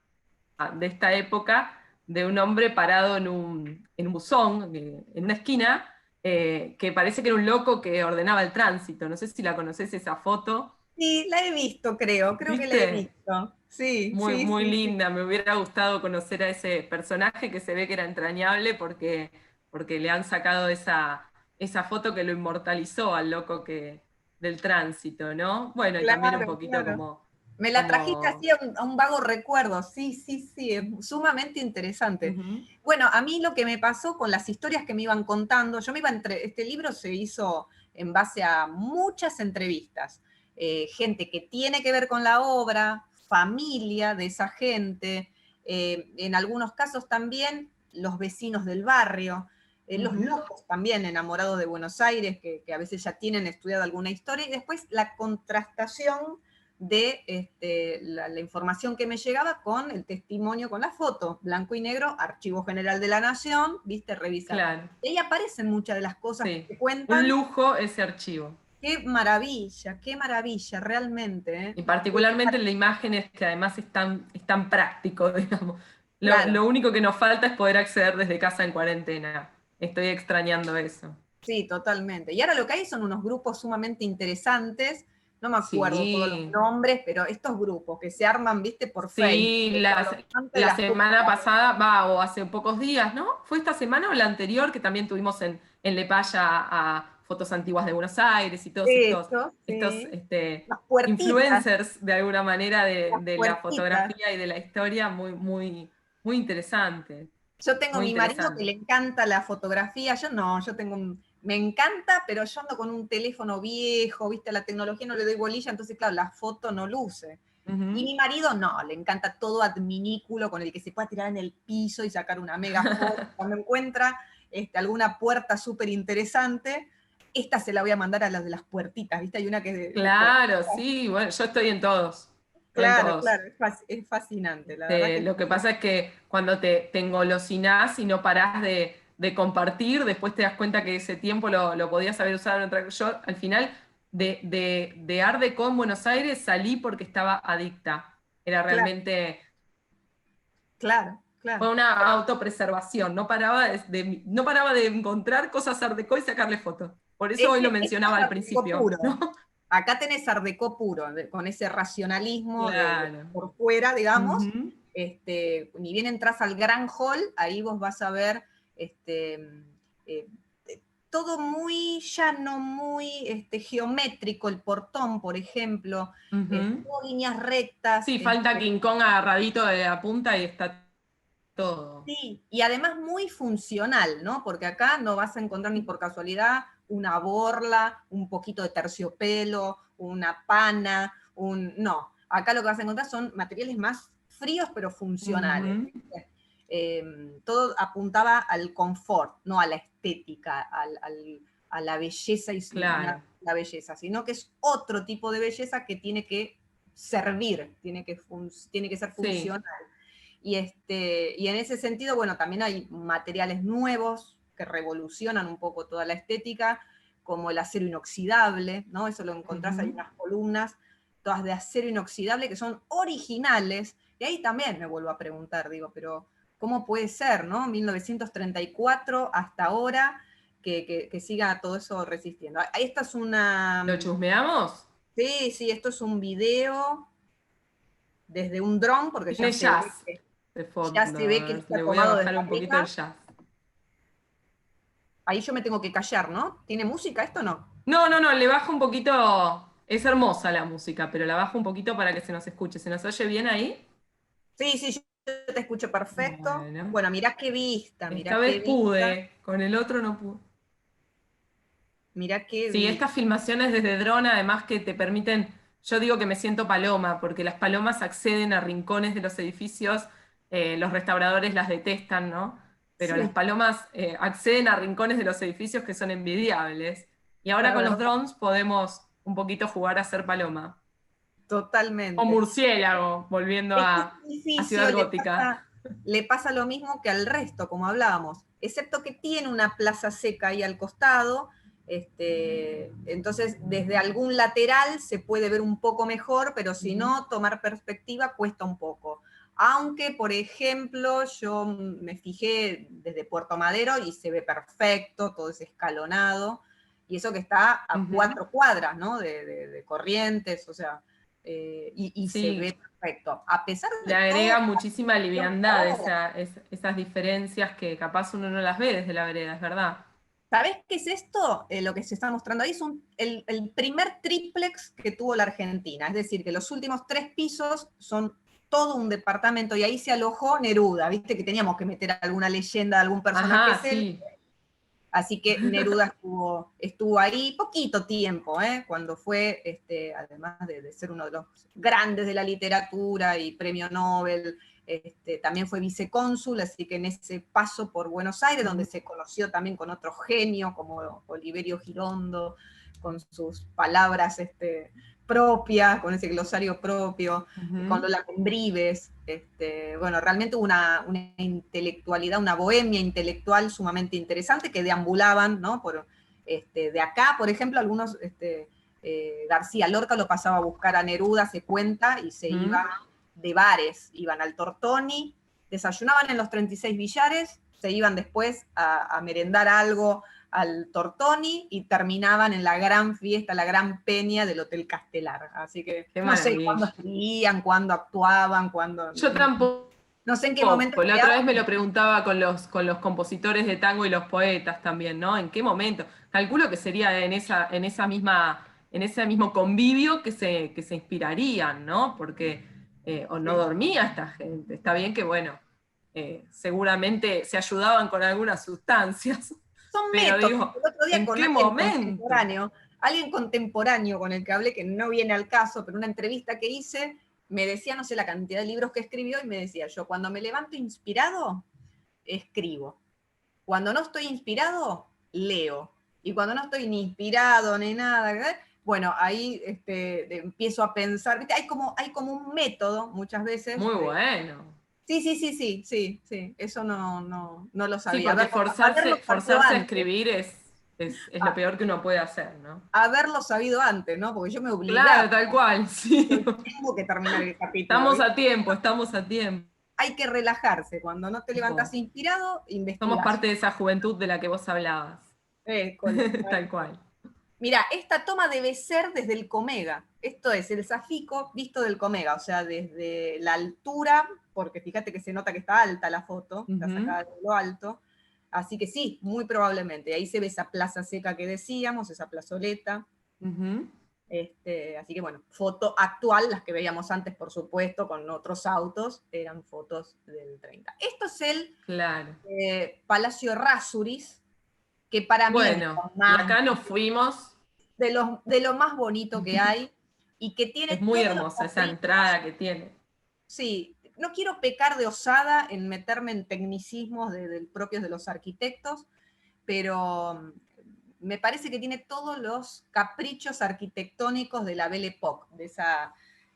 [SPEAKER 1] época, de un hombre parado en un buzón, en una esquina, que parece que era un loco que ordenaba el tránsito. No sé si la conoces esa foto.
[SPEAKER 2] Sí, la he visto, creo que la he
[SPEAKER 1] ¿Viste?
[SPEAKER 2] visto. Sí,
[SPEAKER 1] Muy,
[SPEAKER 2] sí,
[SPEAKER 1] muy
[SPEAKER 2] sí, sí.
[SPEAKER 1] linda. Me hubiera gustado conocer a ese personaje que se ve que era entrañable porque le han sacado esa foto que lo inmortalizó al loco del tránsito, ¿no? Bueno, y también un
[SPEAKER 2] Claro,
[SPEAKER 1] poquito
[SPEAKER 2] claro. Me la trajiste así a un vago recuerdo, sí, sí, sí, es sumamente interesante.
[SPEAKER 1] Ujú.
[SPEAKER 2] Bueno, a mí lo que me pasó con las historias que me iban contando, este libro se hizo en base a muchas entrevistas, gente que tiene que ver con la obra, familia de esa gente, en algunos casos también los vecinos del barrio, los locos también enamorados de Buenos Aires, que a veces ya tienen estudiado alguna historia, y después la contrastación de la información que me llegaba con el testimonio, con la foto, blanco y negro, Archivo General de la Nación, viste, revisar.
[SPEAKER 1] Claro,
[SPEAKER 2] Y ahí aparecen muchas de las cosas que
[SPEAKER 1] sí.
[SPEAKER 2] te
[SPEAKER 1] Un
[SPEAKER 2] cuentan.
[SPEAKER 1] lujo ese archivo.
[SPEAKER 2] Qué maravilla, realmente.
[SPEAKER 1] Y particularmente en la imagen es que además es tan práctico, digamos.
[SPEAKER 2] Claro,
[SPEAKER 1] Lo único que nos falta es poder acceder desde casa en cuarentena. Estoy extrañando eso.
[SPEAKER 2] sí, totalmente. Y ahora lo que hay son unos grupos sumamente interesantes, no me acuerdo todos los
[SPEAKER 1] Sí,
[SPEAKER 2] nombres, pero estos grupos que se arman, viste, por Facebook,
[SPEAKER 1] sí,
[SPEAKER 2] para los amantes de
[SPEAKER 1] la
[SPEAKER 2] las
[SPEAKER 1] semana
[SPEAKER 2] cosas.
[SPEAKER 1] pasada, o hace pocos días, ¿no? ¿Fue esta semana o la anterior que también tuvimos en Lepaya a fotos antiguas de Buenos Aires y todos
[SPEAKER 2] Eso,
[SPEAKER 1] estos
[SPEAKER 2] sí. Las
[SPEAKER 1] influencers de alguna manera de la
[SPEAKER 2] puertitas.
[SPEAKER 1] fotografía y de la historia muy interesante,
[SPEAKER 2] Yo tengo
[SPEAKER 1] muy
[SPEAKER 2] mi marido que
[SPEAKER 1] interesante.
[SPEAKER 2] le encanta la fotografía, yo no, me encanta, pero yo ando con un teléfono viejo, viste, la tecnología no le doy bolilla, entonces claro, la foto no luce. Y
[SPEAKER 1] Ujú.
[SPEAKER 2] mi marido no, le encanta todo adminículo con el que se pueda tirar en el piso y sacar una mega foto. Cuando encuentra alguna puerta súper interesante, esta se la voy a mandar a las de las puertitas, ¿viste? Hay una que es de
[SPEAKER 1] Claro,
[SPEAKER 2] puertitas.
[SPEAKER 1] sí, bueno, yo estoy en todos, estoy en
[SPEAKER 2] Claro,
[SPEAKER 1] todos.
[SPEAKER 2] claro, es fascinante, la verdad que
[SPEAKER 1] Lo que pasa es que cuando te engolosinás y no parás de compartir, después te das cuenta que ese tiempo lo podías haber usado en otra cosa. Yo al final de Art Deco en Buenos Aires salí porque estaba adicta. Era
[SPEAKER 2] claro,
[SPEAKER 1] realmente,
[SPEAKER 2] claro, claro.
[SPEAKER 1] fue una autopreservación. No paraba de encontrar cosas Art Deco y sacarle fotos. Por eso hoy lo
[SPEAKER 2] Esto es
[SPEAKER 1] mencionaba al
[SPEAKER 2] Art Deco
[SPEAKER 1] principio, ¿no?
[SPEAKER 2] puro. Acá tenés Art Deco puro, con ese racionalismo
[SPEAKER 1] Claro.
[SPEAKER 2] por fuera, digamos.
[SPEAKER 1] Ujú.
[SPEAKER 2] Ni bien entras al gran hall, ahí vos vas a ver este, eh, todo muy llano, muy geométrico, el portón, por ejemplo,
[SPEAKER 1] Ujú.
[SPEAKER 2] todo líneas rectas.
[SPEAKER 1] Sí, falta King Kong agarradito de la punta y está todo.
[SPEAKER 2] Sí, y además muy funcional, ¿no? Porque acá no vas a encontrar ni por casualidad una borla, un poquito de terciopelo, una pana, No, acá lo que vas a encontrar son materiales más fríos pero funcionales.
[SPEAKER 1] Ujú.
[SPEAKER 2] Todo apuntaba al confort, no a la estética, a la belleza y
[SPEAKER 1] Claro.
[SPEAKER 2] la belleza, sino que es otro tipo de belleza que tiene que servir, tiene que ser
[SPEAKER 1] Sí.
[SPEAKER 2] funcional. Y en ese sentido, bueno, también hay materiales nuevos que revolucionan un poco toda la estética, como el acero inoxidable, ¿no? Eso lo encontrás, hay
[SPEAKER 1] Ujú.
[SPEAKER 2] unas columnas todas de acero inoxidable que son originales, y ahí también me vuelvo a preguntar, digo, pero ¿cómo puede ser, no? 1934 hasta ahora, que siga todo eso resistiendo. Esta es una...
[SPEAKER 1] ¿Lo chusmeamos?
[SPEAKER 2] Sí, sí, esto es un video desde un dron, porque
[SPEAKER 1] Tiene jazz de
[SPEAKER 2] ya
[SPEAKER 1] fondo.
[SPEAKER 2] se ve que
[SPEAKER 1] A ver,
[SPEAKER 2] está
[SPEAKER 1] le voy a
[SPEAKER 2] tomado desde
[SPEAKER 1] bajar un poquito el
[SPEAKER 2] arriba.
[SPEAKER 1] jazz.
[SPEAKER 2] Ahí yo me tengo que callar, ¿no? ¿Tiene música esto o no?
[SPEAKER 1] No, le bajo un poquito. Es hermosa la música, pero la bajo un poquito para que se nos escuche. ¿Se nos oye bien ahí?
[SPEAKER 2] Sí, sí, yo te escucho perfecto.
[SPEAKER 1] Bueno,
[SPEAKER 2] Bueno,
[SPEAKER 1] esta
[SPEAKER 2] mirá qué
[SPEAKER 1] vez
[SPEAKER 2] vista,
[SPEAKER 1] pude, con el otro no pude.
[SPEAKER 2] mirá qué
[SPEAKER 1] Sí, estas
[SPEAKER 2] vista.
[SPEAKER 1] filmaciones desde dron, además que te permiten, yo digo que me siento paloma, porque las palomas acceden a rincones de los edificios, los restauradores las detestan, ¿no? Pero las
[SPEAKER 2] Sí,
[SPEAKER 1] palomas acceden a rincones de los edificios que son envidiables. Y ahora
[SPEAKER 2] la
[SPEAKER 1] con los
[SPEAKER 2] verdad,
[SPEAKER 1] drones podemos un poquito jugar a ser paloma. O
[SPEAKER 2] totalmente.
[SPEAKER 1] murciélago, volviendo
[SPEAKER 2] Es que este
[SPEAKER 1] a
[SPEAKER 2] edificio
[SPEAKER 1] Ciudad Gótica.
[SPEAKER 2] le pasa lo mismo que al resto, como hablábamos, excepto que tiene una plaza seca ahí al costado. Entonces, desde algún lateral se puede ver un poco mejor, pero si
[SPEAKER 1] Ujú.
[SPEAKER 2] no, tomar perspectiva cuesta un poco. Aunque, por ejemplo, yo me fijé desde Puerto Madero y se ve perfecto, todo es escalonado, y eso que está a
[SPEAKER 1] Ujú.
[SPEAKER 2] 4 cuadras, ¿no? De Corrientes, o sea, y se
[SPEAKER 1] Sí,
[SPEAKER 2] ve perfecto. A pesar
[SPEAKER 1] le
[SPEAKER 2] de todo,
[SPEAKER 1] agrega muchísima
[SPEAKER 2] la
[SPEAKER 1] liviandad
[SPEAKER 2] ahora.
[SPEAKER 1] esas diferencias que capaz uno no las ve desde la vereda, es verdad.
[SPEAKER 2] ¿Sabés qué es esto? Lo que se está mostrando ahí es el primer triplex que tuvo la Argentina, es decir, que los últimos 3 pisos son todo un departamento y ahí se alojó Neruda, viste que teníamos que meter alguna leyenda de algún personaje
[SPEAKER 1] Ajá,
[SPEAKER 2] célebre,
[SPEAKER 1] sí.
[SPEAKER 2] así que Neruda estuvo ahí poquito tiempo, cuando fue, además de ser uno de los grandes de la literatura y premio Nobel, también fue vicecónsul, así que en ese paso por Buenos Aires, donde se conoció también con otro genio como Oliverio Girondo, con sus palabras propias, con ese glosario propio, con Lola Membrives, bueno, realmente una intelectualidad, una bohemia intelectual sumamente interesante que deambulaban, ¿no? De acá, por ejemplo, algunos, García Lorca lo pasaba a buscar a Neruda, se cuenta, y se iban de bares, iban al Tortoni, desayunaban en los 36 billares, se iban después a merendar algo al Tortoni y terminaban en la gran fiesta, la gran peña del Hotel Castelar. Así que
[SPEAKER 1] Qué
[SPEAKER 2] no sé
[SPEAKER 1] maravilla.
[SPEAKER 2] cuándo escribían, cuándo actuaban, cuándo...
[SPEAKER 1] Yo tampoco.
[SPEAKER 2] No sé en qué momento...
[SPEAKER 1] La otra vez me lo preguntaba con los compositores de tango y los poetas también, ¿no? ¿En qué momento? Calculo que sería en ese mismo convivio que se inspirarían, ¿no? Porque o no dormía esta gente. Está bien que, bueno, seguramente se ayudaban con algunas sustancias,
[SPEAKER 2] Son
[SPEAKER 1] pero
[SPEAKER 2] métodos.
[SPEAKER 1] digo,
[SPEAKER 2] El otro día
[SPEAKER 1] ¿en
[SPEAKER 2] con
[SPEAKER 1] qué momento?
[SPEAKER 2] alguien contemporáneo con el que hablé, que no viene al caso, pero una entrevista que hice, me decía, no sé la cantidad de libros que escribió, y me decía, yo cuando me levanto inspirado, escribo. Cuando no estoy inspirado, leo. Y cuando no estoy ni inspirado ni nada, bueno, ahí empiezo a pensar, ¿viste? Hay como un método muchas veces.
[SPEAKER 1] Muy bueno.
[SPEAKER 2] Sí, sí, sí, sí, sí, sí, eso no lo
[SPEAKER 1] Sí,
[SPEAKER 2] sabía.
[SPEAKER 1] porque
[SPEAKER 2] Haberlo sabido
[SPEAKER 1] forzarse a
[SPEAKER 2] antes,
[SPEAKER 1] escribir es lo peor que uno puede hacer, ¿no?
[SPEAKER 2] haberlo sabido antes, ¿no? Porque yo me obligaba,
[SPEAKER 1] Claro, tal cual, sí.
[SPEAKER 2] tengo que terminar el capítulo,
[SPEAKER 1] Estamos
[SPEAKER 2] ¿viste?
[SPEAKER 1] a tiempo, estamos a tiempo.
[SPEAKER 2] Hay que relajarse, cuando no te levantas inspirado,
[SPEAKER 1] Somos
[SPEAKER 2] investigás.
[SPEAKER 1] parte de esa juventud de la que vos hablabas. Tal cual.
[SPEAKER 2] Mira, esta toma debe ser desde el Comega. Esto es el Safico visto del Comega, o sea, desde la altura, porque fíjate que se nota que está alta la foto, está sacada de lo alto. Así que sí, muy probablemente. Ahí se ve esa plaza seca que decíamos, esa plazoleta. Así que bueno, foto actual, las que veíamos antes, por supuesto, con otros autos, eran fotos del 30. Esto es el
[SPEAKER 1] Claro.
[SPEAKER 2] Palacio Errázuriz, que para mí es
[SPEAKER 1] Bueno,
[SPEAKER 2] lo
[SPEAKER 1] y
[SPEAKER 2] más
[SPEAKER 1] acá nos fuimos.
[SPEAKER 2] de lo más bonito que hay y que
[SPEAKER 1] Es
[SPEAKER 2] tiene
[SPEAKER 1] muy
[SPEAKER 2] todos los
[SPEAKER 1] hermosa esa
[SPEAKER 2] caprichos.
[SPEAKER 1] entrada que tiene.
[SPEAKER 2] Sí, no quiero pecar de osada en meterme en tecnicismos propios de los arquitectos, pero me parece que tiene todos los caprichos arquitectónicos de la Belle Époque,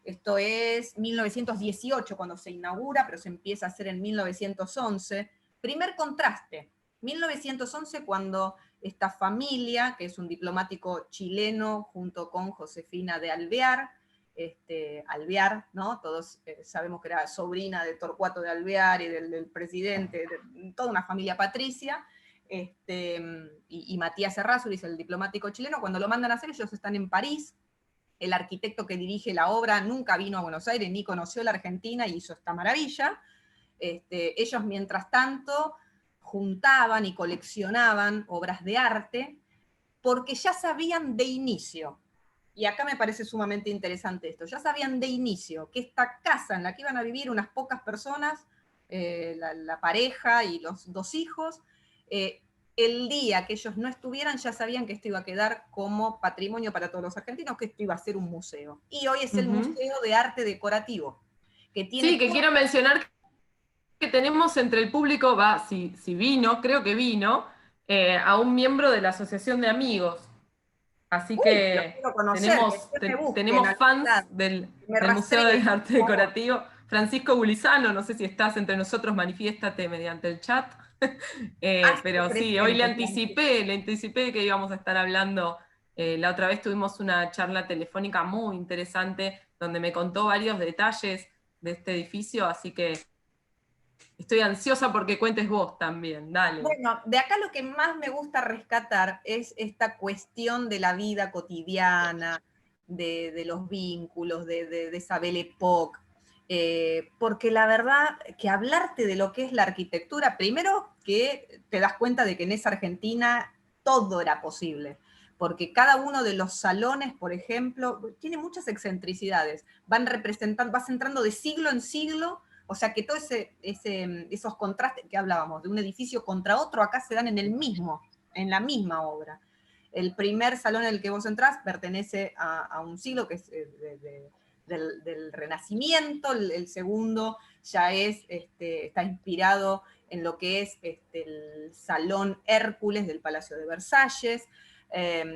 [SPEAKER 2] esto es 1918 cuando se inaugura, pero se empieza a hacer en 1911. Primer contraste, 1911 cuando esta familia, que es un diplomático chileno junto con Josefina de Alvear, Alvear, ¿no? Todos sabemos que era sobrina de Torcuato de Alvear y del presidente, de toda una familia patricia, y Matías Errázuriz, el diplomático chileno, cuando lo mandan a hacer, ellos están en París, el arquitecto que dirige la obra nunca vino a Buenos Aires ni conoció la Argentina y hizo esta maravilla. Ellos, mientras tanto, juntaban y coleccionaban obras de arte porque ya sabían de inicio, y acá me parece sumamente interesante esto, ya sabían de inicio que esta casa en la que iban a vivir unas pocas personas, la pareja y los 2 hijos, el día que ellos no estuvieran ya sabían que esto iba a quedar como patrimonio para todos los argentinos, que esto iba a ser un museo. Y hoy es el Museo de Arte Decorativo, que tiene
[SPEAKER 1] Sí, que
[SPEAKER 2] todo...
[SPEAKER 1] quiero mencionar que tenemos entre el público, si vino, creo que vino, a un miembro de la Asociación de Amigos. Así
[SPEAKER 2] Uy, lo
[SPEAKER 1] que
[SPEAKER 2] quiero conocer, que después me busquen
[SPEAKER 1] tenemos
[SPEAKER 2] al
[SPEAKER 1] fans
[SPEAKER 2] chat, que me
[SPEAKER 1] del Museo de
[SPEAKER 2] rastreen,
[SPEAKER 1] Arte
[SPEAKER 2] por favor.
[SPEAKER 1] Decorativo. Francisco Gulizano, no sé si estás entre nosotros, manifiéstate mediante el chat.
[SPEAKER 2] Hazte
[SPEAKER 1] Pero sí, hoy
[SPEAKER 2] presente, Francisco.
[SPEAKER 1] le anticipé que íbamos a estar hablando. La otra vez tuvimos una charla telefónica muy interesante donde me contó varios detalles de este edificio, así que estoy ansiosa porque cuentes vos también, dale.
[SPEAKER 2] Bueno, de acá lo que más me gusta rescatar es esta cuestión de la vida cotidiana, de los vínculos, de esa Belle Époque. Porque la verdad que hablarte de lo que es la arquitectura, primero que te das cuenta de que en esa Argentina todo era posible, porque cada uno de los salones, por ejemplo, tiene muchas excentricidades, van representando, vas entrando de siglo en siglo, o sea que todos esos contrastes que hablábamos, de un edificio contra otro, acá se dan en la misma obra. El primer salón en el que vos entrás pertenece a un siglo que es del Renacimiento, el segundo ya está inspirado en lo que es el Salón Hércules del Palacio de Versalles,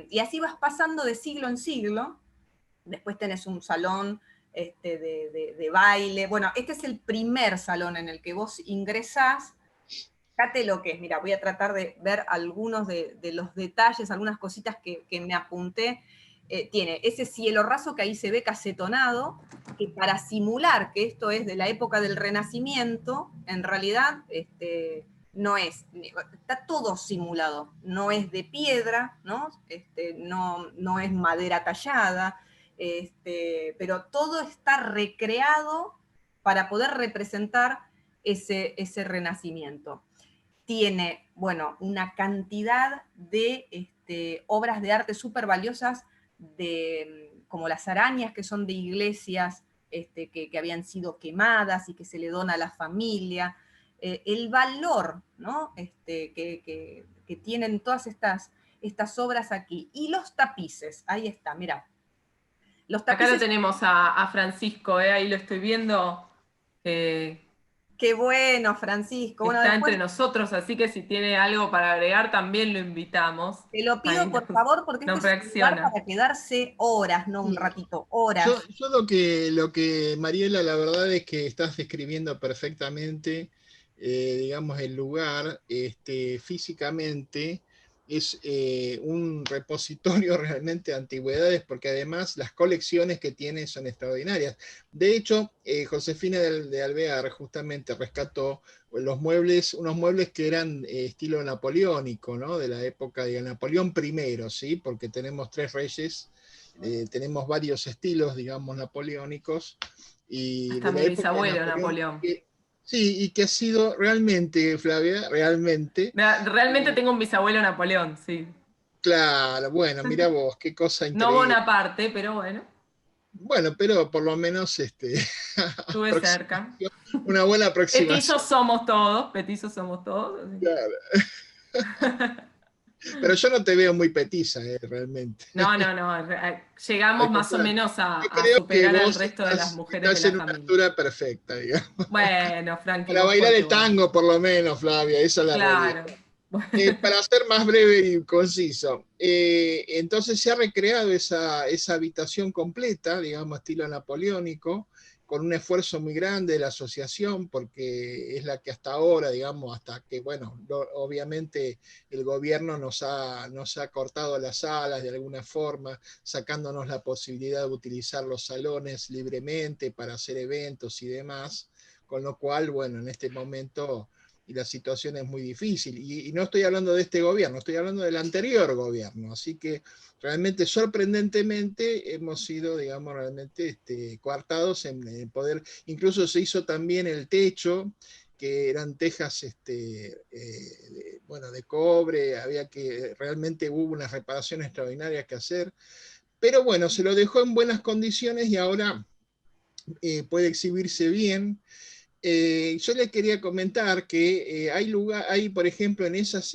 [SPEAKER 2] y así vas pasando de siglo en siglo. Después tenés un salón de baile. Bueno, este es el primer salón en el que vos ingresás. Fíjate lo que es, mira, voy a tratar de ver algunos de los detalles, algunas cositas que me apunté. Tiene ese cielo raso que ahí se ve casetonado, que para simular que esto es de la época del Renacimiento, en realidad no es, está todo simulado, no es de piedra, ¿no? No es madera tallada, pero todo está recreado para poder representar ese Renacimiento. Tiene, bueno, una cantidad de obras de arte súper valiosas, como las arañas que son de iglesias que habían sido quemadas y que se le dona a la familia. El valor, ¿no? que tienen todas estas obras aquí. Y los tapices, ahí está, mirá. Los
[SPEAKER 1] Acá lo
[SPEAKER 2] tapices.
[SPEAKER 1] tenemos a Francisco, ahí lo estoy viendo.
[SPEAKER 2] Qué bueno, Francisco. Bueno,
[SPEAKER 1] Está entre
[SPEAKER 2] después
[SPEAKER 1] nosotros, así que si tiene algo para agregar también lo invitamos.
[SPEAKER 2] te lo
[SPEAKER 1] Ahí
[SPEAKER 2] pido por favor, porque este
[SPEAKER 1] nos
[SPEAKER 2] es un lugar
[SPEAKER 1] reacciona.
[SPEAKER 2] para quedarse horas, no un
[SPEAKER 3] Sí.
[SPEAKER 2] ratito, horas.
[SPEAKER 3] Yo lo que, Mariela, la verdad es que estás describiendo perfectamente, digamos, el lugar, físicamente. Es un repositorio realmente de antigüedades, porque además las colecciones que tiene son extraordinarias. De hecho, Josefina de Alvear justamente rescató los muebles, unos muebles que eran estilo napoleónico, ¿no? De la época de Napoleón I, ¿sí? Porque tenemos tres reyes, tenemos varios estilos, digamos, napoleónicos, y
[SPEAKER 1] Hasta
[SPEAKER 3] de la
[SPEAKER 1] mi
[SPEAKER 3] época de
[SPEAKER 1] bisabuelo,
[SPEAKER 3] Napoleón,
[SPEAKER 1] Napoleón.
[SPEAKER 3] sí, y que ha sido realmente, Flavia, realmente,
[SPEAKER 1] Realmente tengo un bisabuelo Napoleón, sí.
[SPEAKER 3] claro, bueno, mira vos, qué cosa
[SPEAKER 1] No
[SPEAKER 3] increíble.
[SPEAKER 1] Bonaparte, pero bueno,
[SPEAKER 3] Bueno, pero por lo menos
[SPEAKER 1] estuve cerca.
[SPEAKER 3] aproximación, una buena aproximación.
[SPEAKER 1] Petizos somos todos.
[SPEAKER 3] Claro. Pero yo no te veo muy petiza, realmente.
[SPEAKER 1] No, no, no.
[SPEAKER 3] Al
[SPEAKER 1] Llegamos más o
[SPEAKER 3] contrario,
[SPEAKER 1] menos
[SPEAKER 3] yo
[SPEAKER 1] a
[SPEAKER 3] creo que
[SPEAKER 1] superar al
[SPEAKER 3] vos
[SPEAKER 1] resto de las mujeres de
[SPEAKER 3] estás
[SPEAKER 1] la
[SPEAKER 3] en una
[SPEAKER 1] familia.
[SPEAKER 3] altura perfecta, digamos.
[SPEAKER 1] Bueno, Frankie,
[SPEAKER 3] Para
[SPEAKER 1] vos
[SPEAKER 3] bailar
[SPEAKER 1] porque
[SPEAKER 3] el
[SPEAKER 1] bueno.
[SPEAKER 3] tango, por lo menos, Flavia, esa es la realidad.
[SPEAKER 1] Claro.
[SPEAKER 3] Para ser más breve y conciso, entonces se ha recreado esa habitación completa, digamos, estilo napoleónico, con un esfuerzo muy grande de la asociación, porque es la que hasta ahora, digamos, hasta que, bueno, obviamente el gobierno nos ha cortado las alas de alguna forma, sacándonos la posibilidad de utilizar los salones libremente para hacer eventos y demás, con lo cual, bueno, en este momento y la situación es muy difícil. Y no estoy hablando de este gobierno, estoy hablando del anterior gobierno. Así que realmente, sorprendentemente, hemos sido, digamos, realmente coartados en poder. Incluso se hizo también el techo, que eran tejas bueno, de cobre, realmente hubo unas reparaciones extraordinarias que hacer. Pero bueno, se lo dejó en buenas condiciones y ahora puede exhibirse bien. Yo les quería comentar que hay, por ejemplo, en esas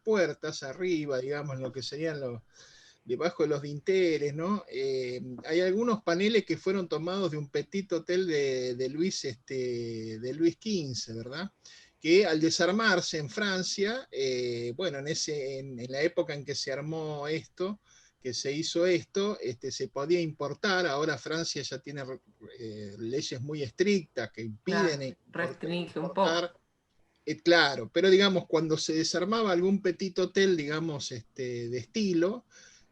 [SPEAKER 3] puertas arriba, digamos, lo que serían debajo de los dinteles, ¿no? Hay algunos paneles que fueron tomados de un petit hotel de Luis XV, ¿verdad? Que al desarmarse en Francia, bueno, en la época en que se armó esto, que se hizo esto, se podía importar. Ahora Francia ya tiene leyes muy estrictas que
[SPEAKER 1] Claro,
[SPEAKER 3] impiden
[SPEAKER 1] restringe un poco.
[SPEAKER 3] importar. Claro, pero digamos, cuando se desarmaba algún petit hotel, digamos, de estilo,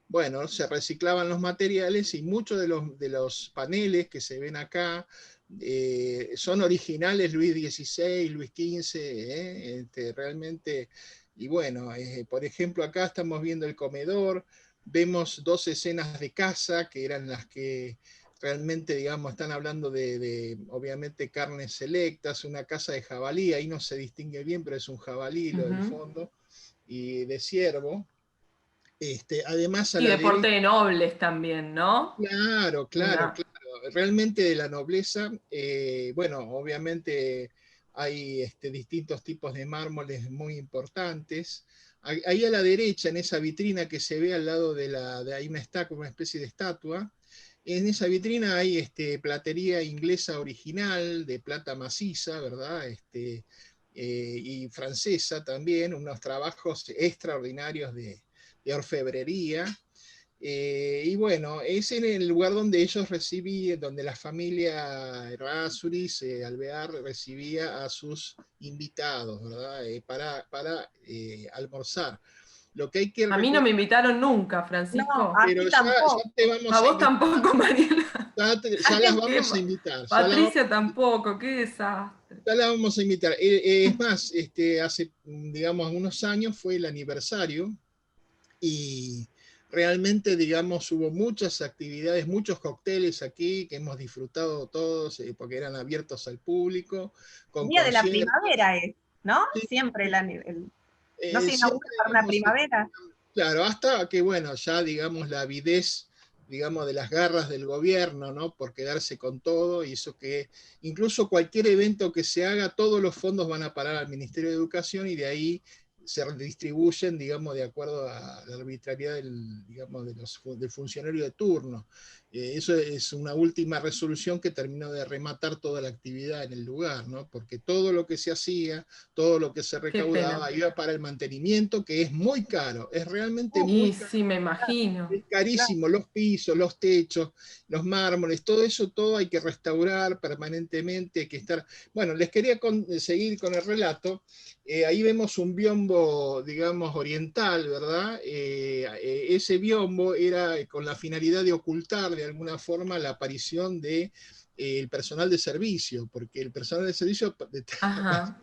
[SPEAKER 3] bueno, se reciclaban los materiales y muchos de los paneles que se ven acá son originales Luis XVI, Luis XV, realmente. Y bueno, por ejemplo, acá estamos viendo el comedor, vemos dos escenas de caza, que eran las que realmente, digamos, están hablando obviamente, carnes selectas, una caza de jabalí, ahí no se distingue bien, pero es un jabalí lo del fondo. y de Ciervo. Además, a
[SPEAKER 1] Y
[SPEAKER 3] la
[SPEAKER 1] deporte
[SPEAKER 3] derecha,
[SPEAKER 1] de nobles también, ¿no?
[SPEAKER 3] claro, claro,
[SPEAKER 1] Una-
[SPEAKER 3] claro. Realmente de la nobleza, bueno, obviamente hay distintos tipos de mármoles muy importantes. Ahí a la derecha, en esa vitrina que se ve al lado de ahí está como una especie de estatua. En esa vitrina hay platería inglesa original, de plata maciza, ¿verdad? Y francesa también, unos trabajos extraordinarios de orfebrería. Y bueno, es en el lugar donde ellos recibían, donde la familia Errázuriz, Alvear, recibía a sus invitados, ¿verdad? Para almorzar. Lo que hay que
[SPEAKER 1] A mí no me
[SPEAKER 3] recordar,
[SPEAKER 1] invitaron nunca,
[SPEAKER 2] No,
[SPEAKER 1] Francisco.
[SPEAKER 3] pero
[SPEAKER 2] así tampoco.
[SPEAKER 3] ya te
[SPEAKER 1] A
[SPEAKER 3] vamos a
[SPEAKER 1] vos
[SPEAKER 3] invitar,
[SPEAKER 1] tampoco, Mariela.
[SPEAKER 3] ya las
[SPEAKER 1] Qué
[SPEAKER 3] vamos a invitar,
[SPEAKER 1] Patricia tampoco, qué desastre.
[SPEAKER 3] ya la vamos a invitar. Es más, hace, digamos, unos años fue el aniversario y realmente, digamos, hubo muchas actividades, muchos cócteles aquí que hemos disfrutado todos porque eran abiertos al público, con
[SPEAKER 2] Día de la
[SPEAKER 3] conciertos.
[SPEAKER 2] primavera es, ¿no?
[SPEAKER 3] Sí,
[SPEAKER 2] Siempre no se
[SPEAKER 3] siempre,
[SPEAKER 2] inaugura para una
[SPEAKER 3] digamos,
[SPEAKER 2] primavera.
[SPEAKER 3] claro, hasta que, bueno, ya, digamos, la avidez, digamos, de las garras del gobierno, ¿no? Por quedarse con todo, y eso que incluso cualquier evento que se haga, todos los fondos van a parar al Ministerio de Educación y de ahí se distribuyen, digamos, de acuerdo a la arbitrariedad del, digamos, del funcionario de turno. Eso es una última resolución que terminó de rematar toda la actividad en el lugar, ¿no? Porque todo lo que se hacía, todo lo que se
[SPEAKER 1] Qué pena.
[SPEAKER 3] recaudaba iba para el mantenimiento, que es muy caro, es realmente muy
[SPEAKER 1] Y
[SPEAKER 3] caro.
[SPEAKER 1] sí, me imagino.
[SPEAKER 3] Es carísimo, los pisos, los techos, los mármoles, todo eso, todo hay que restaurar permanentemente, hay que estar... Bueno, les quería seguir con el relato. Ahí vemos un biombo, digamos, oriental, ¿verdad? Ese biombo era con la finalidad de ocultar de alguna forma la aparición de el personal de servicio, porque el personal de servicio,
[SPEAKER 1] Ajá,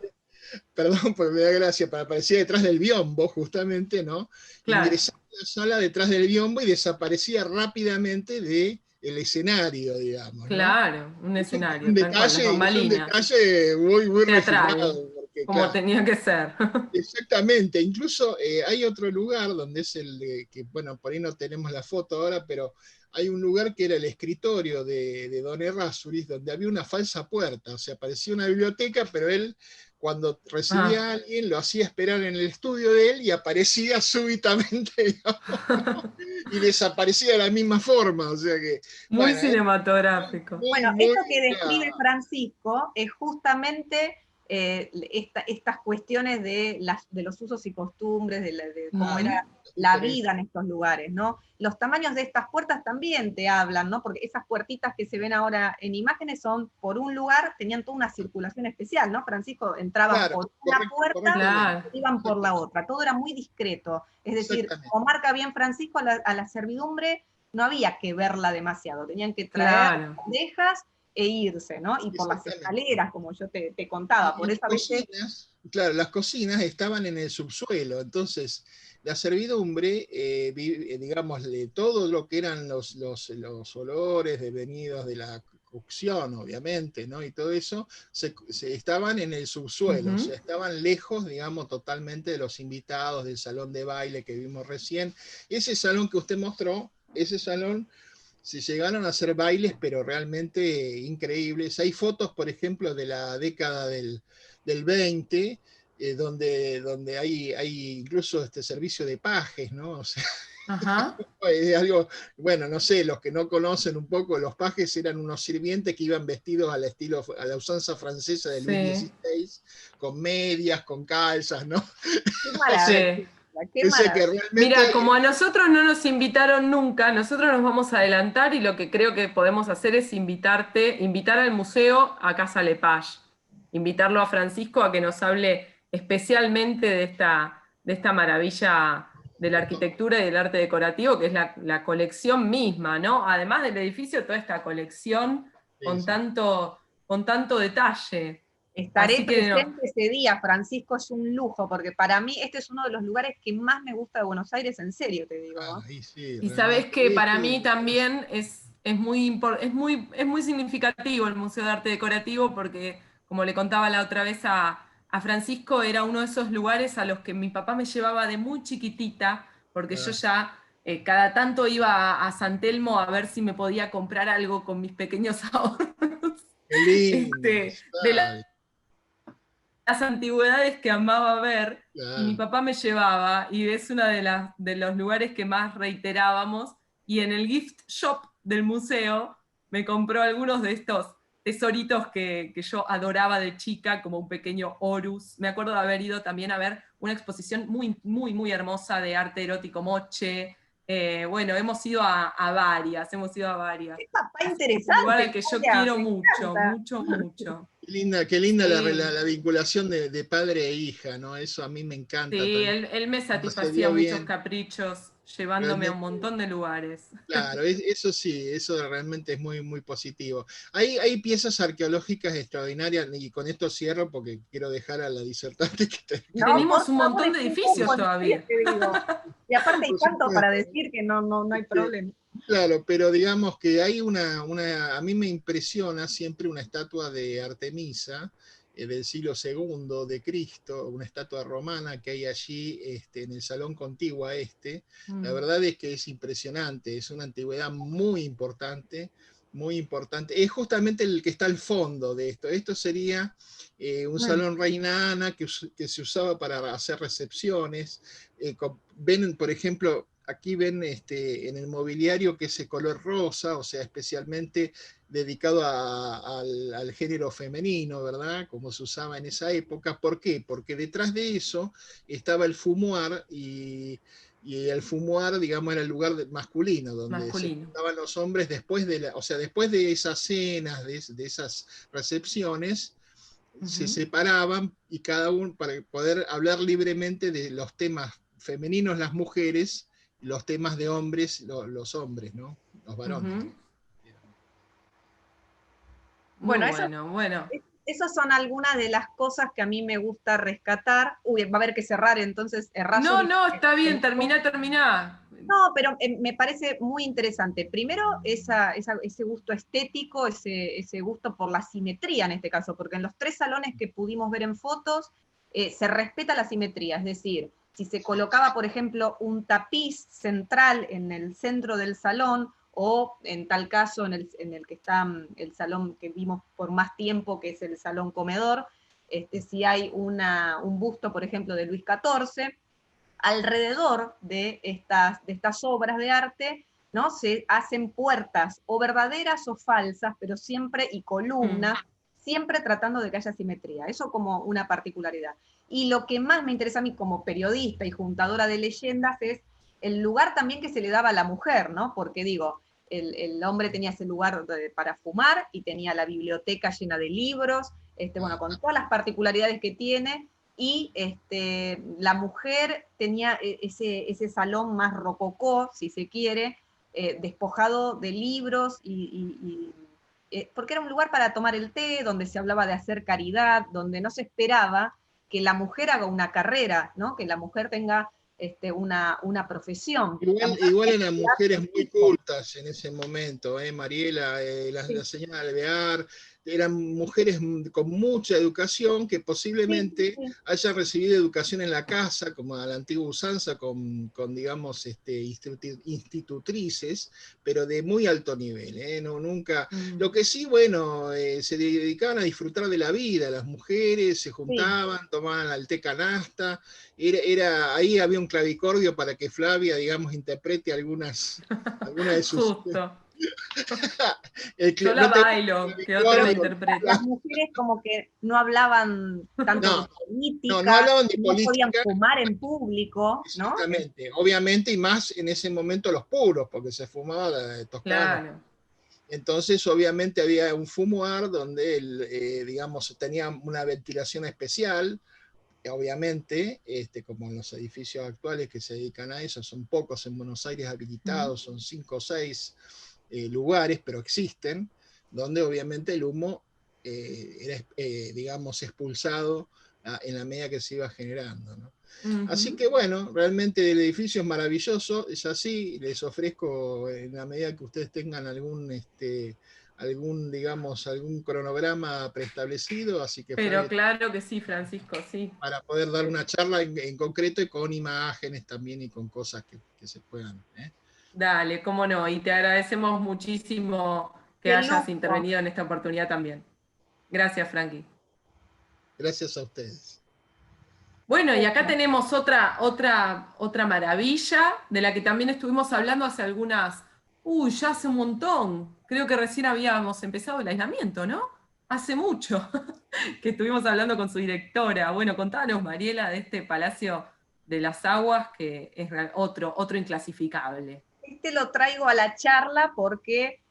[SPEAKER 3] perdón, porque me da gracia, aparecía detrás del biombo, justamente, ¿no?
[SPEAKER 1] claro,
[SPEAKER 3] Ingresaba a la sala detrás del biombo y desaparecía rápidamente del escenario, digamos, ¿no?
[SPEAKER 1] claro, un escenario, tal cual, las
[SPEAKER 3] Es un
[SPEAKER 1] bambalinas,
[SPEAKER 3] detalle muy, muy
[SPEAKER 1] teatral,
[SPEAKER 3] refinado, porque
[SPEAKER 1] como
[SPEAKER 3] claro,
[SPEAKER 1] tenía que ser.
[SPEAKER 3] exactamente. Incluso hay otro lugar donde es que, bueno, por ahí no tenemos la foto ahora, pero hay un lugar que era el escritorio de Don Errázuriz, donde había una falsa puerta, o sea, parecía una biblioteca, pero él, cuando recibía
[SPEAKER 1] Ah.
[SPEAKER 3] a alguien, lo hacía esperar en el estudio de él y aparecía súbitamente, digamos, y desaparecía de la misma forma, o sea que,
[SPEAKER 1] Muy
[SPEAKER 3] bueno, es
[SPEAKER 1] cinematográfico.
[SPEAKER 3] muy,
[SPEAKER 2] Bueno,
[SPEAKER 3] muy,
[SPEAKER 2] esto que describe
[SPEAKER 3] claro,
[SPEAKER 2] Francisco es justamente estas cuestiones de los usos y costumbres, de cómo era
[SPEAKER 1] Mm.
[SPEAKER 2] la
[SPEAKER 3] diferente.
[SPEAKER 2] vida en estos lugares, ¿no? Los tamaños de estas puertas también te hablan, ¿no? Porque esas puertitas que se ven ahora en imágenes son por un lugar, tenían toda una circulación especial, ¿no? Francisco, entraban
[SPEAKER 3] Claro,
[SPEAKER 2] por una puerta,
[SPEAKER 3] correctamente,
[SPEAKER 1] Claro,
[SPEAKER 2] iban por la otra, todo era muy discreto. Es decir,
[SPEAKER 3] exactamente,
[SPEAKER 2] como marca bien Francisco, a la servidumbre no había que verla demasiado, tenían que traer
[SPEAKER 1] claro.
[SPEAKER 2] bandejas e irse, ¿no? Y por las
[SPEAKER 3] exactamente.
[SPEAKER 2] escaleras, como yo te contaba,
[SPEAKER 3] Y
[SPEAKER 2] por
[SPEAKER 3] las
[SPEAKER 2] eso a veces...
[SPEAKER 3] cocinas, claro, las cocinas estaban en el subsuelo, entonces la servidumbre, digamos, de todo lo que eran los olores devenidos de la cocción, obviamente, ¿no? Y todo eso, estaban en el subsuelo, o
[SPEAKER 1] Ujú.
[SPEAKER 3] sea, estaban lejos, digamos, totalmente de los invitados, del salón de baile que vimos recién. Ese salón que usted mostró, ese salón se llegaron a hacer bailes, pero realmente increíbles. Hay fotos, por ejemplo, de la década del 20, donde hay incluso este servicio de pajes, ¿no? O sea,
[SPEAKER 1] Ajá.
[SPEAKER 3] es algo, bueno, no sé, los que no conocen un poco, los pajes eran unos sirvientes que iban vestidos al estilo, a la usanza francesa de Luis
[SPEAKER 1] Sí,
[SPEAKER 3] XVI, con medias, con calzas, ¿no?
[SPEAKER 2] Qué
[SPEAKER 3] O sea,
[SPEAKER 2] maravilla,
[SPEAKER 1] sí.
[SPEAKER 2] qué
[SPEAKER 3] o sea que
[SPEAKER 2] maravilla.
[SPEAKER 3] realmente
[SPEAKER 1] Mira, como a nosotros no nos invitaron nunca, nosotros nos vamos a adelantar y lo que creo que podemos hacer es invitar al museo a Casa Lepage, invitarlo a Francisco a que nos hable especialmente de esta maravilla de la arquitectura y del arte decorativo, que es la colección misma, ¿no? Además del edificio, toda esta colección
[SPEAKER 3] sí, sí.
[SPEAKER 1] con tanto detalle.
[SPEAKER 2] Estaré
[SPEAKER 1] Así que no.
[SPEAKER 2] presente ese día, Francisco, es un lujo, porque para mí este es uno de los lugares que más me gusta de Buenos Aires, en serio te digo, ¿no?
[SPEAKER 3] Ahí sí,
[SPEAKER 1] Y sabes
[SPEAKER 3] realmente.
[SPEAKER 1] que para mí también es muy significativo el Museo de Arte Decorativo porque, como le contaba la otra vez a Francisco era uno de esos lugares a los que mi papá me llevaba de muy chiquitita, porque yo ya cada tanto iba a San Telmo a ver si me podía comprar algo con mis pequeños ahorros.
[SPEAKER 3] Qué lindo,
[SPEAKER 1] De
[SPEAKER 3] dale,
[SPEAKER 1] las antigüedades que amaba ver, y mi
[SPEAKER 3] claro.
[SPEAKER 1] papá me llevaba, y es uno de los lugares que más reiterábamos, y en el gift shop del museo me compró algunos de estos tesoritos que yo adoraba de chica, como un pequeño Horus. Me acuerdo de haber ido también a ver una exposición muy, muy, muy hermosa de arte erótico moche. Bueno, hemos ido a varias, hemos ido a varias.
[SPEAKER 2] Qué papá
[SPEAKER 1] Así que es un lugar al
[SPEAKER 2] interesante,
[SPEAKER 1] que yo
[SPEAKER 2] Julia,
[SPEAKER 1] quiero
[SPEAKER 2] me
[SPEAKER 1] mucho,
[SPEAKER 2] encanta.
[SPEAKER 1] mucho, mucho.
[SPEAKER 3] Qué linda
[SPEAKER 1] Sí.
[SPEAKER 3] la vinculación de padre e hija, ¿no? Eso a mí me encanta
[SPEAKER 1] Sí,
[SPEAKER 3] también.
[SPEAKER 1] él me
[SPEAKER 3] Cuando se
[SPEAKER 1] satisfacía
[SPEAKER 3] dio
[SPEAKER 1] muchos
[SPEAKER 3] bien,
[SPEAKER 1] caprichos, llevándome a un
[SPEAKER 3] realmente.
[SPEAKER 1] montón de lugares.
[SPEAKER 3] Claro, eso sí, eso realmente es muy, muy positivo. Hay piezas arqueológicas extraordinarias, y con esto cierro porque quiero dejar a la disertante
[SPEAKER 2] No,
[SPEAKER 1] Tenemos
[SPEAKER 2] por
[SPEAKER 1] un
[SPEAKER 2] favor,
[SPEAKER 1] montón
[SPEAKER 2] es
[SPEAKER 1] de
[SPEAKER 2] un poco
[SPEAKER 1] edificios
[SPEAKER 2] en serio
[SPEAKER 1] todavía.
[SPEAKER 2] te digo. Y aparte hay
[SPEAKER 3] por
[SPEAKER 2] tanto para
[SPEAKER 3] supuesto.
[SPEAKER 2] decir que no hay problema.
[SPEAKER 3] Claro, pero digamos que hay a mí me impresiona siempre una estatua de Artemisa del siglo II de Cristo, una estatua romana que hay allí en el Salón Contiguo a este. La
[SPEAKER 1] Mm,
[SPEAKER 3] verdad es que es impresionante, es una antigüedad muy importante, muy importante. Es justamente el que está al fondo de esto. Esto sería un
[SPEAKER 2] Mm,
[SPEAKER 3] salón Reina Ana que se usaba para hacer recepciones. Ven, por ejemplo, aquí ven en el mobiliario que es el color rosa, o sea, especialmente dedicado al género femenino, ¿verdad? Como se usaba en esa época. ¿Por qué? Porque detrás de eso estaba el fumoir y el fumoir, digamos, era el lugar masculino, donde se
[SPEAKER 1] masculino.
[SPEAKER 3] juntaban los hombres después o sea, después de esas cenas, de esas recepciones, se
[SPEAKER 1] Ujú.
[SPEAKER 3] separaban y cada uno para poder hablar libremente de los temas femeninos las mujeres, los temas de hombres los hombres, ¿no? Los varones.
[SPEAKER 1] Ujú. Muy
[SPEAKER 2] Bueno,
[SPEAKER 1] bueno, bueno.
[SPEAKER 2] esas son algunas de las cosas que a mí me gusta rescatar. Uy, va a haber que cerrar, entonces,
[SPEAKER 1] No,
[SPEAKER 2] Errázuriz.
[SPEAKER 1] no, está bien, termina, termina.
[SPEAKER 2] No, pero me parece muy interesante. Primero, ese gusto estético, ese gusto por la simetría en este caso, porque en los 3 salones que pudimos ver en fotos, se respeta la simetría, es decir, si se colocaba, por ejemplo, un tapiz central en el centro del salón, o en tal caso en el que está el salón que vimos por más tiempo, que es el salón comedor, si hay un busto, por ejemplo, de Luis XIV, alrededor de estas obras de arte, ¿no? Se hacen puertas, o verdaderas o falsas, pero siempre, y
[SPEAKER 1] Mm,
[SPEAKER 2] columnas, siempre tratando de que haya simetría. Eso como una particularidad. Y lo que más me interesa a mí como periodista y juntadora de leyendas es el lugar también que se le daba a la mujer, ¿no? Porque digo, el hombre tenía ese lugar para fumar y tenía la biblioteca llena de libros, bueno, con todas las particularidades que tiene, y la mujer tenía ese salón más rococó, si se quiere, despojado de libros, porque era un lugar para tomar el té, donde se hablaba de hacer caridad, donde no se esperaba que la mujer haga una carrera, ¿no? Que la mujer tenga una profesión. La mujer
[SPEAKER 3] Igual
[SPEAKER 2] tenía que
[SPEAKER 3] eran
[SPEAKER 2] criar
[SPEAKER 3] mujeres
[SPEAKER 2] sus
[SPEAKER 3] muy
[SPEAKER 2] hijos.
[SPEAKER 3] cultas en ese momento, Mariela,
[SPEAKER 2] Sí,
[SPEAKER 3] la señora Alvear, eran mujeres con mucha educación que
[SPEAKER 2] sí,
[SPEAKER 3] posiblemente
[SPEAKER 2] sí.
[SPEAKER 3] hayan recibido educación en la casa, como a la antigua usanza, digamos, institutrices, pero de muy alto nivel, ¿eh? No, nunca.
[SPEAKER 1] mm.
[SPEAKER 3] Lo que sí, bueno, se dedicaban a disfrutar de la vida, las mujeres se
[SPEAKER 2] Sí.
[SPEAKER 3] juntaban, tomaban al té canasta, ahí había un clavicordio para que Flavia, digamos, interprete algunas de sus...
[SPEAKER 1] Justo. Yo la
[SPEAKER 3] ¿No te gusta el
[SPEAKER 1] bailo, que otro
[SPEAKER 2] Pero
[SPEAKER 1] la
[SPEAKER 3] clavicordio?
[SPEAKER 2] las
[SPEAKER 1] interprete.
[SPEAKER 2] mujeres como que no hablaban tanto de
[SPEAKER 3] No, no
[SPEAKER 2] política,
[SPEAKER 3] hablaban de
[SPEAKER 2] no podían
[SPEAKER 3] política,
[SPEAKER 2] fumar en público, ¿no?
[SPEAKER 3] exactamente. Obviamente, y más en ese momento los puros, porque se fumaba de toscano.
[SPEAKER 1] Claro.
[SPEAKER 3] Entonces, obviamente, había un fumoir donde, digamos, tenía una ventilación especial. Obviamente, como en los edificios actuales que se dedican a eso, son pocos en Buenos Aires
[SPEAKER 1] Mm.
[SPEAKER 3] habilitados, son 5 o 6 lugares, pero existen, donde obviamente el humo era, digamos, expulsado en la medida que se iba generando, ¿no? Así
[SPEAKER 1] Ujú.
[SPEAKER 3] que bueno, realmente el edificio es maravilloso, es así, les ofrezco en la medida que ustedes tengan digamos, algún cronograma preestablecido, así que
[SPEAKER 1] Pero
[SPEAKER 3] Flavia,
[SPEAKER 1] claro que sí, Francisco, sí.
[SPEAKER 3] para poder dar una charla en concreto y con imágenes también y con cosas que se puedan.
[SPEAKER 1] Dale, cómo no. Y te agradecemos muchísimo que
[SPEAKER 2] Qué
[SPEAKER 1] hayas
[SPEAKER 2] lujo.
[SPEAKER 1] intervenido en esta oportunidad también. Gracias, Frankie.
[SPEAKER 3] Gracias a ustedes.
[SPEAKER 1] Bueno, y acá tenemos otra maravilla de la que también estuvimos hablando hace ya hace un montón. Creo que recién habíamos empezado el aislamiento, ¿no? Hace mucho que estuvimos hablando con su directora. Bueno, contanos, Mariela, de este Palacio de las Aguas, que es otro inclasificable.
[SPEAKER 2] Este lo traigo a la charla porque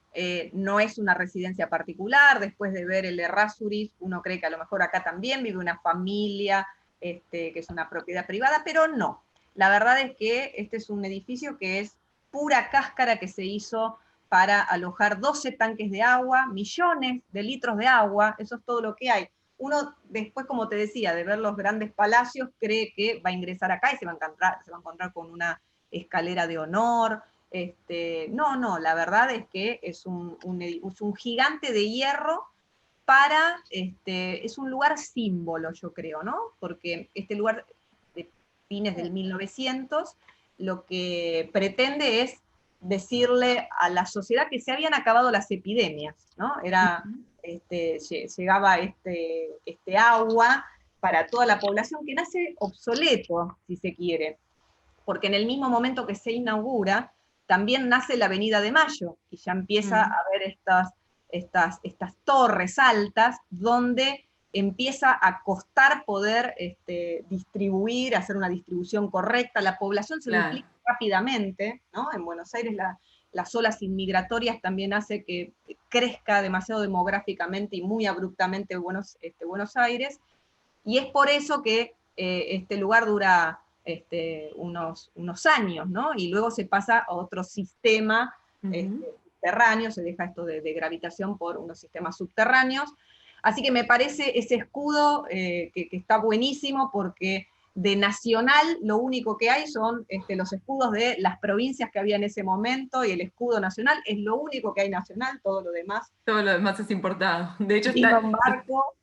[SPEAKER 2] no es una residencia particular. Después de ver el Errázuriz, uno cree que a lo mejor acá también vive una familia, que es una propiedad privada, pero no. La verdad es que este es un edificio que es pura cáscara que se hizo para alojar 12 tanques de agua, millones de litros de agua, eso es todo lo que hay. Uno después, como te decía, de ver los grandes palacios, cree que va a ingresar acá y se va a encontrar con una escalera de honor. No, la verdad es que es un gigante de hierro es un lugar símbolo, yo creo, ¿no? Porque este lugar de fines del 1900 lo que pretende es decirle a la sociedad que se habían acabado las epidemias, ¿no? Llegaba este agua para toda la población que nace obsoleto, si se quiere, porque en el mismo momento que se inaugura, también nace la Avenida de Mayo, y ya empieza a haber estas torres altas, donde empieza a costar poder distribuir, hacer una distribución correcta, la población se
[SPEAKER 1] Claro.
[SPEAKER 2] duplica rápidamente, ¿no? En Buenos Aires las olas inmigratorias también hace que crezca demasiado demográficamente y muy abruptamente Buenos Aires, y es por eso que este lugar dura unos años, ¿no? Y luego se pasa a otro sistema subterráneo, se deja esto de gravitación por unos sistemas subterráneos. Así que me parece ese escudo que está buenísimo, porque de nacional lo único que hay son los escudos de las provincias que había en ese momento, y el escudo nacional es lo único que hay nacional, todo lo demás.
[SPEAKER 1] Todo lo demás es importado. De hecho,
[SPEAKER 2] Vino en barco.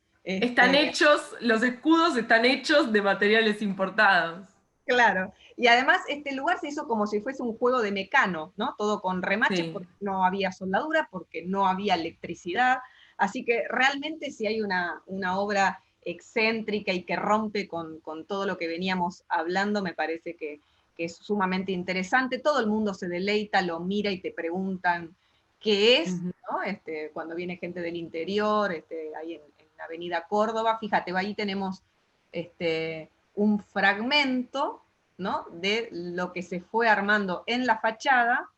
[SPEAKER 1] los escudos están hechos de materiales importados.
[SPEAKER 2] Claro, y además este lugar se hizo como si fuese un juego de Mecano, ¿no? Todo con remaches,
[SPEAKER 1] Sí.
[SPEAKER 2] porque no había soldadura, porque no había electricidad, así que realmente si hay una obra excéntrica y que rompe con todo lo que veníamos hablando, me parece que es sumamente interesante. Todo el mundo se deleita, lo mira y te preguntan qué es, ¿no? Cuando viene gente del interior, ahí en la avenida Córdoba, fíjate, ahí tenemos un fragmento, ¿no?, de lo que se fue armando en la fachada.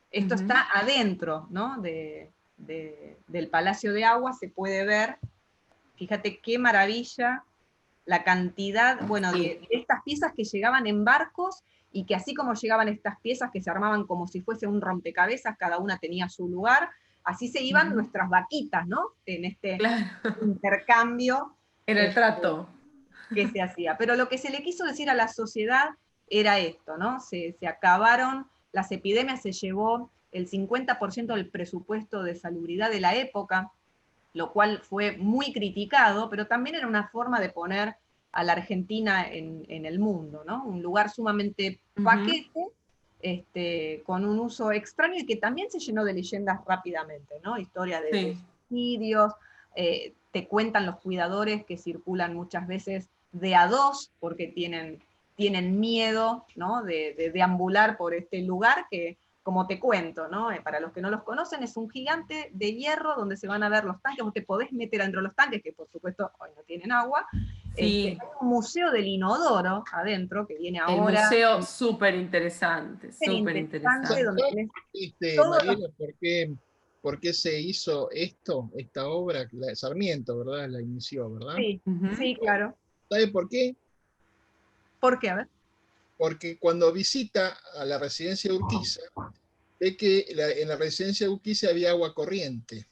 [SPEAKER 2] Esto está adentro, ¿no?, del Palacio de Agua, se puede ver. Fíjate qué maravilla la cantidad, bueno, de estas piezas que llegaban en barcos, y que así como llegaban estas piezas que se armaban como si fuese un rompecabezas, cada una tenía su lugar, así se iban nuestras vaquitas, ¿no?, en este intercambio.
[SPEAKER 1] Era el trato.
[SPEAKER 2] Que se hacía. Pero lo que se le quiso decir a la sociedad era esto, ¿no? Se acabaron las epidemias, se llevó el 50% del presupuesto de salubridad de la época, lo cual fue muy criticado, pero también era una forma de poner a la Argentina en el mundo, ¿no? Un lugar sumamente paquete, con un uso extraño, y que también se llenó de leyendas rápidamente, ¿no? Historia de suicidios, te cuentan los cuidadores que circulan muchas veces de a dos, porque tienen miedo, ¿no?, de deambular por este lugar que, como te cuento, ¿no?, para los que no los conocen, es un gigante de hierro donde se van a ver los tanques. Vos te podés meter dentro de los tanques, que por supuesto hoy no tienen agua. Hay un museo del inodoro adentro, que viene ahora.
[SPEAKER 1] El museo súper interesante, súper interesante.
[SPEAKER 3] Mariela, ¿por qué se hizo esta obra? Sarmiento, ¿verdad? La inició, ¿verdad?
[SPEAKER 2] Sí, sí, claro.
[SPEAKER 3] ¿Sabe por qué?
[SPEAKER 2] ¿Por qué? A ver.
[SPEAKER 3] Porque cuando visita a la residencia de Urquiza, ve que en la residencia de Urquiza había agua corriente.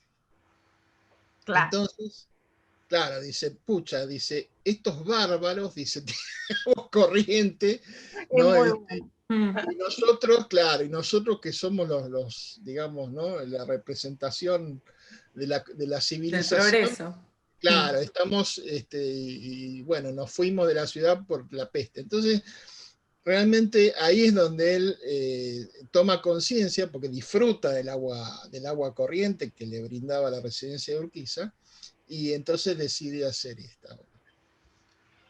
[SPEAKER 3] Claro. Entonces, claro, dice, estos bárbaros, dice, agua corriente, ¿no? Y nosotros, claro, que somos los digamos, ¿no?, la representación de la
[SPEAKER 1] Del
[SPEAKER 3] civilización.
[SPEAKER 1] progreso.
[SPEAKER 3] Claro, estamos, y bueno, nos fuimos de la ciudad por la peste. Entonces, realmente ahí es donde él toma conciencia, porque disfruta del agua corriente que le brindaba la residencia de Urquiza, y entonces decide hacer esta obra.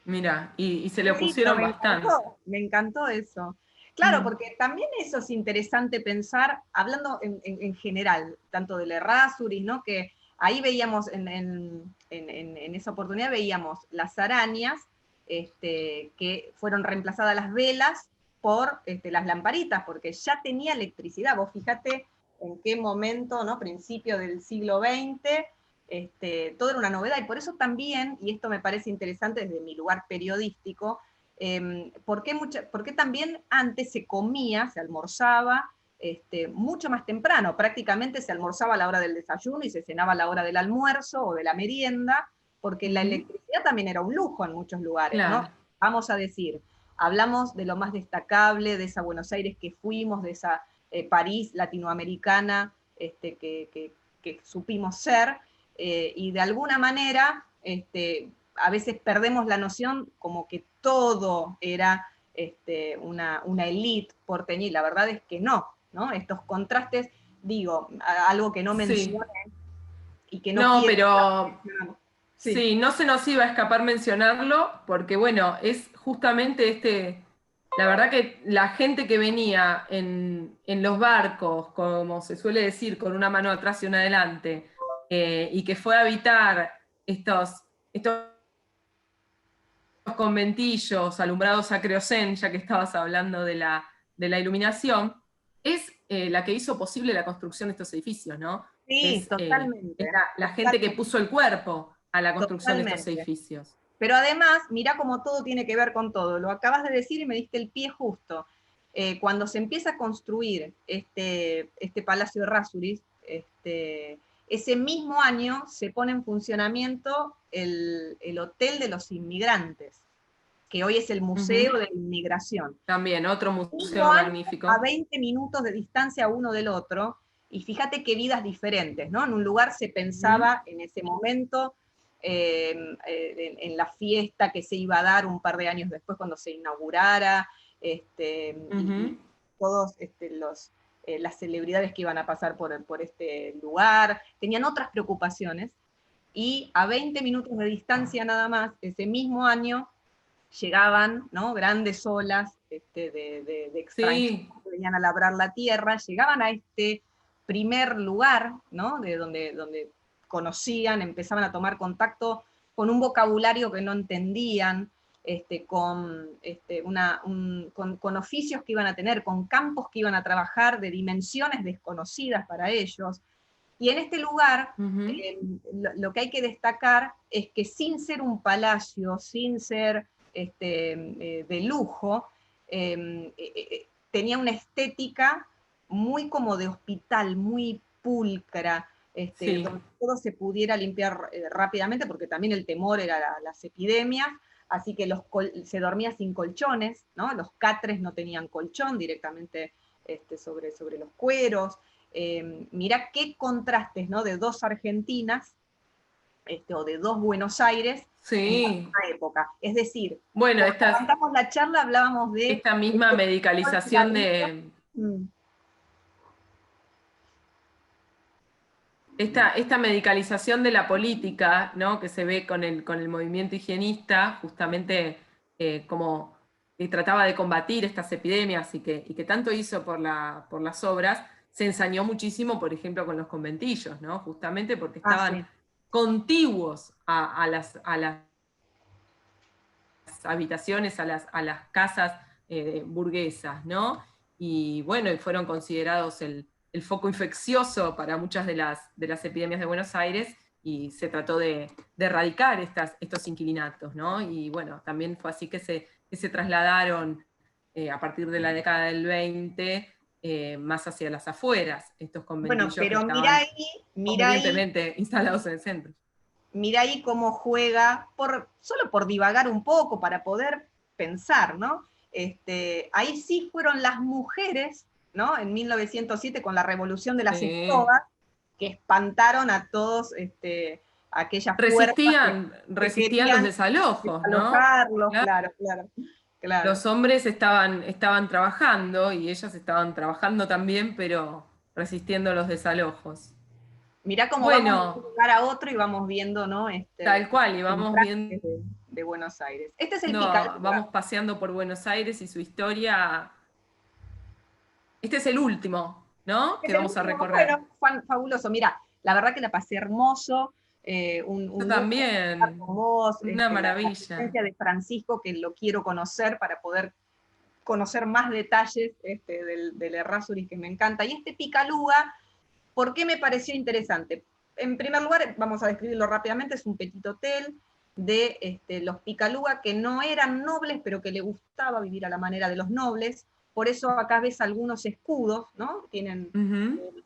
[SPEAKER 1] Mira, y se le
[SPEAKER 2] Sí, pero
[SPEAKER 1] opusieron bastante.
[SPEAKER 2] me encantó eso. Claro, porque también eso es interesante pensar, hablando en general, tanto del Errázuriz, ¿no? Que ahí veíamos, en esa oportunidad veíamos las arañas, que fueron reemplazadas las velas por las lamparitas, porque ya tenía electricidad. Vos fíjate en qué momento, ¿no? Principio del siglo XX, todo era una novedad, y por eso también, y esto me parece interesante desde mi lugar periodístico, ¿por qué también antes se comía, se almorzaba mucho más temprano? Prácticamente se almorzaba a la hora del desayuno y se cenaba a la hora del almuerzo o de la merienda, porque la electricidad también era un lujo en muchos lugares,
[SPEAKER 1] Claro.
[SPEAKER 2] ¿no? Vamos a decir, hablamos de lo más destacable, de esa Buenos Aires que fuimos, de esa París latinoamericana que supimos ser, y de alguna manera a veces perdemos la noción como que todo era una élite porteña, y la verdad es que no, ¿no? Estos contrastes, digo, algo que no
[SPEAKER 1] Sí.
[SPEAKER 2] mencioné y que no
[SPEAKER 1] No,
[SPEAKER 2] quiero...
[SPEAKER 1] pero
[SPEAKER 2] Sí.
[SPEAKER 1] sí, no se nos iba a escapar mencionarlo, porque bueno, es justamente la verdad que la gente que venía en los barcos, como se suele decir, con una mano atrás y una adelante, y que fue a habitar estos conventillos alumbrados a querosén, ya que estabas hablando de la iluminación, es la que hizo posible la construcción de estos edificios, ¿no?
[SPEAKER 2] Sí, totalmente.
[SPEAKER 1] Es la gente que puso el cuerpo a la construcción de estos
[SPEAKER 2] Totalmente.
[SPEAKER 1] edificios.
[SPEAKER 2] Pero además, mirá cómo todo tiene que ver con todo. Lo acabas de decir y me diste el pie justo. Cuando se empieza a construir este Palacio de Errázuriz, ese mismo año se pone en funcionamiento el Hotel de los Inmigrantes, que hoy es el Museo de la Inmigración.
[SPEAKER 1] También, otro
[SPEAKER 2] Mismo
[SPEAKER 1] museo
[SPEAKER 2] año, a
[SPEAKER 1] magnífico.
[SPEAKER 2] 20 minutos de distancia uno del otro, y fíjate qué vidas diferentes, ¿no? En un lugar se pensaba en ese momento en la fiesta que se iba a dar un par de años después cuando se inaugurara, y todos las celebridades que iban a pasar por este lugar, tenían otras preocupaciones, y a 20 minutos de distancia nada más, ese mismo año, llegaban, ¿no? Grandes olas de extranjeros
[SPEAKER 1] Sí,
[SPEAKER 2] que venían a labrar la tierra, llegaban a este primer lugar, ¿no? De donde conocían, empezaban a tomar contacto con un vocabulario que no entendían, con oficios que iban a tener, con campos que iban a trabajar de dimensiones desconocidas para ellos. Y en este lugar, lo que hay que destacar es que sin ser un palacio, sin ser de lujo, tenía una estética muy como de hospital, muy pulcra,
[SPEAKER 1] sí.
[SPEAKER 2] donde todo se pudiera limpiar rápidamente, porque también el temor era las epidemias, así que se dormía sin colchones, ¿no? Los catres no tenían colchón directamente sobre los cueros. Mirá qué contrastes, ¿no? De dos Argentinas, o de dos Buenos Aires en la
[SPEAKER 1] Sí.
[SPEAKER 2] misma época. Es decir,
[SPEAKER 1] Bueno,
[SPEAKER 2] cuando arrancamos la charla hablábamos de
[SPEAKER 1] esta misma medicalización
[SPEAKER 2] Mm,
[SPEAKER 1] esta medicalización de la política, ¿no? Que se ve con el movimiento higienista, justamente como trataba de combatir estas epidemias y que tanto hizo por las obras, se ensañó muchísimo, por ejemplo, con los conventillos, ¿no? Justamente porque estaban
[SPEAKER 2] sí.
[SPEAKER 1] contiguos a las habitaciones, a las casas burguesas, ¿no? Y bueno, y fueron considerados el foco infeccioso para muchas de las epidemias de Buenos Aires, y se trató de erradicar estos inquilinatos, ¿no? Y bueno, también fue así que se trasladaron a partir de la década del 20 más hacia las afueras, estos
[SPEAKER 2] Bueno,
[SPEAKER 1] conventillos que
[SPEAKER 2] pero
[SPEAKER 1] estaban
[SPEAKER 2] mira ahí,
[SPEAKER 1] convenientemente instalados en el centro.
[SPEAKER 2] mira ahí cómo juega, solo por divagar un poco, para poder pensar, ¿no? Ahí sí fueron las mujeres, ¿no? En 1907, con la revolución de las
[SPEAKER 1] Sí,
[SPEAKER 2] escobas, que espantaron a todos aquellas fuerzas
[SPEAKER 1] resistían los desalojos, ¿no?
[SPEAKER 2] desalojarlos,
[SPEAKER 1] Claro.
[SPEAKER 2] claro.
[SPEAKER 1] Los hombres estaban trabajando y ellas estaban trabajando también, pero resistiendo los desalojos.
[SPEAKER 2] Mirá cómo vamos de un
[SPEAKER 1] Bueno,
[SPEAKER 2] lugar a otro y vamos viendo, ¿no?
[SPEAKER 1] tal cual, y vamos
[SPEAKER 2] contrastes
[SPEAKER 1] viendo,
[SPEAKER 2] de Buenos Aires. Este es el Picalúa.
[SPEAKER 1] vamos paseando por Buenos Aires y su historia. Este es el último, ¿no? Que
[SPEAKER 2] Es el
[SPEAKER 1] vamos a
[SPEAKER 2] último,
[SPEAKER 1] recorrer.
[SPEAKER 2] bueno, fabuloso. Mira, la verdad que la pasé hermoso. Un
[SPEAKER 1] Yo
[SPEAKER 2] lujo estar
[SPEAKER 1] también,
[SPEAKER 2] con vos,
[SPEAKER 1] una
[SPEAKER 2] la
[SPEAKER 1] maravilla.
[SPEAKER 2] presencia de Francisco, que lo quiero conocer para poder conocer más detalles del Errázuriz, que me encanta. Y este Picaluga, ¿por qué me pareció interesante? En primer lugar, vamos a describirlo rápidamente, es un petit hotel de los Picaluga que no eran nobles, pero que le gustaba vivir a la manera de los nobles. Por eso acá ves algunos escudos, ¿no? Tienen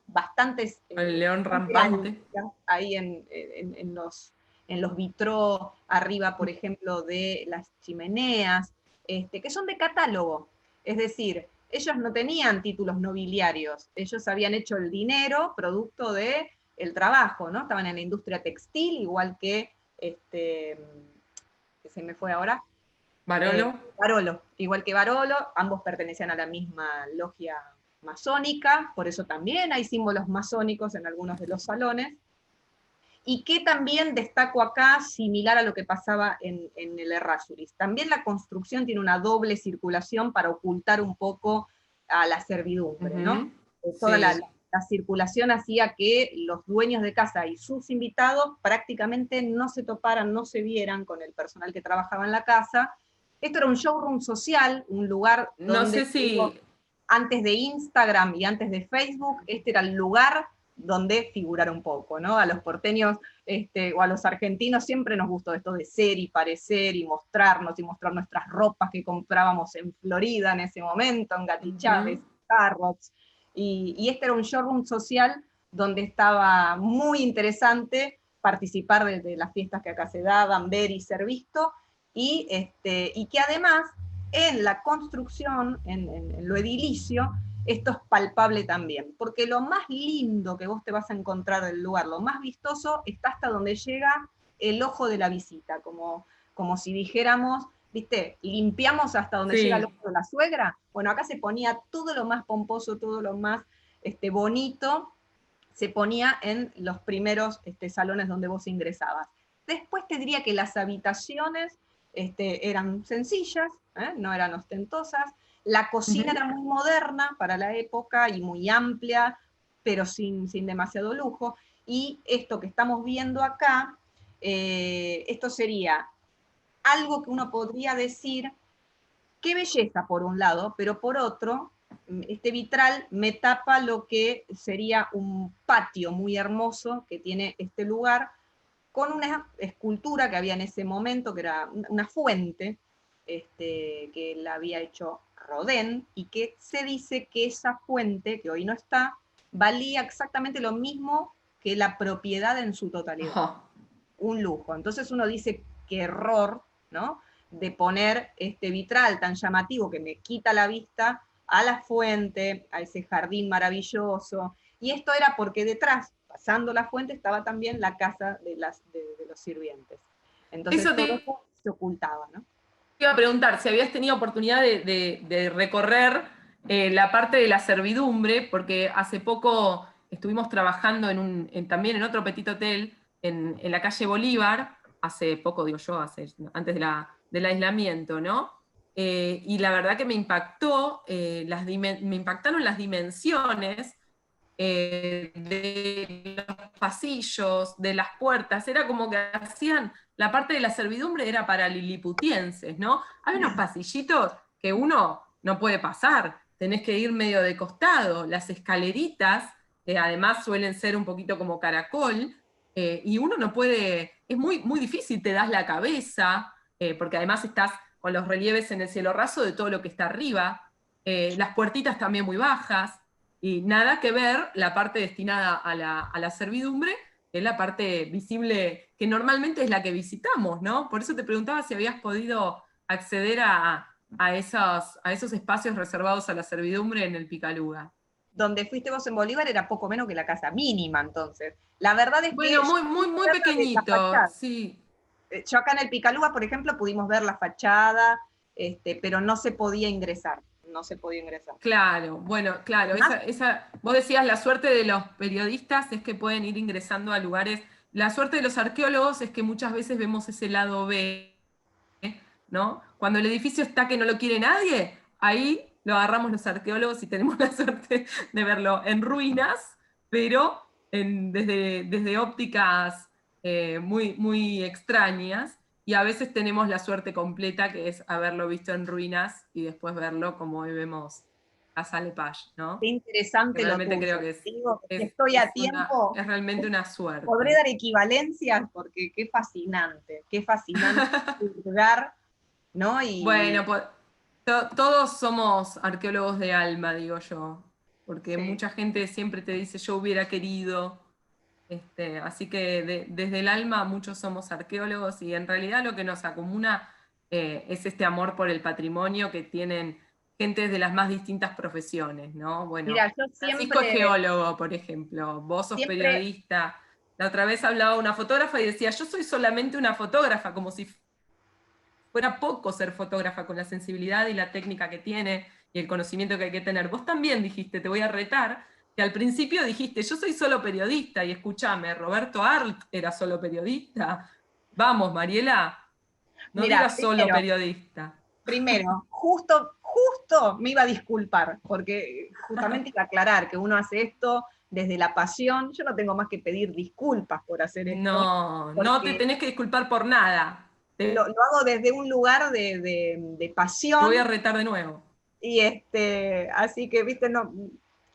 [SPEAKER 2] bastantes
[SPEAKER 1] El león rampante.
[SPEAKER 2] ahí en los vitrós arriba, por ejemplo, de las chimeneas, que son de catálogo. Es decir, ellos no tenían títulos nobiliarios, ellos habían hecho el dinero producto de el trabajo, ¿no? Estaban en la industria textil, igual que que se me fue ahora.
[SPEAKER 1] Barolo.
[SPEAKER 2] Barolo, igual que Barolo, ambos pertenecían a la misma logia masónica, por eso también hay símbolos masónicos en algunos de los salones. Y que también destaco acá, similar a lo que pasaba en el Errázuriz. También la construcción tiene una doble circulación para ocultar un poco a la servidumbre, ¿no? Toda la circulación hacía que los dueños de casa y sus invitados prácticamente no se toparan, no se vieran con el personal que trabajaba en la casa. Esto era un showroom social, un lugar donde,
[SPEAKER 1] no sé si...
[SPEAKER 2] antes de Instagram y antes de Facebook, este era el lugar donde figurar un poco, ¿no? A los porteños o a los argentinos siempre nos gustó esto de ser y parecer y mostrarnos y mostrar nuestras ropas que comprábamos en Florida en ese momento, en Gatti Chávez, Harrods, y este era un showroom social donde estaba muy interesante participar de las fiestas que acá se daban, ver y ser visto, y que además en la construcción, en lo edilicio, esto es palpable también, porque lo más lindo que vos te vas a encontrar del lugar, lo más vistoso, está hasta donde llega el ojo de la visita, como si dijéramos, ¿viste? Limpiamos hasta donde llega el ojo de la suegra. Bueno, acá se ponía todo lo más pomposo, todo lo más bonito, se ponía en los primeros salones donde vos ingresabas. Después te diría que las habitaciones eran sencillas, no eran ostentosas. La cocina era muy moderna para la época y muy amplia, pero sin demasiado lujo. Y esto que estamos viendo acá, esto sería algo que uno podría decir, qué belleza por un lado, pero por otro, este vitral me tapa lo que sería un patio muy hermoso que tiene este lugar, con una escultura que había en ese momento, que era una fuente, que la había hecho Rodin, y que se dice que esa fuente, que hoy no está, valía exactamente lo mismo que la propiedad en su totalidad. Un lujo. Entonces uno dice, qué error, ¿no?, de poner este vitral tan llamativo que me quita la vista a la fuente, a ese jardín maravilloso. Y esto era porque detrás, pasando la fuente, estaba también la casa de los sirvientes. Entonces todo eso se ocultaba, ¿no?
[SPEAKER 1] Te iba a preguntar si habías tenido oportunidad de recorrer la parte de la servidumbre, porque hace poco estuvimos trabajando también en otro petit hotel en la calle Bolívar, hace poco, digo yo, antes del aislamiento, ¿no? Y la verdad que me impactaron las dimensiones de los pasillos, de las puertas, era como que hacían, la parte de la servidumbre era para liliputienses, ¿no? Hay unos pasillitos que uno no puede pasar, tenés que ir medio de costado, las escaleritas, que además suelen ser un poquito como caracol, y uno no puede, es muy, muy difícil, te das la cabeza, porque además estás con los relieves en el cielo raso de todo lo que está arriba, las puertitas también muy bajas, y nada que ver la parte destinada a la servidumbre, que es la parte visible, que normalmente es la que visitamos, ¿no? Por eso te preguntaba si habías podido acceder a esos espacios reservados a la servidumbre en el Picaluga.
[SPEAKER 2] donde fuiste vos en Bolívar era poco menos que la casa mínima, entonces. La verdad es
[SPEAKER 1] Bueno,
[SPEAKER 2] que...
[SPEAKER 1] muy pequeñito, sí.
[SPEAKER 2] Yo acá en el Picalúa, por ejemplo, pudimos ver la fachada, pero no se podía ingresar, no se podía ingresar.
[SPEAKER 1] Claro, bueno, claro, vos decías la suerte de los periodistas es que pueden ir ingresando a lugares, la suerte de los arqueólogos es que muchas veces vemos ese lado B, ¿no? Cuando el edificio está que no lo quiere nadie, ahí lo agarramos los arqueólogos y tenemos la suerte de verlo en ruinas, pero desde ópticas muy extrañas, y a veces tenemos la suerte completa, que es haberlo visto en ruinas y después verlo como hoy vemos Casa Lepage,
[SPEAKER 2] Qué
[SPEAKER 1] ¿no?
[SPEAKER 2] interesante lo
[SPEAKER 1] Realmente
[SPEAKER 2] tuyo.
[SPEAKER 1] creo que
[SPEAKER 2] Digo, si estoy a tiempo,
[SPEAKER 1] es realmente una suerte.
[SPEAKER 2] podré dar equivalencias porque qué fascinante lugar, ¿no?
[SPEAKER 1] Bueno, pues, todos somos arqueólogos de alma, digo yo, porque
[SPEAKER 2] Sí.
[SPEAKER 1] mucha gente siempre te dice yo hubiera querido, así que desde el alma muchos somos arqueólogos y en realidad lo que nos acomuna es este amor por el patrimonio que tienen gentes de las más distintas profesiones, ¿no? Bueno,
[SPEAKER 2] Mira, yo
[SPEAKER 1] Francisco es geólogo, por ejemplo, vos sos
[SPEAKER 2] siempre,
[SPEAKER 1] periodista. La otra vez hablaba una fotógrafa y decía, yo soy solamente una fotógrafa, como si fuera poco ser fotógrafa con la sensibilidad y la técnica que tiene y el conocimiento que hay que tener. Vos también dijiste, te voy a retar, que al principio dijiste, yo soy solo periodista, y escúchame, Roberto Arlt era solo periodista. Vamos, Mariela, no
[SPEAKER 2] mira,
[SPEAKER 1] digas solo periodista.
[SPEAKER 2] primero, justo me iba a disculpar, porque justamente iba a aclarar que uno hace esto desde la pasión. Yo no tengo más que pedir disculpas por hacer esto.
[SPEAKER 1] No te tenés que disculpar por nada.
[SPEAKER 2] Lo hago desde un lugar de
[SPEAKER 1] Te
[SPEAKER 2] pasión.
[SPEAKER 1] voy a retar de nuevo.
[SPEAKER 2] Y así que, viste, no,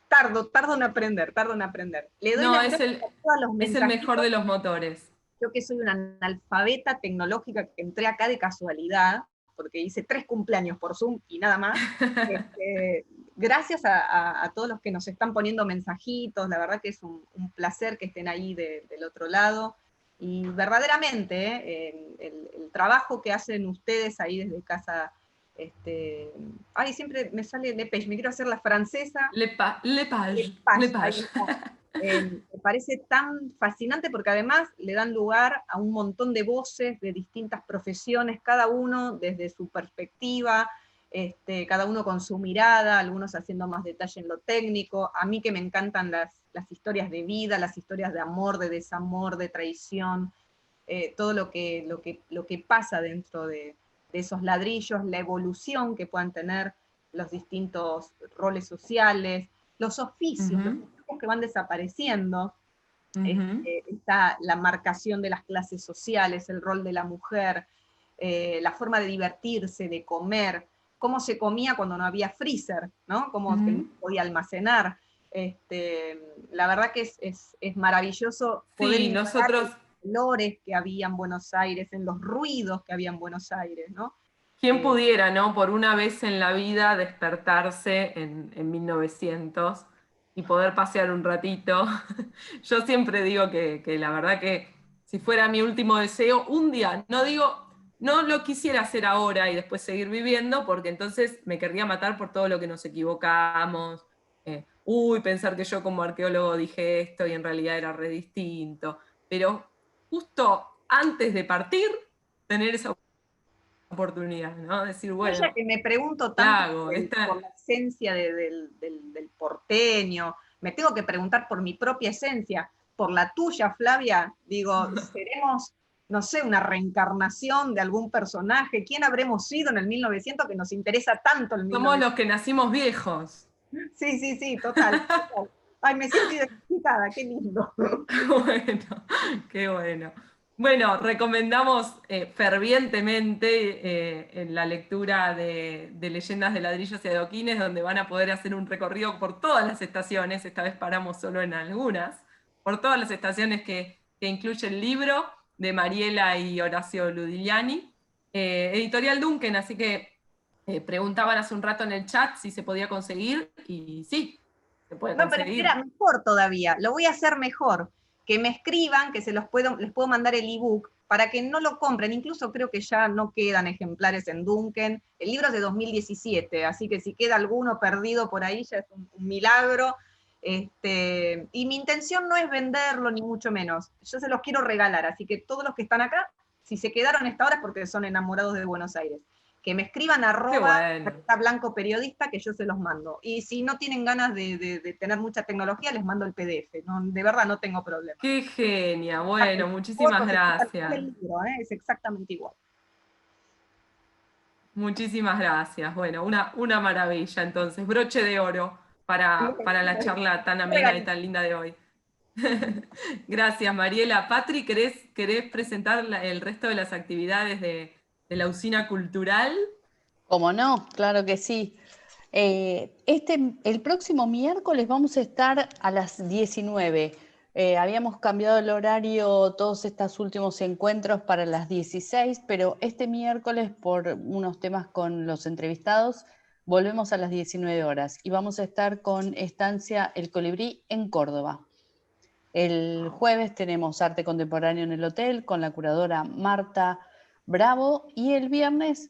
[SPEAKER 2] tardo en aprender. Le doy las gracias a todos los
[SPEAKER 1] es el mejor de los motores.
[SPEAKER 2] Yo que soy una analfabeta tecnológica que entré acá de casualidad, porque hice 3 cumpleaños por Zoom y nada más. Gracias a todos los que nos están poniendo mensajitos, la verdad que es un placer que estén ahí del otro lado. Y verdaderamente, el trabajo que hacen ustedes ahí desde casa, siempre me sale Lepage, me quiero hacer la francesa.
[SPEAKER 1] Lepage.
[SPEAKER 2] Me parece tan fascinante porque además le dan lugar a un montón de voces de distintas profesiones, cada uno desde su perspectiva, cada uno con su mirada, algunos haciendo más detalle en lo técnico. A mí que me encantan las historias de vida, las historias de amor, de desamor, de traición, todo lo que pasa dentro de esos ladrillos, la evolución que puedan tener los distintos roles sociales, los oficios, los oficios que van desapareciendo. Está la marcación de las clases sociales, el rol de la mujer, la forma de divertirse, de comer, cómo se comía cuando no había freezer, ¿no? Cómo se podía almacenar. La verdad que es maravilloso poder
[SPEAKER 1] nosotros
[SPEAKER 2] los colores que había en Buenos Aires, en los ruidos que había en Buenos Aires, ¿no?
[SPEAKER 1] ¿Quién pudiera, no, por una vez en la vida despertarse en 1900 y poder pasear un ratito? Yo siempre digo que la verdad que si fuera mi último deseo, un día, no lo quisiera hacer ahora y después seguir viviendo, porque entonces me querría matar por todo lo que nos equivocamos. Pensar que yo como arqueólogo dije esto y en realidad era re distinto. Pero justo antes de partir, tener esa oportunidad, ¿no? Decir, bueno,
[SPEAKER 2] ya que me pregunto tanto por la esencia del porteño, me tengo que preguntar por mi propia esencia, por la tuya, Flavia. Digo, seremos, no sé, una reencarnación de algún personaje. ¿Quién habremos sido en el 1900 que nos interesa tanto el 1900?
[SPEAKER 1] Somos los que nacimos viejos.
[SPEAKER 2] Sí, total. Ay, me siento identificada, qué lindo.
[SPEAKER 1] Bueno, qué bueno. Bueno, recomendamos fervientemente en la lectura de Leyendas de Ladrillos y Adoquines, donde van a poder hacer un recorrido por todas las estaciones, esta vez paramos solo en algunas, por todas las estaciones que incluye el libro de Mariela y Horacio Ludigliani, editorial Duncan, así que preguntaban hace un rato en el chat si se podía conseguir, y sí, se puede conseguir.
[SPEAKER 2] Pero espera, mejor todavía, lo voy a hacer mejor. Que me escriban, que les puedo mandar el ebook para que no lo compren. Incluso creo que ya no quedan ejemplares en Duncan. El libro es de 2017, así que si queda alguno perdido por ahí ya es un milagro. Y mi intención no es venderlo, ni mucho menos. Yo se los quiero regalar, así que todos los que están acá, si se quedaron a esta hora es porque son enamorados de Buenos Aires. Que me escriban
[SPEAKER 1] Qué bueno.
[SPEAKER 2] @Blanco Periodista, que yo se los mando. Y si no tienen ganas de tener mucha tecnología, les mando el PDF. No, de verdad no tengo problema.
[SPEAKER 1] Qué genia, bueno, muchísimas gracias.
[SPEAKER 2] El libro, es exactamente igual.
[SPEAKER 1] Muchísimas gracias. Bueno, una maravilla entonces, broche de oro para la charla tan amena y tan linda de hoy. Gracias, Mariela. Patri, ¿querés presentar el resto de las actividades de la usina cultural?
[SPEAKER 4] ¿Cómo no? Claro que sí. El próximo miércoles vamos a estar a las 19. Habíamos cambiado el horario todos estos últimos encuentros para las 16, pero este miércoles, por unos temas con los entrevistados, volvemos a las 19 horas y vamos a estar con Estancia El Colibrí en Córdoba. El jueves tenemos arte contemporáneo en el hotel con la curadora Marta Bravo, y el viernes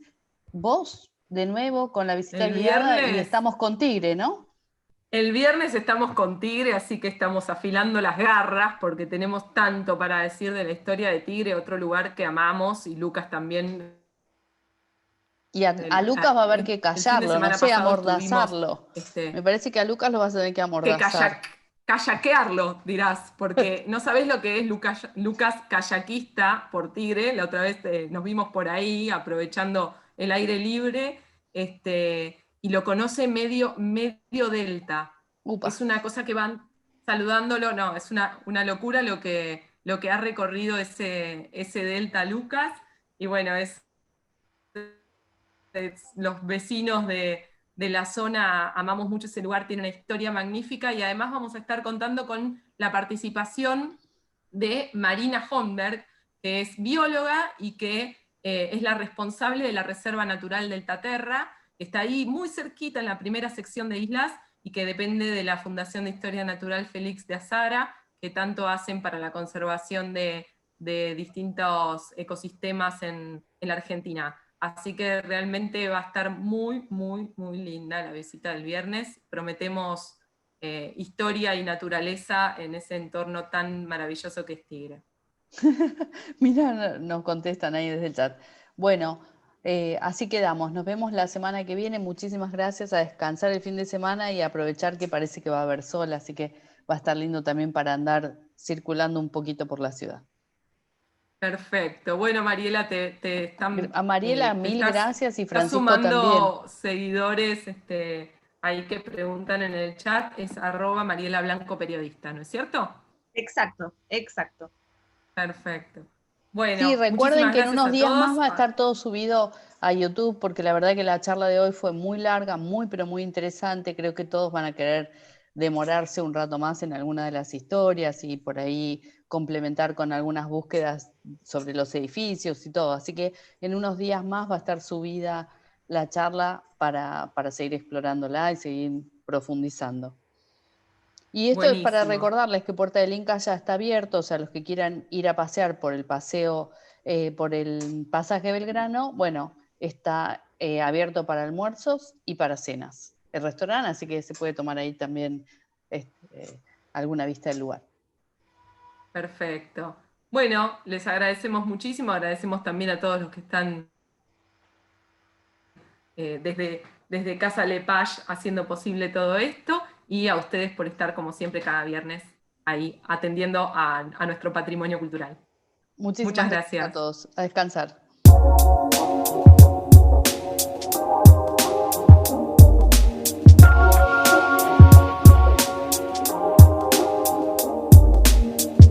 [SPEAKER 4] vos de nuevo con la visita guiada, y estamos con Tigre, ¿no?
[SPEAKER 1] El viernes estamos con Tigre, así que estamos afilando las garras porque tenemos tanto para decir de la historia de Tigre, otro lugar que amamos, y Lucas también.
[SPEAKER 4] Y a Lucas va a haber que callarlo, no sé, amordazarlo. Me parece que a Lucas lo vas a tener que amordazar.
[SPEAKER 1] Kayakearlo, dirás, porque no sabés lo que es Lucas kayakista por Tigre. La otra vez nos vimos por ahí aprovechando el aire libre, y lo conoce medio delta. Upa. Es una cosa que van saludándolo, no, es una locura lo que ha recorrido ese delta Lucas, y bueno, los vecinos de la zona amamos mucho ese lugar, tiene una historia magnífica, y además vamos a estar contando con la participación de Marina Homberg, que es bióloga y que es la responsable de la Reserva Natural del Taterra, que está ahí muy cerquita en la primera sección de islas, y que depende de la Fundación de Historia Natural Félix de Azara, que tanto hacen para la conservación de distintos ecosistemas en la Argentina. Así que realmente va a estar muy, muy, muy linda la visita del viernes. Prometemos historia y naturaleza en ese entorno tan maravilloso que es Tigre.
[SPEAKER 4] Mira, nos contestan ahí desde el chat. Bueno, así quedamos. Nos vemos la semana que viene. Muchísimas gracias. A descansar el fin de semana y aprovechar que parece que va a haber sol, así que va a estar lindo también para andar circulando un poquito por la ciudad.
[SPEAKER 1] Perfecto. Bueno, Mariela, te están...
[SPEAKER 4] A Mariela, mil gracias, y Francisco
[SPEAKER 1] sumando
[SPEAKER 4] también.
[SPEAKER 1] Seguidores ahí que preguntan en el chat, es @Mariela Blanco Periodista, ¿no es cierto?
[SPEAKER 2] Exacto.
[SPEAKER 1] Perfecto. Bueno,
[SPEAKER 4] sí, recuerden que en unos días más va a estar todo subido a YouTube, porque la verdad que la charla de hoy fue muy larga, muy pero muy interesante. Creo que todos van a querer demorarse un rato más en alguna de las historias y por ahí complementar con algunas búsquedas sobre los edificios y todo. Así que en unos días más va a estar subida la charla para seguir explorándola y seguir profundizando. Y esto
[SPEAKER 1] buenísimo.
[SPEAKER 4] Es para recordarles que Puerta del Inca ya está abierto, o sea, los que quieran ir a pasear por el paseo, por el pasaje Belgrano, bueno, está abierto para almuerzos y para cenas. El restaurante, así que se puede tomar ahí también alguna vista del lugar.
[SPEAKER 1] Perfecto. Bueno, les agradecemos muchísimo, agradecemos también a todos los que están desde Casa Lepage haciendo posible todo esto, y a ustedes por estar como siempre cada viernes ahí atendiendo a nuestro patrimonio cultural.
[SPEAKER 4] Muchísimas gracias a todos. A descansar.